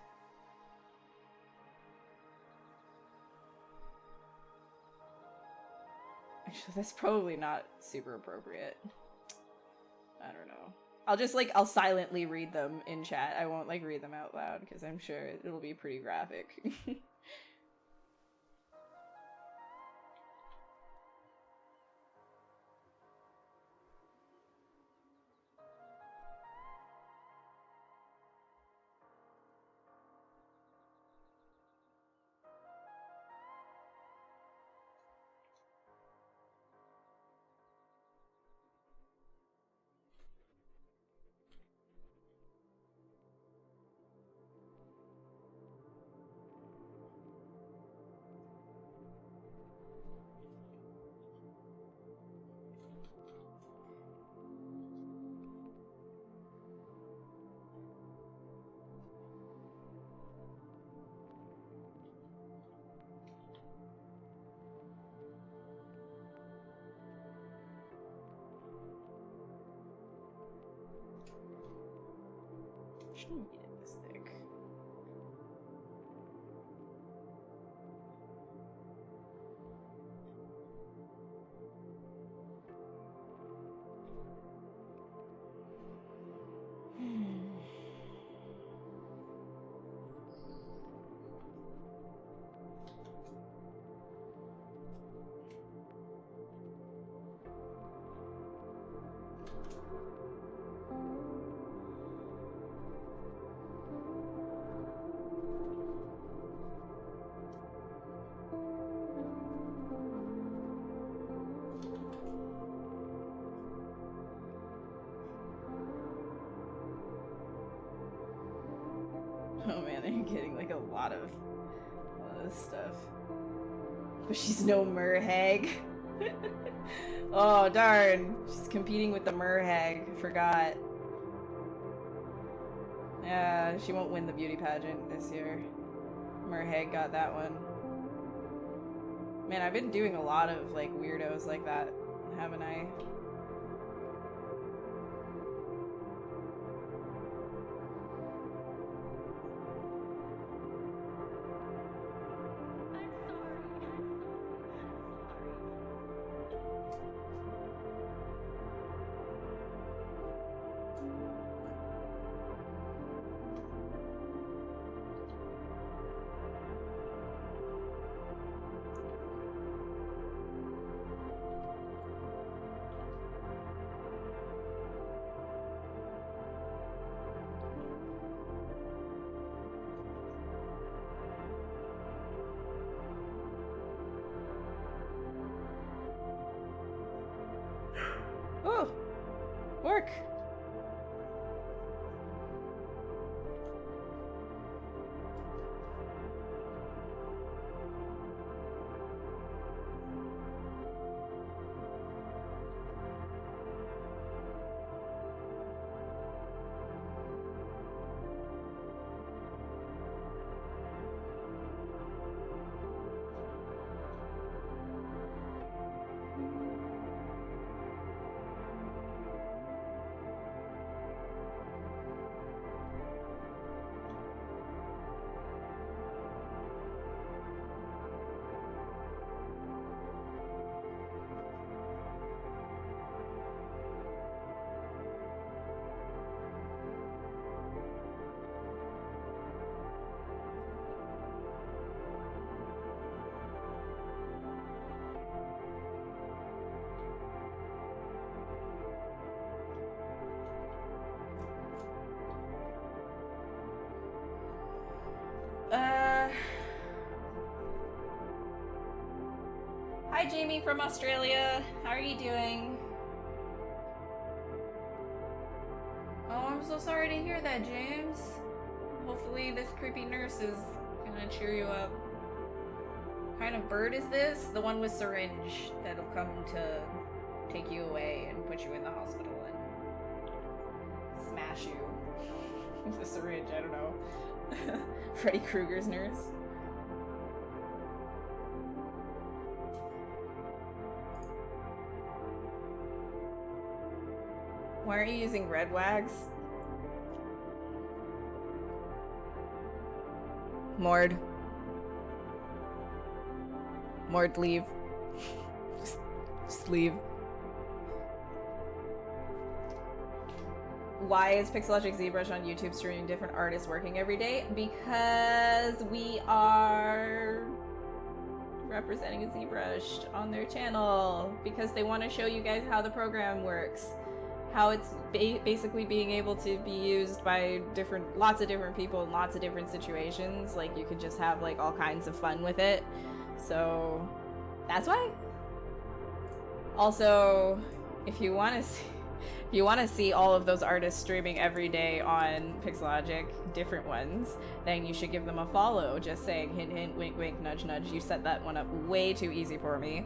S1: Actually, that's probably not super appropriate. I don't know. I'll silently read them in chat. I won't, like, read them out loud, because I'm sure it'll be pretty graphic. Shouldn't get it this thick. Oh man, I'm getting like a lot of stuff. But she's no merhag. Oh darn, she's competing with the merhag. Forgot. Yeah, she won't win the beauty pageant this year. Merhag got that one. Man, I've been doing a lot of like weirdos like that, haven't I? Oh! Work! Hi Jamie from Australia. How are you doing? Oh, I'm so sorry to hear that, James. Hopefully this creepy nurse is gonna cheer you up. What kind of bird is this? The one with syringe that'll come to take you away and put you in the hospital and smash you with a syringe, I don't know. Freddy Krueger's nurse. Why aren't you using red wax? Mord. Mord, leave. Just leave. Why is Pixelogic ZBrush on YouTube streaming different artists working every day? Because we are representing ZBrush on their channel. Because they want to show you guys how the program works. How it's basically being able to be used by lots of different people in lots of different situations. Like, you could just have like all kinds of fun with it. So that's why. Also, if you want to see all of those artists streaming every day on Pixelogic, different ones, then you should give them a follow. Just saying, hint hint, wink wink, nudge nudge. You set that one up way too easy for me.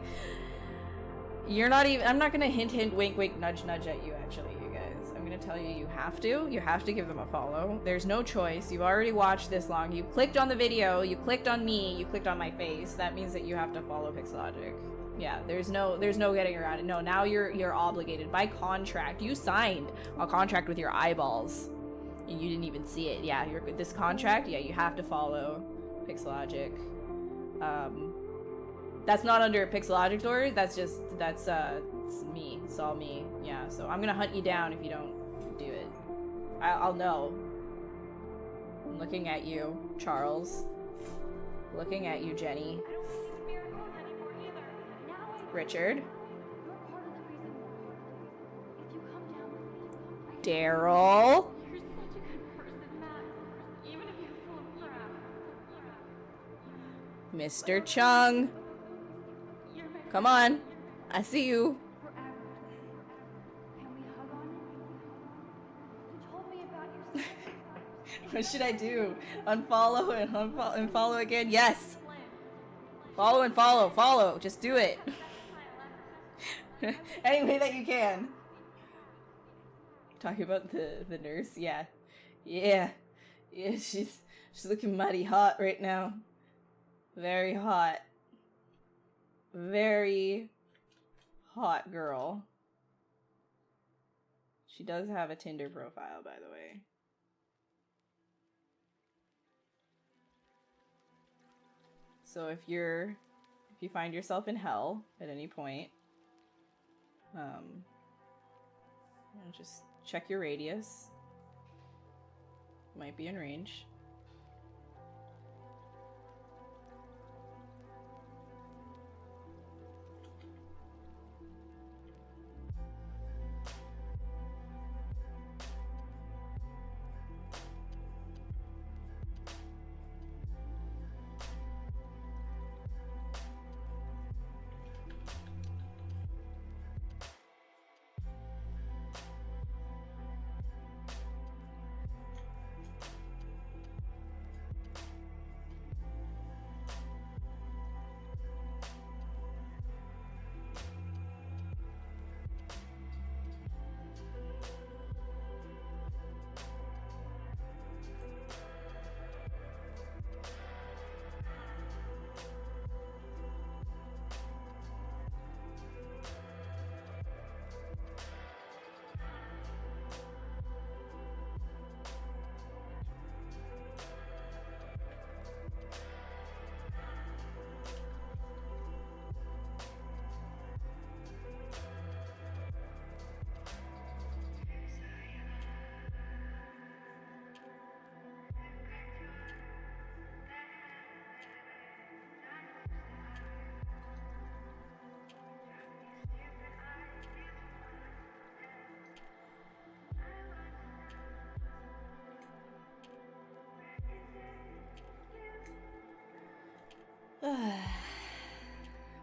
S1: You're not even, I'm not gonna hint hint, wink wink, nudge nudge at you, actually, you guys. I'm gonna tell you, you have to give them a follow. There's no choice. You've already watched this long. You clicked on the video, you clicked on me, you clicked on my face. That means that you have to follow Pixelogic. Yeah, there's no getting around it. No, now you're obligated by contract. You signed a contract with your eyeballs, and you didn't even see it. Yeah, this contract. Yeah, you have to follow Pixelogic. That's not under Pixelogic doors. That's it's me. It's all me. Yeah. So I'm gonna hunt you down if you don't do it. I'll know. I'm looking at you, Charles. Looking at you, Jenny. Richard. Daryl.
S2: You're such a good person, Matt. Even if you're full of crap.
S1: Mr. Chung. Come on. I see you.
S2: Can we hug on it? You told me about your
S1: What should I do? Unfollow and follow again? Yes. Follow and follow. Follow. Just do it. Any way that you can. Talking about the nurse, yeah. Yeah, she's looking mighty hot right now. Very hot. Very hot girl. She does have a Tinder profile, by the way. So if you find yourself in hell at any point, just check your radius. Might be in range.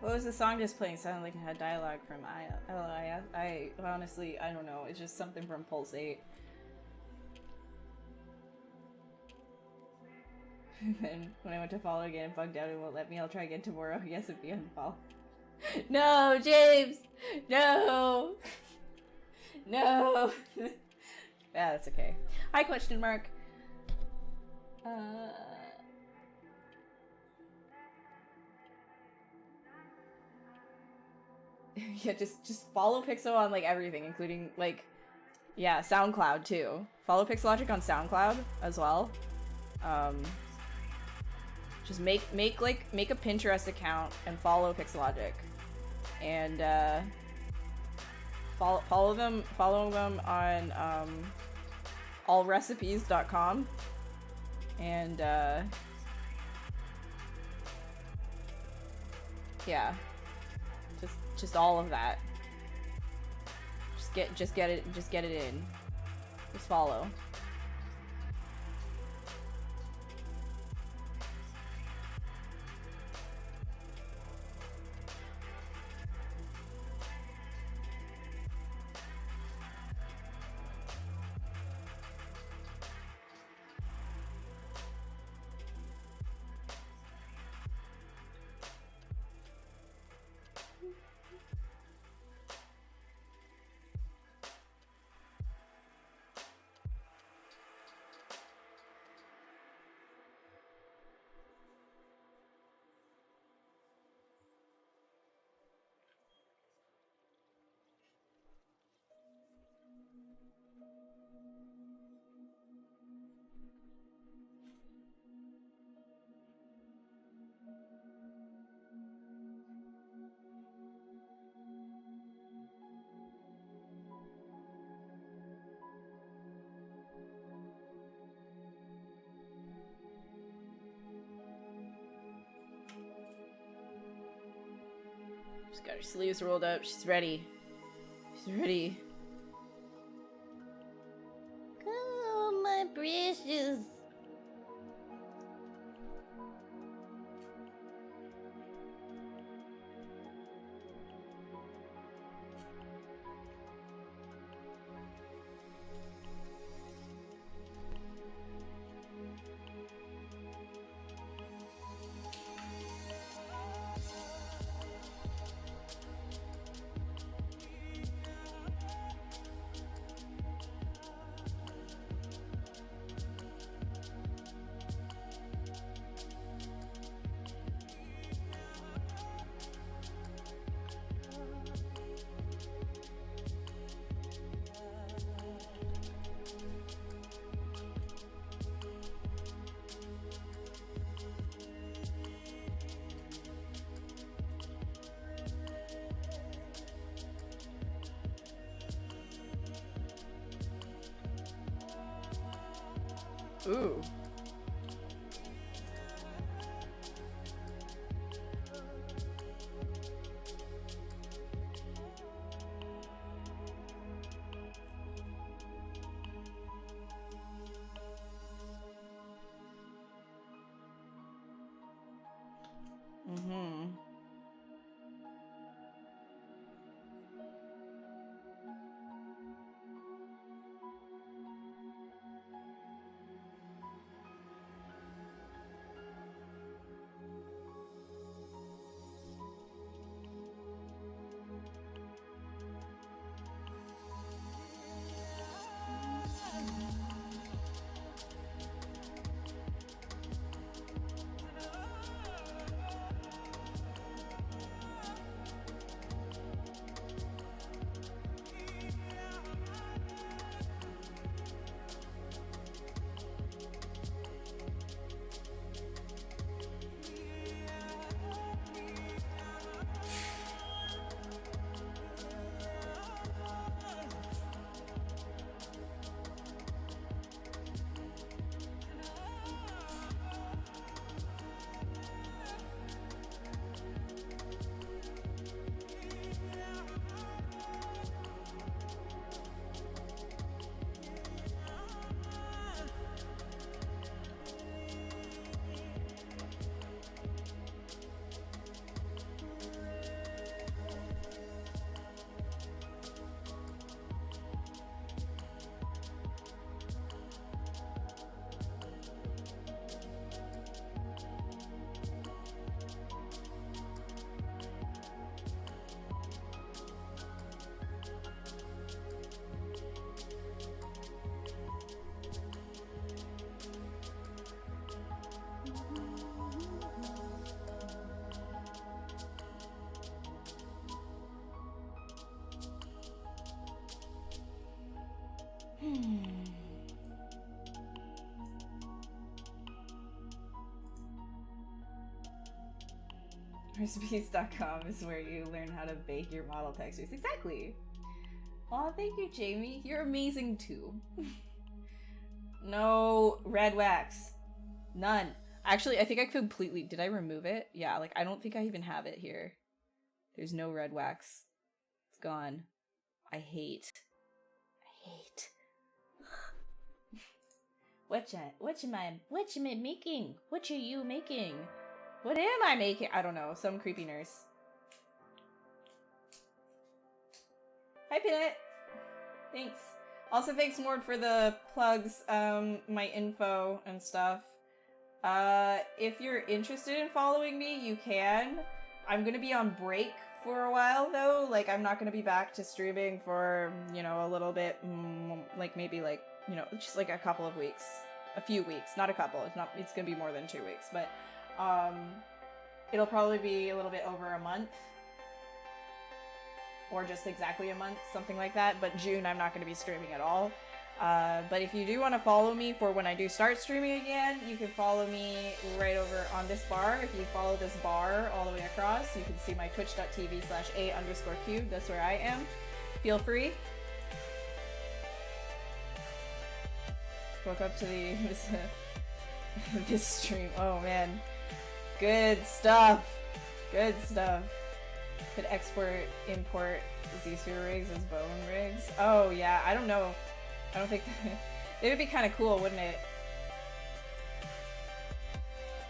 S1: What was the song just playing? Sounded like it had dialogue from I honestly, I don't know. It's just something from Pulse 8. And then when I went to follow again, it bugged out and won't let me. I'll try again tomorrow. Yes, it'd be unfollow. No, James! No! No! Yeah, that's okay. Hi, question mark. Yeah, just follow Pixel on like everything, including like Yeah, SoundCloud too. Follow Pixelogic on SoundCloud as well. Just make a Pinterest account and follow Pixelogic, and follow them on allrecipes.com, and yeah, just all of that. Just get it in. Just follow. She's got her sleeves rolled up. She's ready. She's ready. Oh, my precious. Ooh. Mm-hmm. Recipes.com is where you learn how to bake your model textures. Exactly. Aw, thank you, Jamie. You're amazing too. No red wax. None. Actually, I think I completely... Did I remove it? Yeah, like, I don't think I even have it here. There's no red wax. It's gone. I hate. What am I making? What are you making? What am I making? I don't know. Some creepy nurse. Hi, Peanut. Thanks. Also, thanks, Mord, for the plugs, my info and stuff. If you're interested in following me, you can. I'm gonna be on break for a while, though. Like, I'm not gonna be back to streaming for, you know, a little bit, like, maybe, like, you know, just, like, a couple of weeks. A few weeks. Not a couple. It's gonna be more than 2 weeks, but, it'll probably be a little bit over a month. Or just exactly a month, something like that. But June, I'm not going to be streaming at all. But if you do want to follow me for when I do start streaming again, you can follow me right over on this bar. If you follow this bar all the way across, you can see my twitch.tv/a_cube. That's where I am. Feel free. Woke up to this stream. Oh man. Good stuff. Good stuff. Could export, import Z-sphere rigs as bone rigs. Oh yeah, I don't know. I don't think it would be kind of cool, wouldn't it?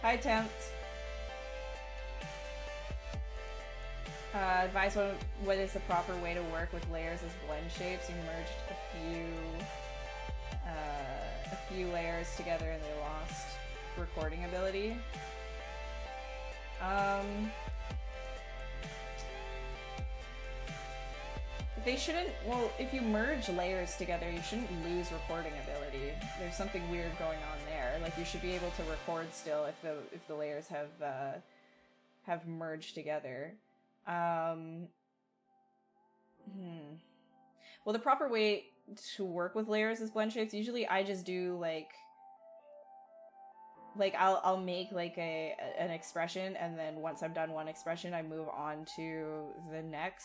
S1: Hi, Tempt. Advise what is the proper way to work with layers as blend shapes. You merged a few layers together and they lost recording ability. They shouldn't, well, if you merge layers together, you shouldn't lose recording ability. There's something weird going on there. Like, you should be able to record still if the layers have merged together. Well, the proper way to work with layers as blend shapes, usually I just do like I'll make like an expression, and then once I'm done one expression, I move on to the next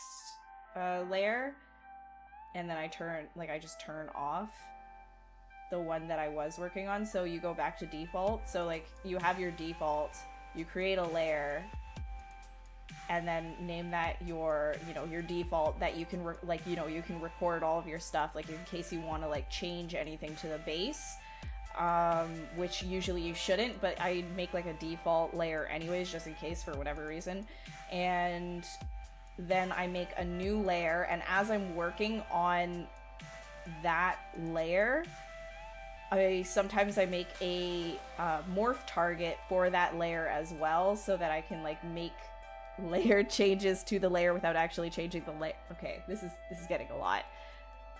S1: layer, and then I just turn off the one that I was working on, so you go back to default. So like you have your default, you create a layer, and then name that your default that you can you can record all of your stuff, like in case you want to like change anything to the base, which usually you shouldn't, but I make like a default layer anyways, just in case for whatever reason. And then I make a new layer, and as I'm working on that layer, sometimes I make a morph target for that layer as well, so that I can like make layer changes to the layer without actually changing the layer. Okay, this is getting a lot.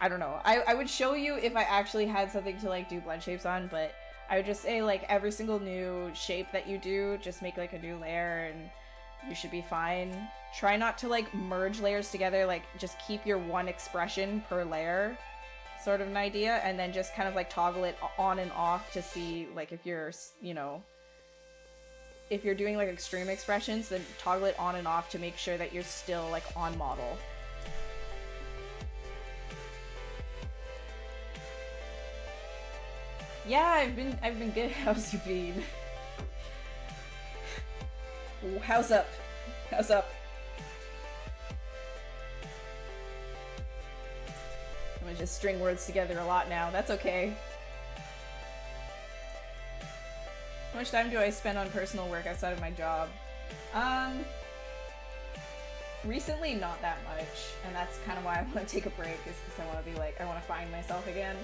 S1: I don't know. I would show you if I actually had something to like do blend shapes on, but I would just say like every single new shape that you do, just make like a new layer and you should be fine. Try not to like merge layers together, like just keep your one expression per layer, sort of an idea, and then just kind of like toggle it on and off to see like if you're, if you're doing like extreme expressions, then toggle it on and off to make sure that you're still like on model. Yeah, I've been good. How's you been? How's up? How's up? I'm gonna just string words together a lot now. That's okay. How much time do I spend on personal work outside of my job? Recently not that much, and that's kind of why I want to take a break, is because I want to be like, I want to find myself again.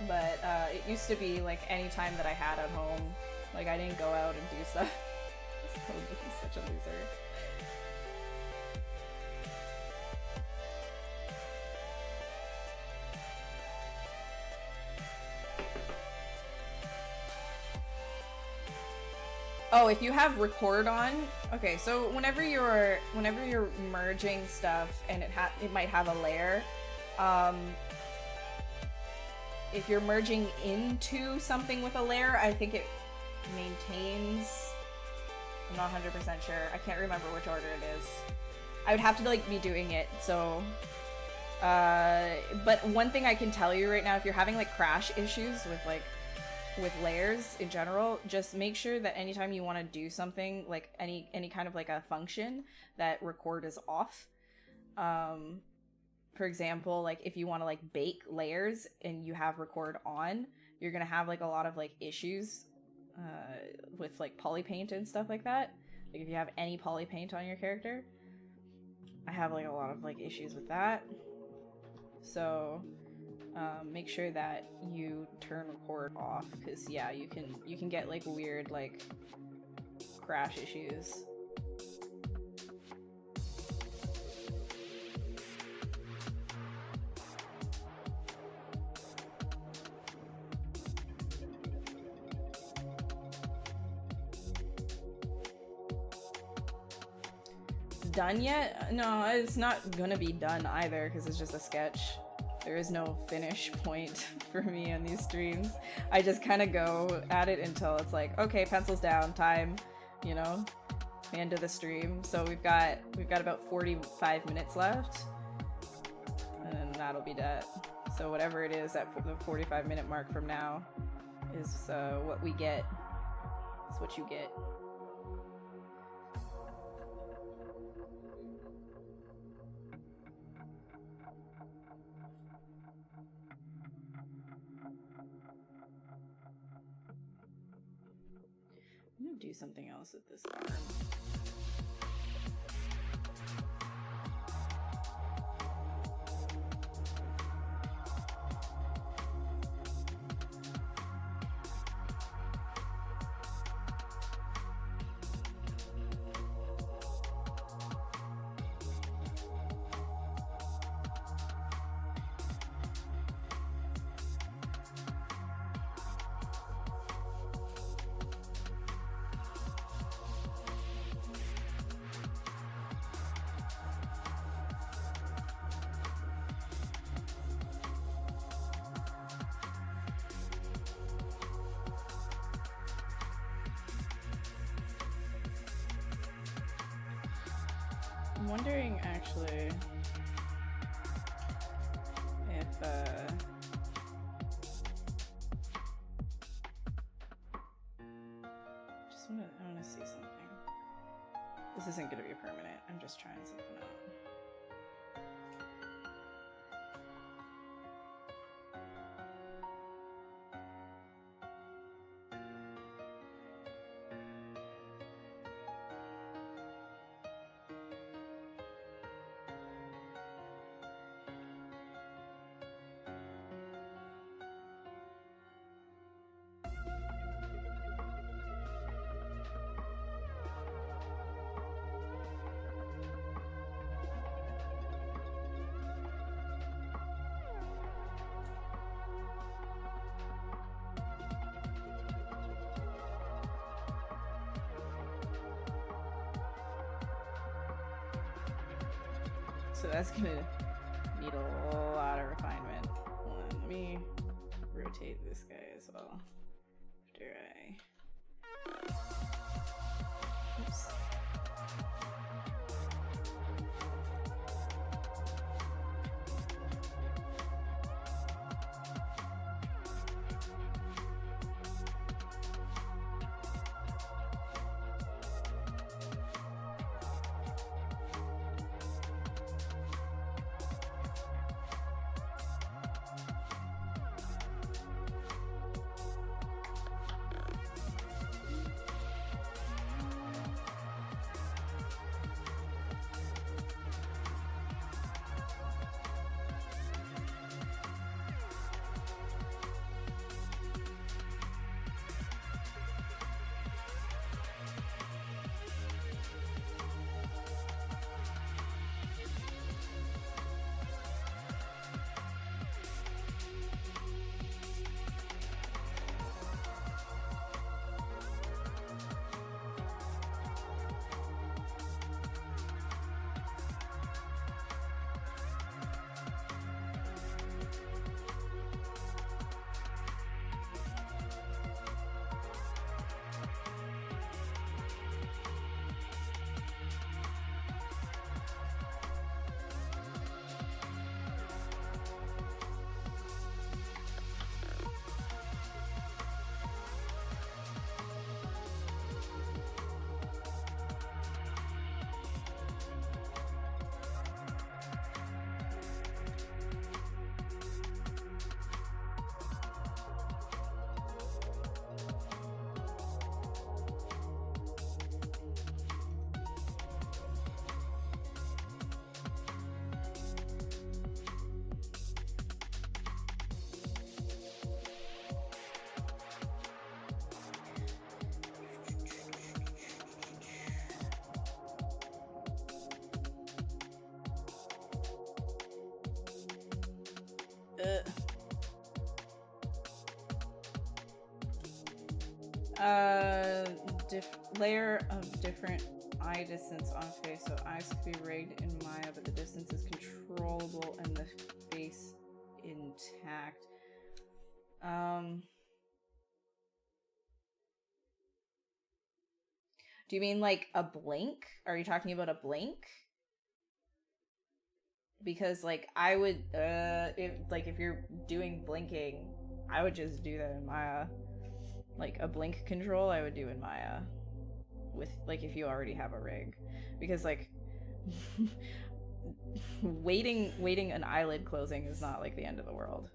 S1: But it used to be like any time that I had at home, like I didn't go out and do stuff. I'm such a loser. Oh, if you have record on, okay. So whenever you're merging stuff and it might have a layer, If you're merging into something with a layer, I think it maintains. I'm not 100% sure. I can't remember which order it is. I would have to like be doing it, so but one thing I can tell you right now, if you're having like crash issues with layers in general, just make sure that anytime you want to do something, like any kind of like a function, that record is off. For example, like if you want to like bake layers and you have record on, you're gonna have like a lot of like issues with like polypaint and stuff like that. Like if you have any polypaint on your character, I have like a lot of like issues with that. So make sure that you turn record off, because yeah, you can get like weird like crash issues. Done yet? No, it's not gonna be done either, because it's just a sketch. There is no finish point for me on these streams. I just kind of go at it until it's like, okay, pencils down, time, you know, the end of the stream. So we've got about 45 minutes left, and then that'll be that. So whatever it is at the 45-minute mark from now is what we get. It's what you get. I'm gonna do something else with this arm. I'm wondering actually if I wanna see something. This isn't gonna be permanent. I'm just trying something out. So that's gonna need a lot of refinement. Hold on, let me rotate this guy as well. After oops. Layer of different eye distance on face, so eyes could be rigged in Maya, but the distance is controllable and the face intact. Do you mean like a blink? Are you talking about a blink? Because like I would if you're doing blinking, I would just do that in Maya. Like a blink control I would do in Maya with like if you already have a rig. Because like waiting an eyelid closing is not like the end of the world.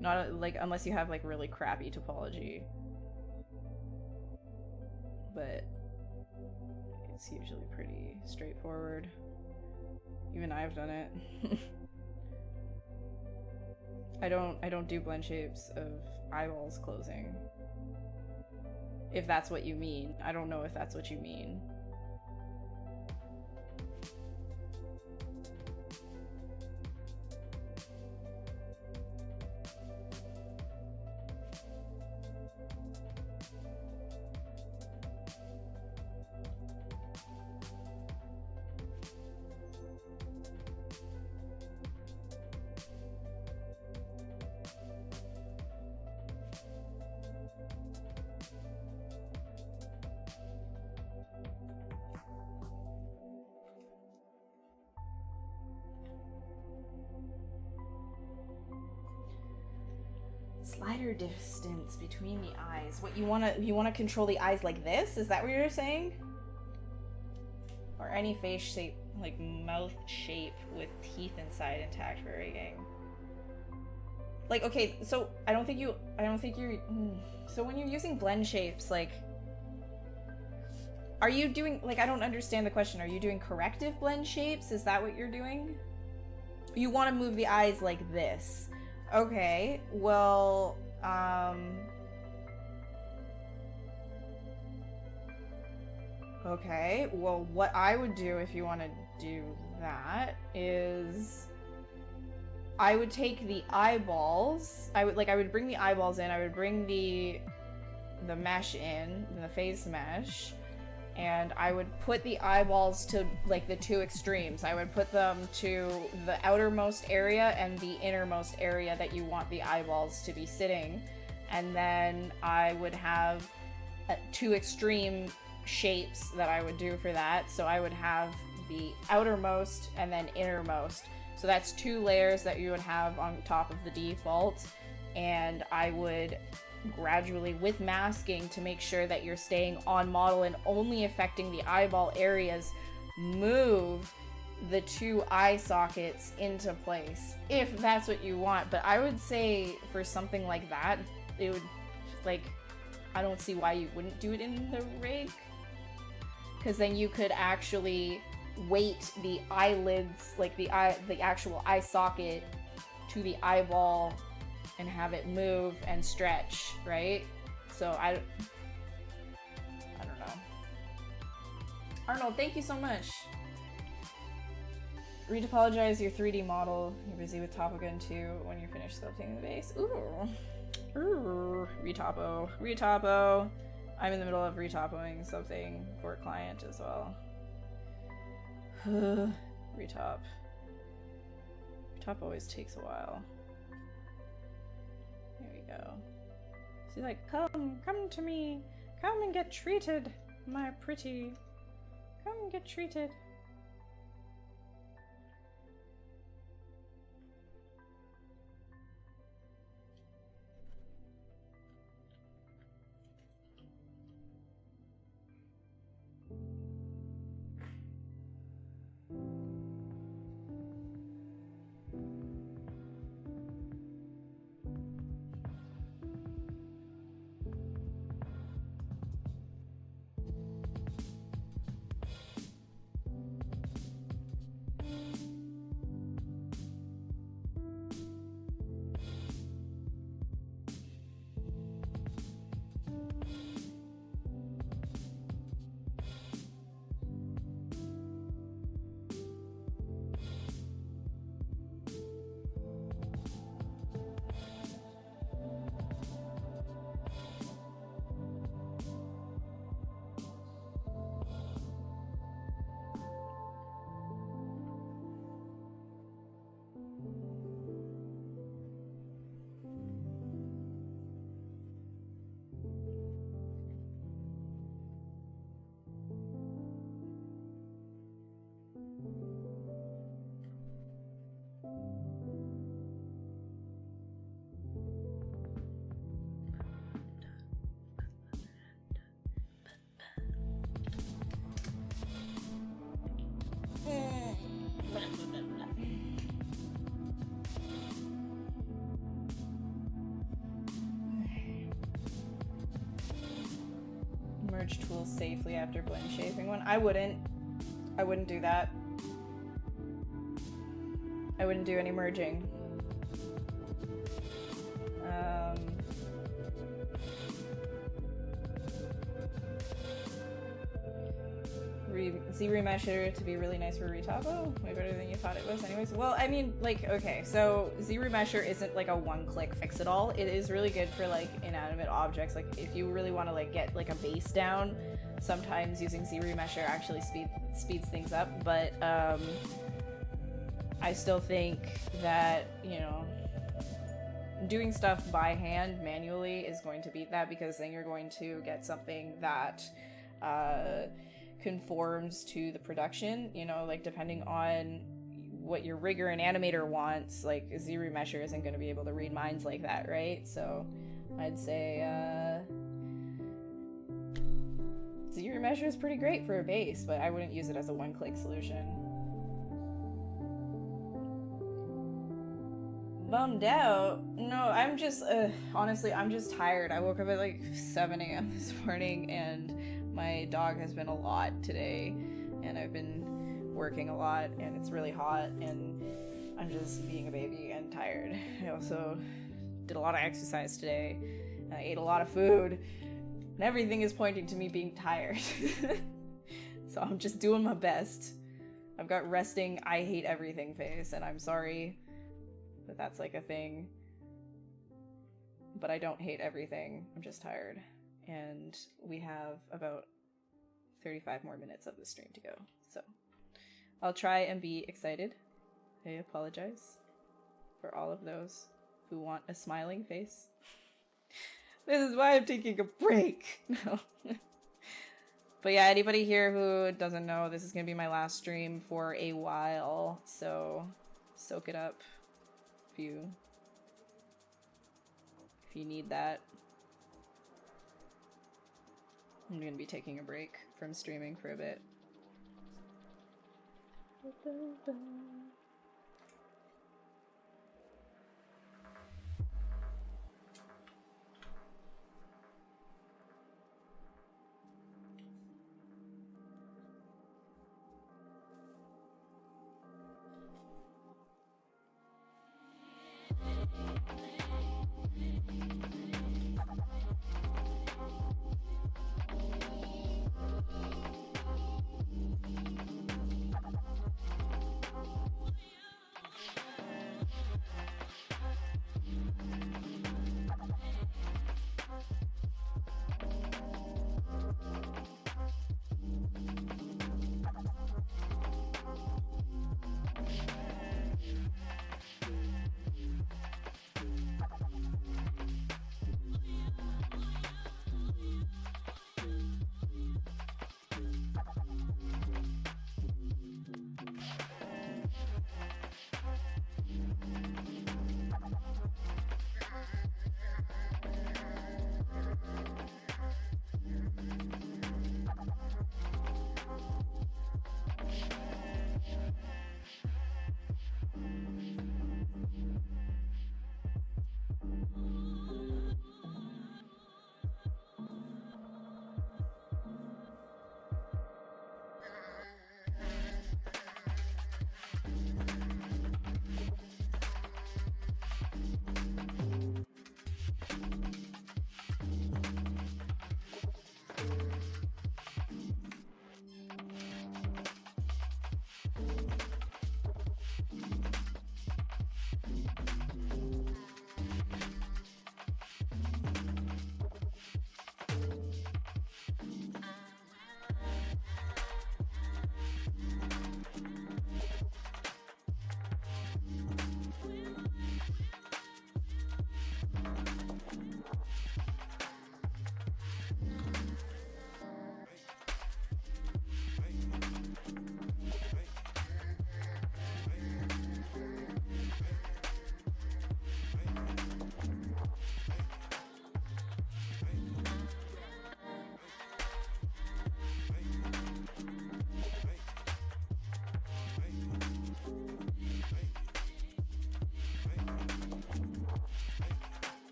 S1: Not like unless you have like really crappy topology. But it's usually pretty straightforward. Even I've done it. I don't do blend shapes of eyeballs closing. If that's what you mean. I don't know if that's what you mean. Slider distance between the eyes. What you wanna control the eyes like this? Is that what you're saying? Or any face shape, like mouth shape with teeth inside intact for rigging. Like, okay, so I don't think you're so when you're using blend shapes, like, are you doing, like, I don't understand the question. Are you doing corrective blend shapes? Is that what you're doing? You want to move the eyes like this. Okay, well, okay, well, what I would do if you want to do that is I would take the eyeballs, I would bring the eyeballs in, I would bring the mesh in, the face mesh, and I would put the eyeballs to like the two extremes. I would put them to the outermost area and the innermost area that you want the eyeballs to be sitting. And then I would have two extreme shapes that I would do for that. So I would have the outermost and then innermost. So that's two layers that you would have on top of the default. And I would gradually, with masking to make sure that you're staying on model and only affecting the eyeball areas, move the two eye sockets into place if that's what you want. But I would say for something like that, it would, like, I don't see why you wouldn't do it in the rig, because then you could actually weight the eyelids, like the actual eye socket to the eyeball and have it move and stretch, right? So I don't know. Arnold, thank you so much. Retopologize your 3D model. You're busy with Topo Gun 2 when you're finished sculpting the base. Ooh. Retopo. I'm in the middle of retopoing something for a client as well. Retop always takes a while. There we go. She's like, come to me. Come and get treated, my pretty. Come and get treated. merge tools safely after blend shaping one. I wouldn't do that. I wouldn't do any merging. ZBrush to be really nice for retopo? Way better than you thought it was anyways. Well, I mean, like, okay, so ZBrush isn't like a one-click fix-it-all. It is really good for like inanimate objects. Like if you really want to like get like a base down, sometimes using ZBrush actually speeds things up, but I still think that, you know, doing stuff by hand manually is going to beat that, because then you're going to get something that conforms to the production, you know, like depending on what your rigger and animator wants, like ZBrush isn't going to be able to read minds like that, right? So I'd say ZBrush is pretty great for a base, but I wouldn't use it as a one-click solution. Bummed out? No, I'm just, honestly, I'm just tired. I woke up at like 7 a.m. this morning, and my dog has been a lot today, and I've been working a lot, and it's really hot, and I'm just being a baby and tired. I also did a lot of exercise today, and I ate a lot of food, and everything is pointing to me being tired. So I'm just doing my best. I've got resting I hate everything face, and I'm sorry that that's like a thing, but I don't hate everything. I'm just tired. And we have about 35 more minutes of the stream to go. So I'll try and be excited. I apologize for all of those who want a smiling face. This is why I'm taking a break. No. But yeah, anybody here who doesn't know, this is going to be my last stream for a while. So soak it up if you need that. I'm gonna be taking a break from streaming for a bit.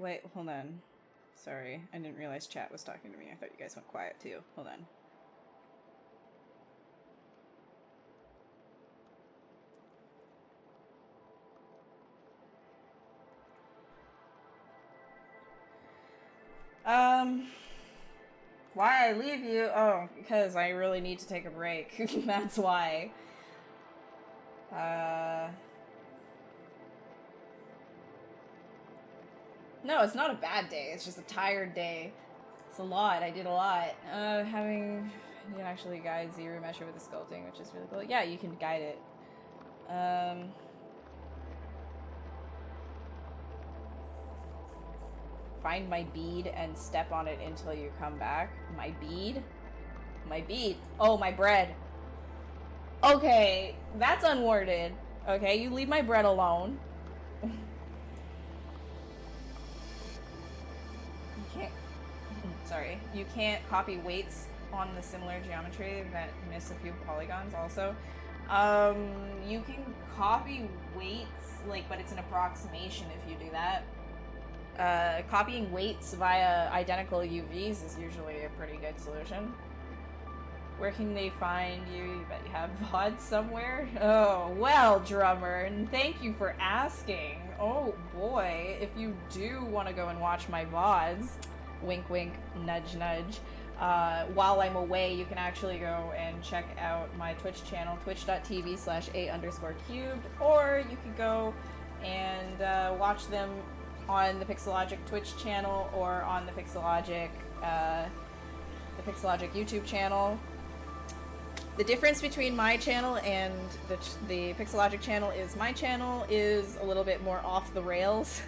S1: Wait, hold on. Sorry, I didn't realize chat was talking to me. I thought you guys went quiet too. Hold on. Why I leave you? Oh, because I really need to take a break. That's why. No, it's not a bad day. It's just a tired day. It's a lot. I did a lot. You can actually guide ZBrush with the sculpting, which is really cool. Yeah, you can guide it. Find my bead and step on it until you come back. My bead? My bead. Oh, my bread. Okay, that's unworded. Okay, you leave my bread alone. You can't... Sorry. You can't copy weights on the similar geometry that miss a few polygons also. You can copy weights, like, but it's an approximation if you do that. Copying weights via identical UVs is usually a pretty good solution. Where can they find you? You bet you have VODs somewhere? Oh, well, drummer, and thank you for asking. Oh boy, if you do want to go and watch my VODs, wink wink, nudge nudge, while I'm away, you can actually go and check out my Twitch channel, twitch.tv/a_cubed, or you could go and watch them on the Pixelogic Twitch channel or on the Pixelogic YouTube channel. The difference between my channel and the Pixelogic channel is my channel is a little bit more off the rails.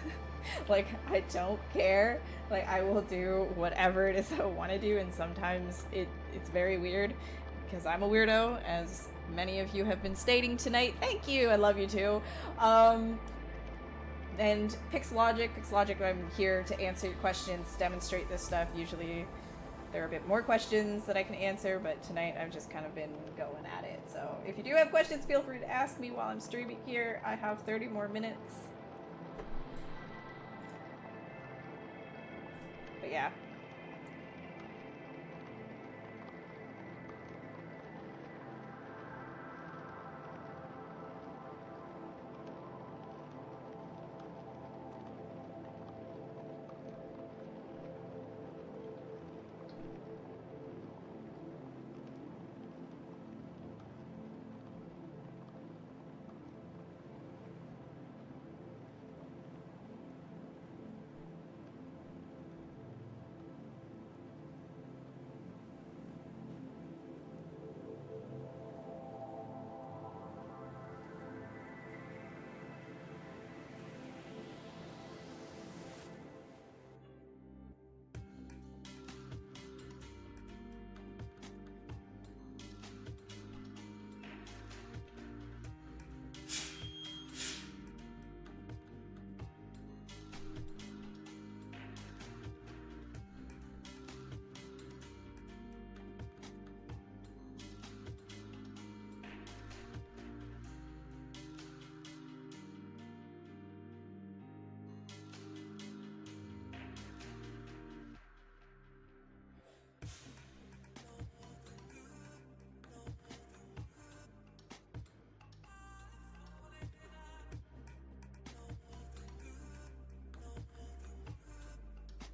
S1: Like, I don't care. Like, I will do whatever it is I want to do, and sometimes it's very weird because I'm a weirdo, as many of you have been stating tonight. Thank you, I love you too. And Pixelogic, I'm here to answer your questions, demonstrate this stuff. Usually there are a bit more questions that I can answer, but tonight I've just kind of been going at it. So if you do have questions, feel free to ask me while I'm streaming here. I have 30 more minutes. But yeah.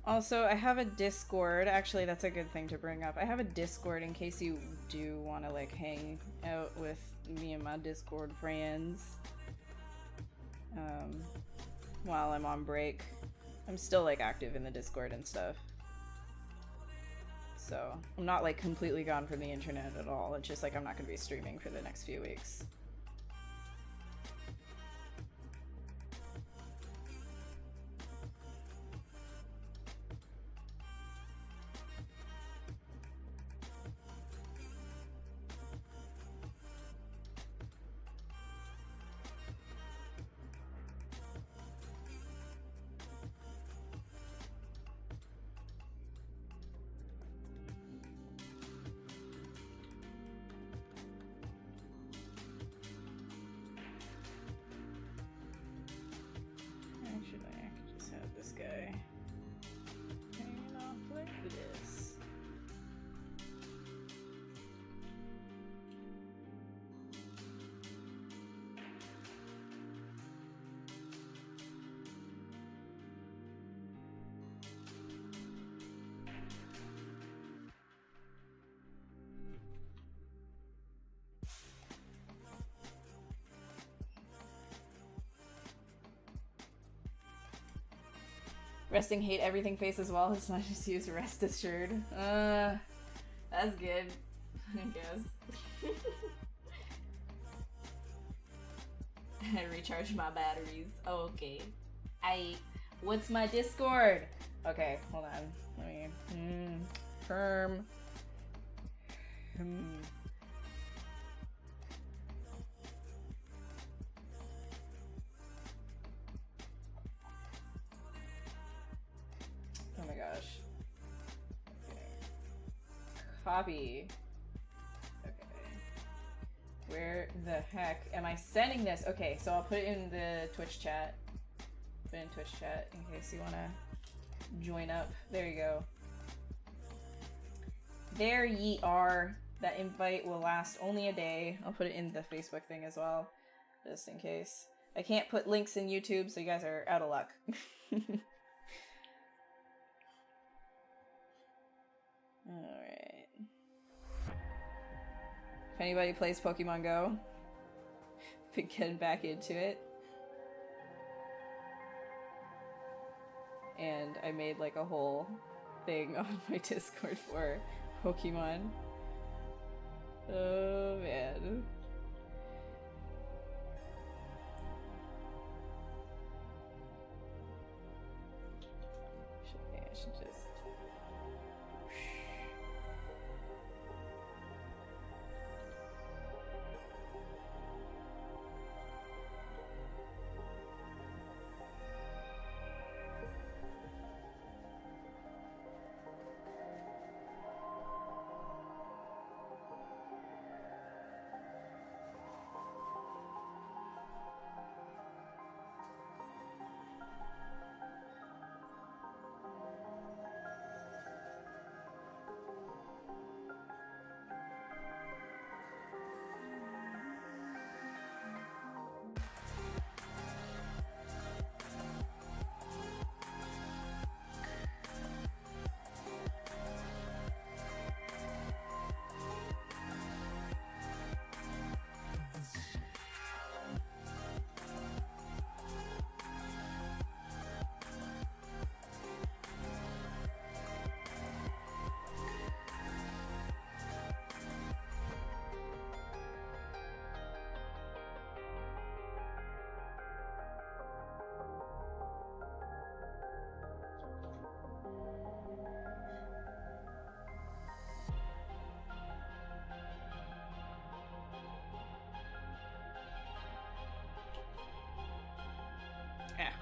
S1: Also, I have a Discord. Actually, that's a good thing to bring up. I have a Discord in case you do want to, like, hang out with me and my Discord friends while I'm on break. I'm still, like, active in the Discord and stuff. So, I'm not, like, completely gone from the internet at all. It's just, like, I'm not going to be streaming for the next few weeks. Resting hate everything face as well. It's not just use rest assured. That's good. I guess. I recharge my batteries. Okay. What's my Discord? Okay, hold on. Let me. Firm. Oh my gosh. Okay. Copy. Okay. Where the heck am I sending this? Okay, so I'll put it in the Twitch chat. Put it in Twitch chat in case you wanna join up. There you go. There ye are. That invite will last only a day. I'll put it in the Facebook thing as well, just in case. I can't put links in YouTube, so you guys are out of luck. Alright. If anybody plays Pokemon Go, been getting back into it. And I made like a whole thing on my Discord for Pokemon. Oh man. I should just...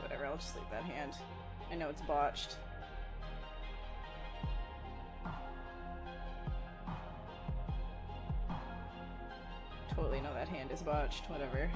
S1: Whatever, I'll just leave that hand. I know it's botched. Totally know that hand is botched, whatever.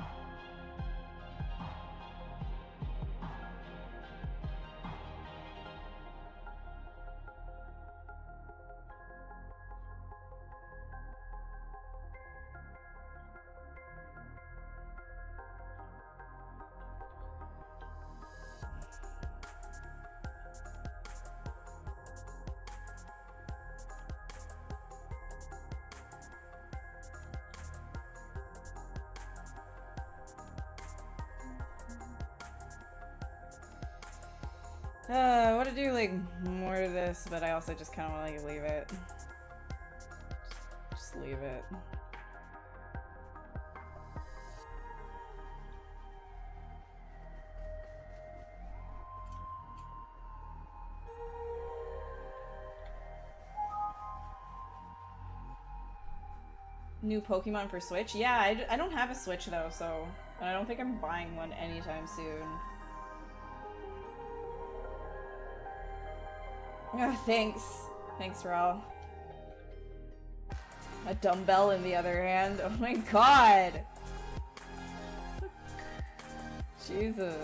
S1: I want to do like more of this, but I also just kind of want to like leave it. Just leave it. New Pokemon for Switch? Yeah, I don't have a Switch though, so I don't think I'm buying one anytime soon. Oh, thanks. Thanks, Raul. A dumbbell in the other hand. Oh my god! Jesus.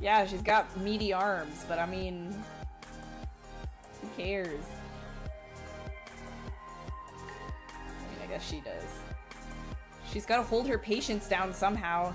S1: Yeah, she's got meaty arms, but I mean... who cares? I mean, I guess she does. She's gotta hold her patience down somehow.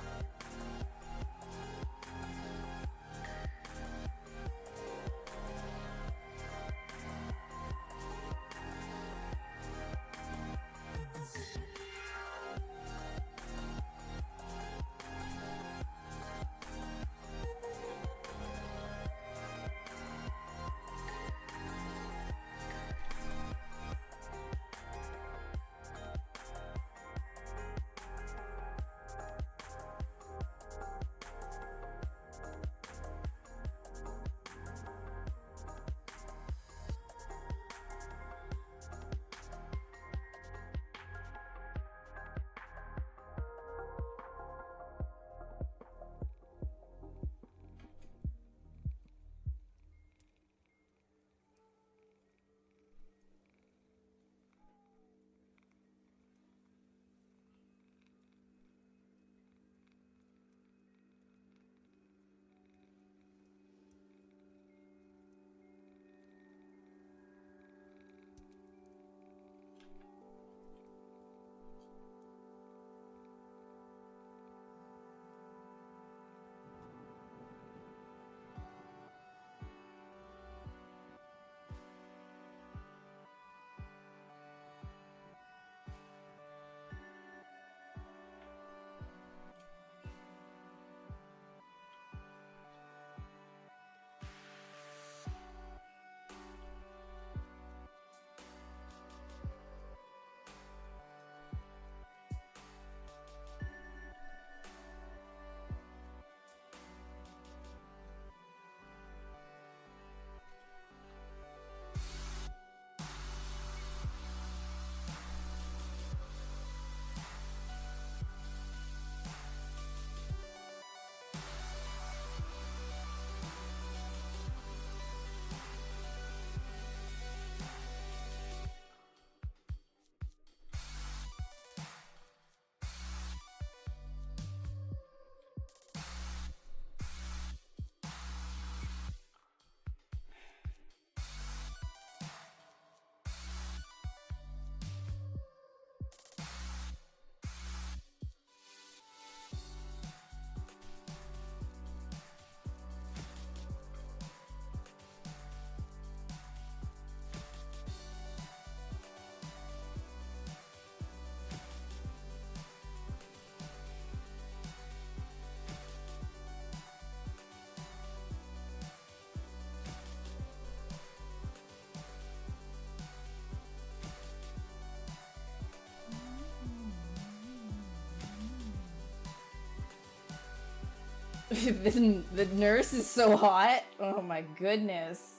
S1: The nurse is so hot. Oh my goodness.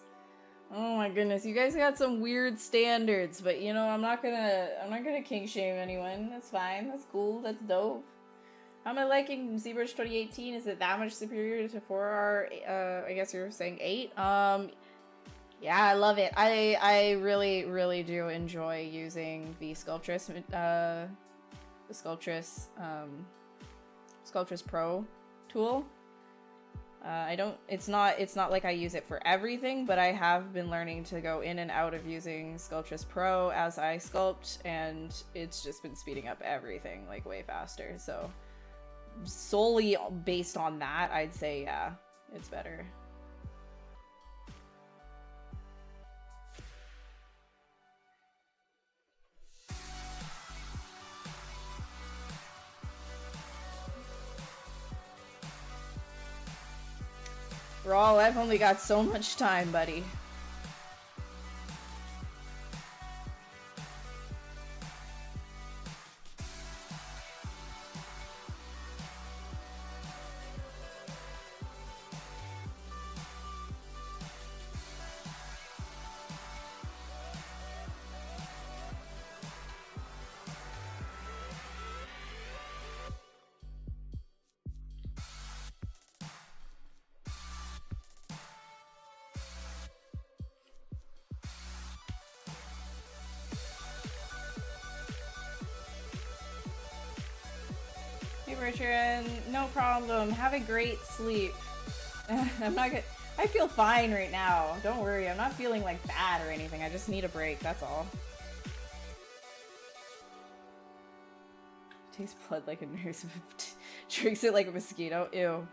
S1: Oh my goodness. You guys got some weird standards, but you know, I'm not gonna kink shame anyone. That's fine. That's cool. That's dope. How am I liking ZBrush 2018? Is it that much superior to 4R? I guess you're saying 8? Yeah, I love it. I really, really do enjoy using the Sculptress, Sculptress Pro tool. It's not like I use it for everything, but I have been learning to go in and out of using Sculptress Pro as I sculpt, and it's just been speeding up everything like way faster. So solely based on that, I'd say, yeah, it's better. Rawl, I've only got so much time, buddy. Richard, no problem. Have a great sleep. I'm not good. I feel fine right now. Don't worry. I'm not feeling like bad or anything. I just need a break. That's all. Tastes blood like a nurse. Drinks it like a mosquito. Ew.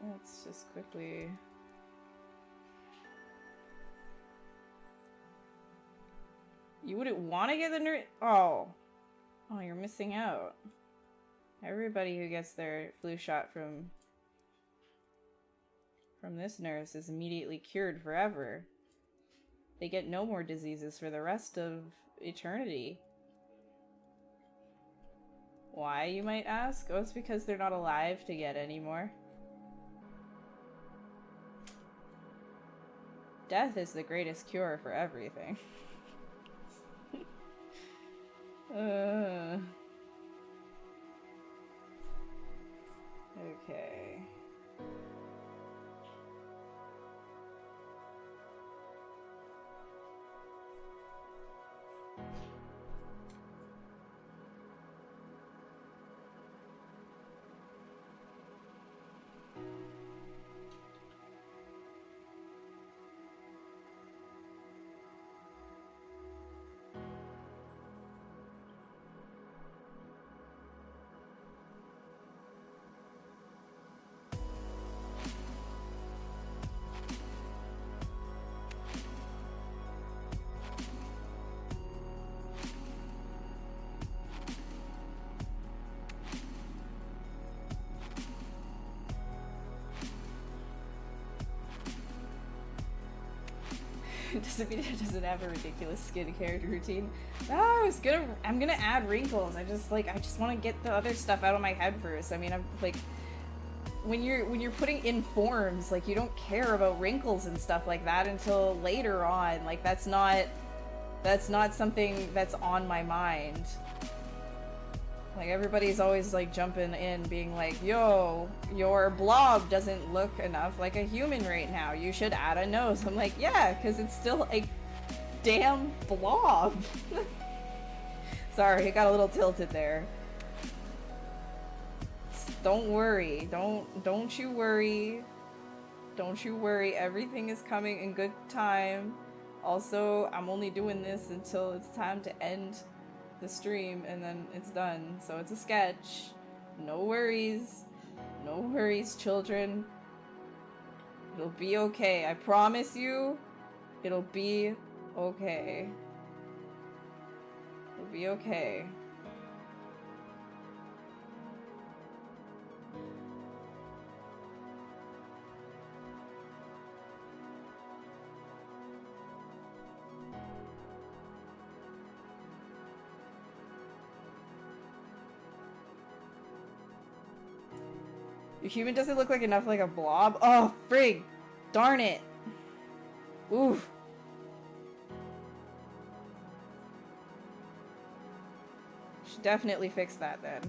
S1: Let's just quickly... You wouldn't want to get the nurse? Oh, you're missing out. Everybody who gets their flu shot from this nurse is immediately cured forever. They get no more diseases for the rest of eternity. Why, you might ask? Oh, it's because they're not alive to get anymore. Death is the greatest cure for everything. Okay. Doesn't mean it doesn't have a ridiculous skincare routine. No, I'm gonna add wrinkles. I just want to get the other stuff out of my head first. I mean, I'm like, when you're putting in forms, like, you don't care about wrinkles and stuff like that until later on. Like, that's not something that's on my mind. Like, everybody's always like jumping in being like, yo, your blob doesn't look enough like a human right now. You should add a nose. I'm like, yeah, because it's still a damn blob. Sorry, it got a little tilted there. Don't worry. Don't you worry. Don't you worry. Everything is coming in good time. Also, I'm only doing this until it's time to end the stream, and then it's done. So it's a sketch. No worries. No worries, children. It'll be okay. I promise you, it'll be okay. It'll be okay. Your human doesn't look like enough like a blob. Oh, frig. Darn it. Ooh. Should definitely fix that then.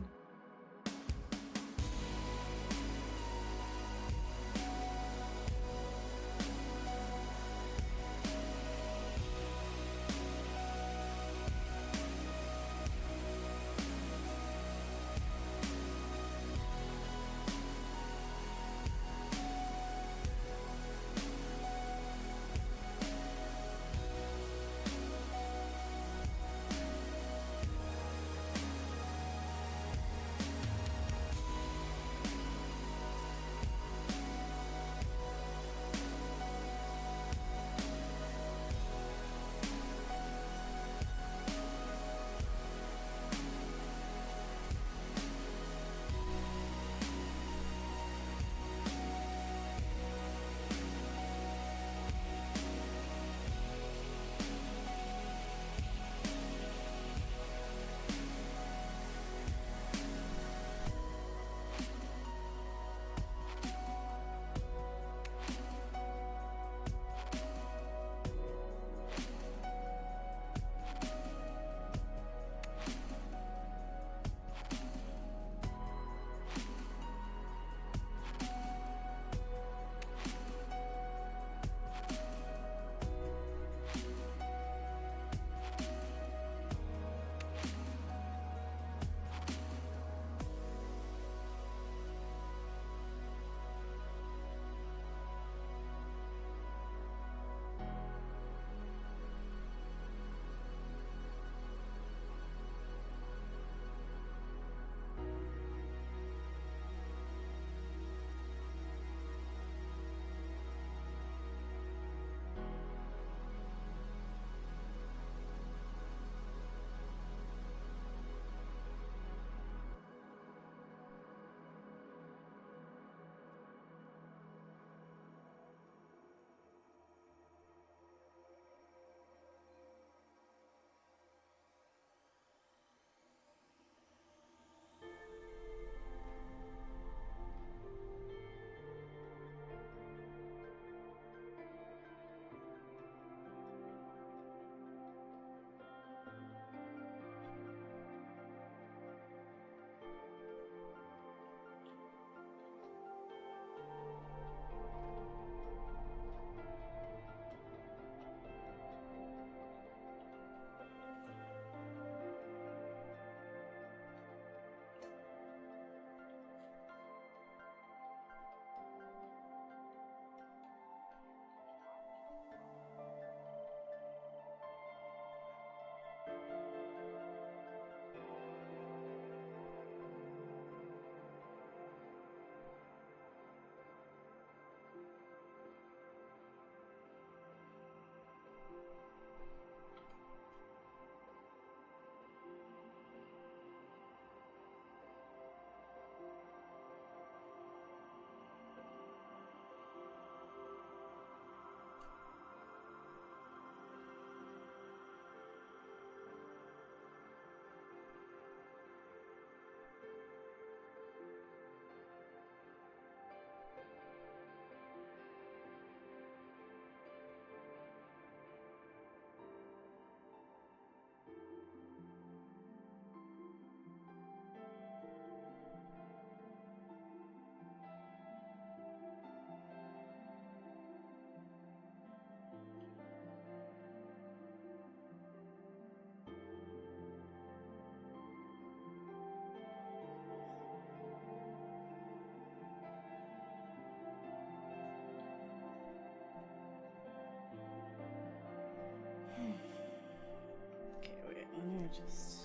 S1: Okay, wait, let me just...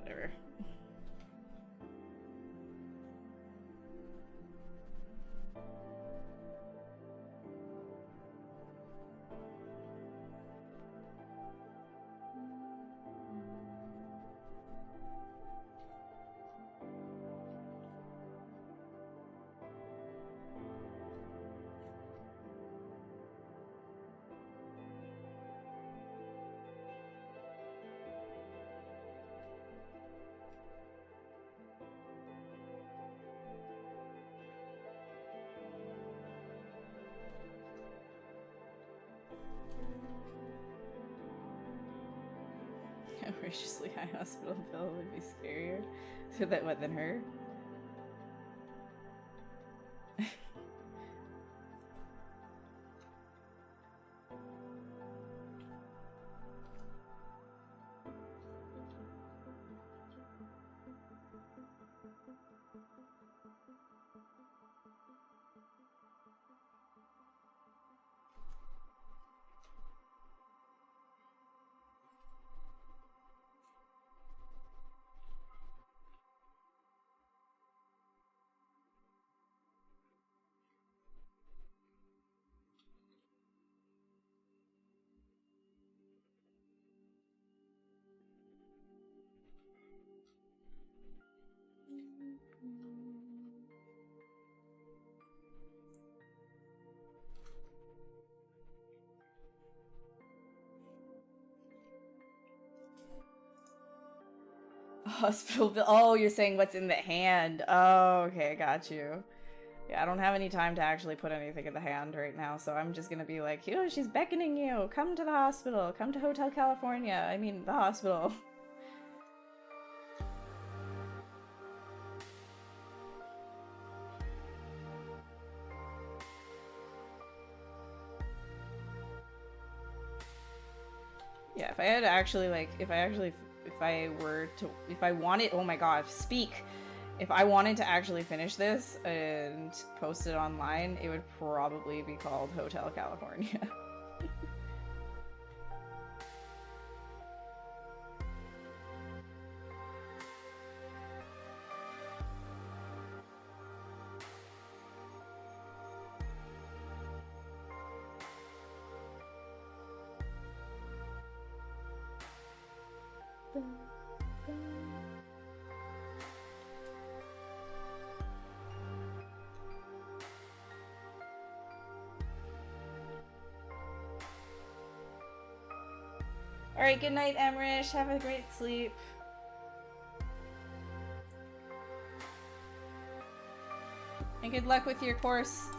S1: Whatever. Outrageously high hospital bill would be scarier. Than her? Hospital bill. Oh, you're saying what's in the hand. Oh, okay, got you. Yeah, I don't have any time to actually put anything in the hand right now, so I'm just gonna be like, oh, she's beckoning you. Come to the hospital. Come to Hotel California. I mean, the hospital. Yeah, if I had actually, like, if I wanted, oh my god, speak! If I wanted to actually finish this and post it online, it would probably be called Hotel California. Alright, good night, Emrish. Have a great sleep. And good luck with your course.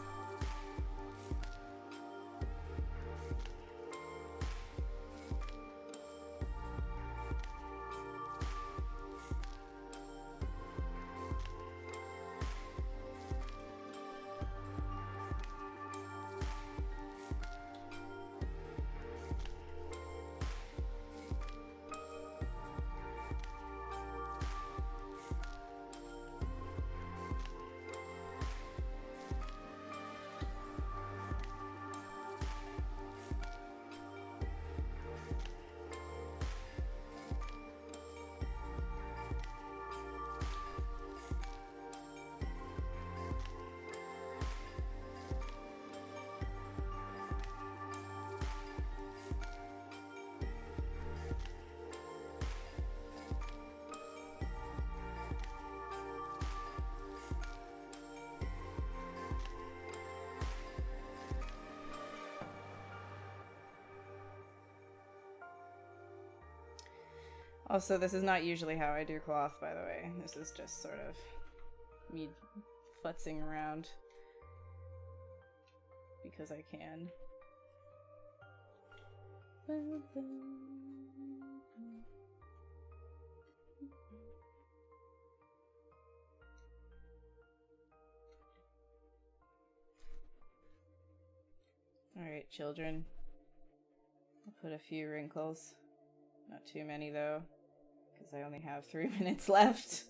S1: Also, this is not usually how I do cloth, by the way. This is just sort of me futzing around because I can. Alright, children. I'll put a few wrinkles. Not too many, though, because I only have 3 minutes left.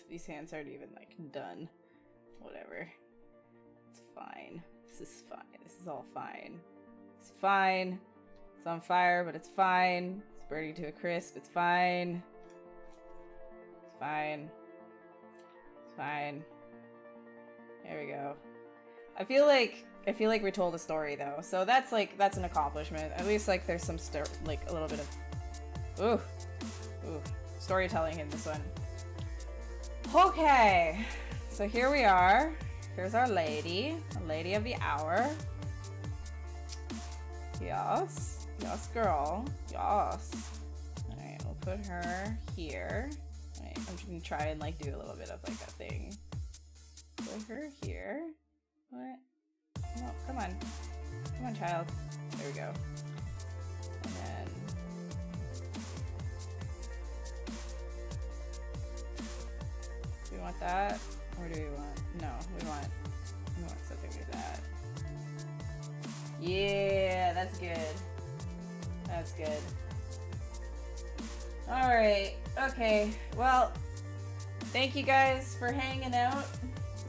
S1: these hands aren't even, like, done. Whatever. It's fine. This is fine. This is all fine. It's fine. It's on fire, but it's fine. It's burning to a crisp. It's fine. It's fine. It's fine. There we go. I feel like we told a story though, so that's an accomplishment. At least like there's some like a little bit of storytelling in this one. Okay, so here we are. Here's our lady of the hour. Yes, yes, girl, yes. All right, we'll put her here. All right, I'm just gonna try and like do a little bit of like a thing. Put her here. What? No, come on. Come on, child. There we go. And then... do we want that? Or do we want... no, we want something like that. Yeah, that's good. That's good. Alright, okay. Well, thank you guys for hanging out.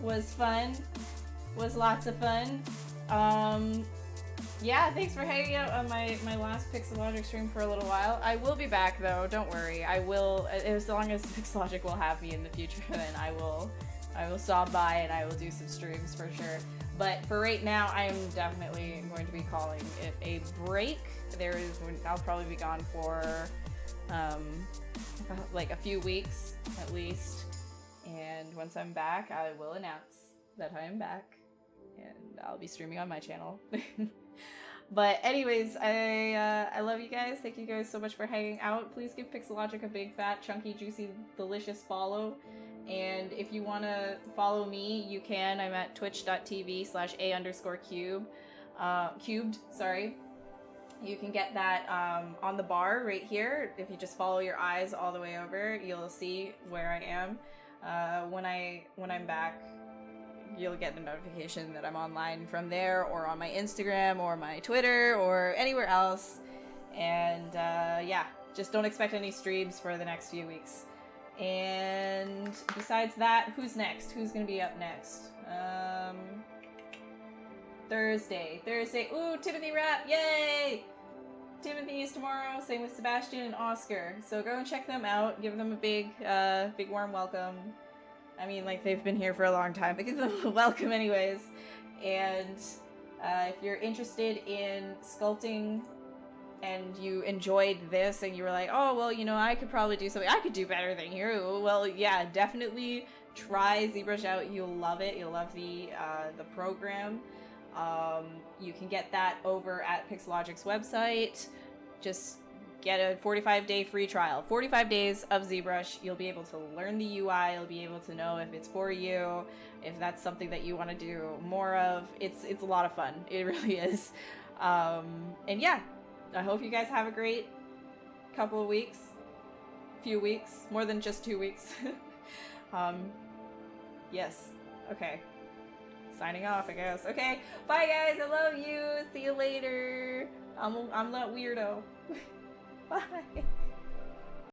S1: Was fun. Was lots of fun. Yeah, thanks for hanging out on my last Pixelogic stream for a little while. I will be back though, don't worry. I will, as long as Pixelogic will have me in the future, then I will stop by and I will do some streams for sure. But for right now, I am definitely going to be calling it a break. I'll probably be gone for like a few weeks at least. And once I'm back, I will announce that I am back. And I'll be streaming on my channel. But anyways, I love you guys. Thank you guys so much for hanging out. Please give Pixelogic a big, fat, chunky, juicy, delicious follow. And if you want to follow me, you can. I'm at twitch.tv/a_cubed. Sorry. You can get that on the bar right here. If you just follow your eyes all the way over, you'll see where I am. When I'm back, you'll get a notification that I'm online from there, or on my Instagram, or my Twitter, or anywhere else. And yeah, just don't expect any streams for the next few weeks. And besides that, who's next? Who's gonna be up next? Thursday. Ooh, Timothy Rapp, yay! Timothy is tomorrow, same with Sebastian and Oscar. So go and check them out, give them a big warm welcome. I mean, like, they've been here for a long time, but give them a welcome anyways. And if you're interested in sculpting and you enjoyed this and you were like, oh, well, you know, I could probably do something, I could do better than you. Well, yeah, definitely try ZBrush out. You'll love it. You'll love the program. You can get that over at Pixelogic's website. Just get a 45-day free trial. 45 days of ZBrush. You'll be able to learn the UI. You'll be able to know if it's for you, if that's something that you want to do more of. It's a lot of fun. It really is. And yeah, I hope you guys have a great couple of weeks. Few weeks. More than just 2 weeks. Yes. Okay. Signing off, I guess. Okay. Bye, guys. I love you. See you later. I'm that weirdo. Bye.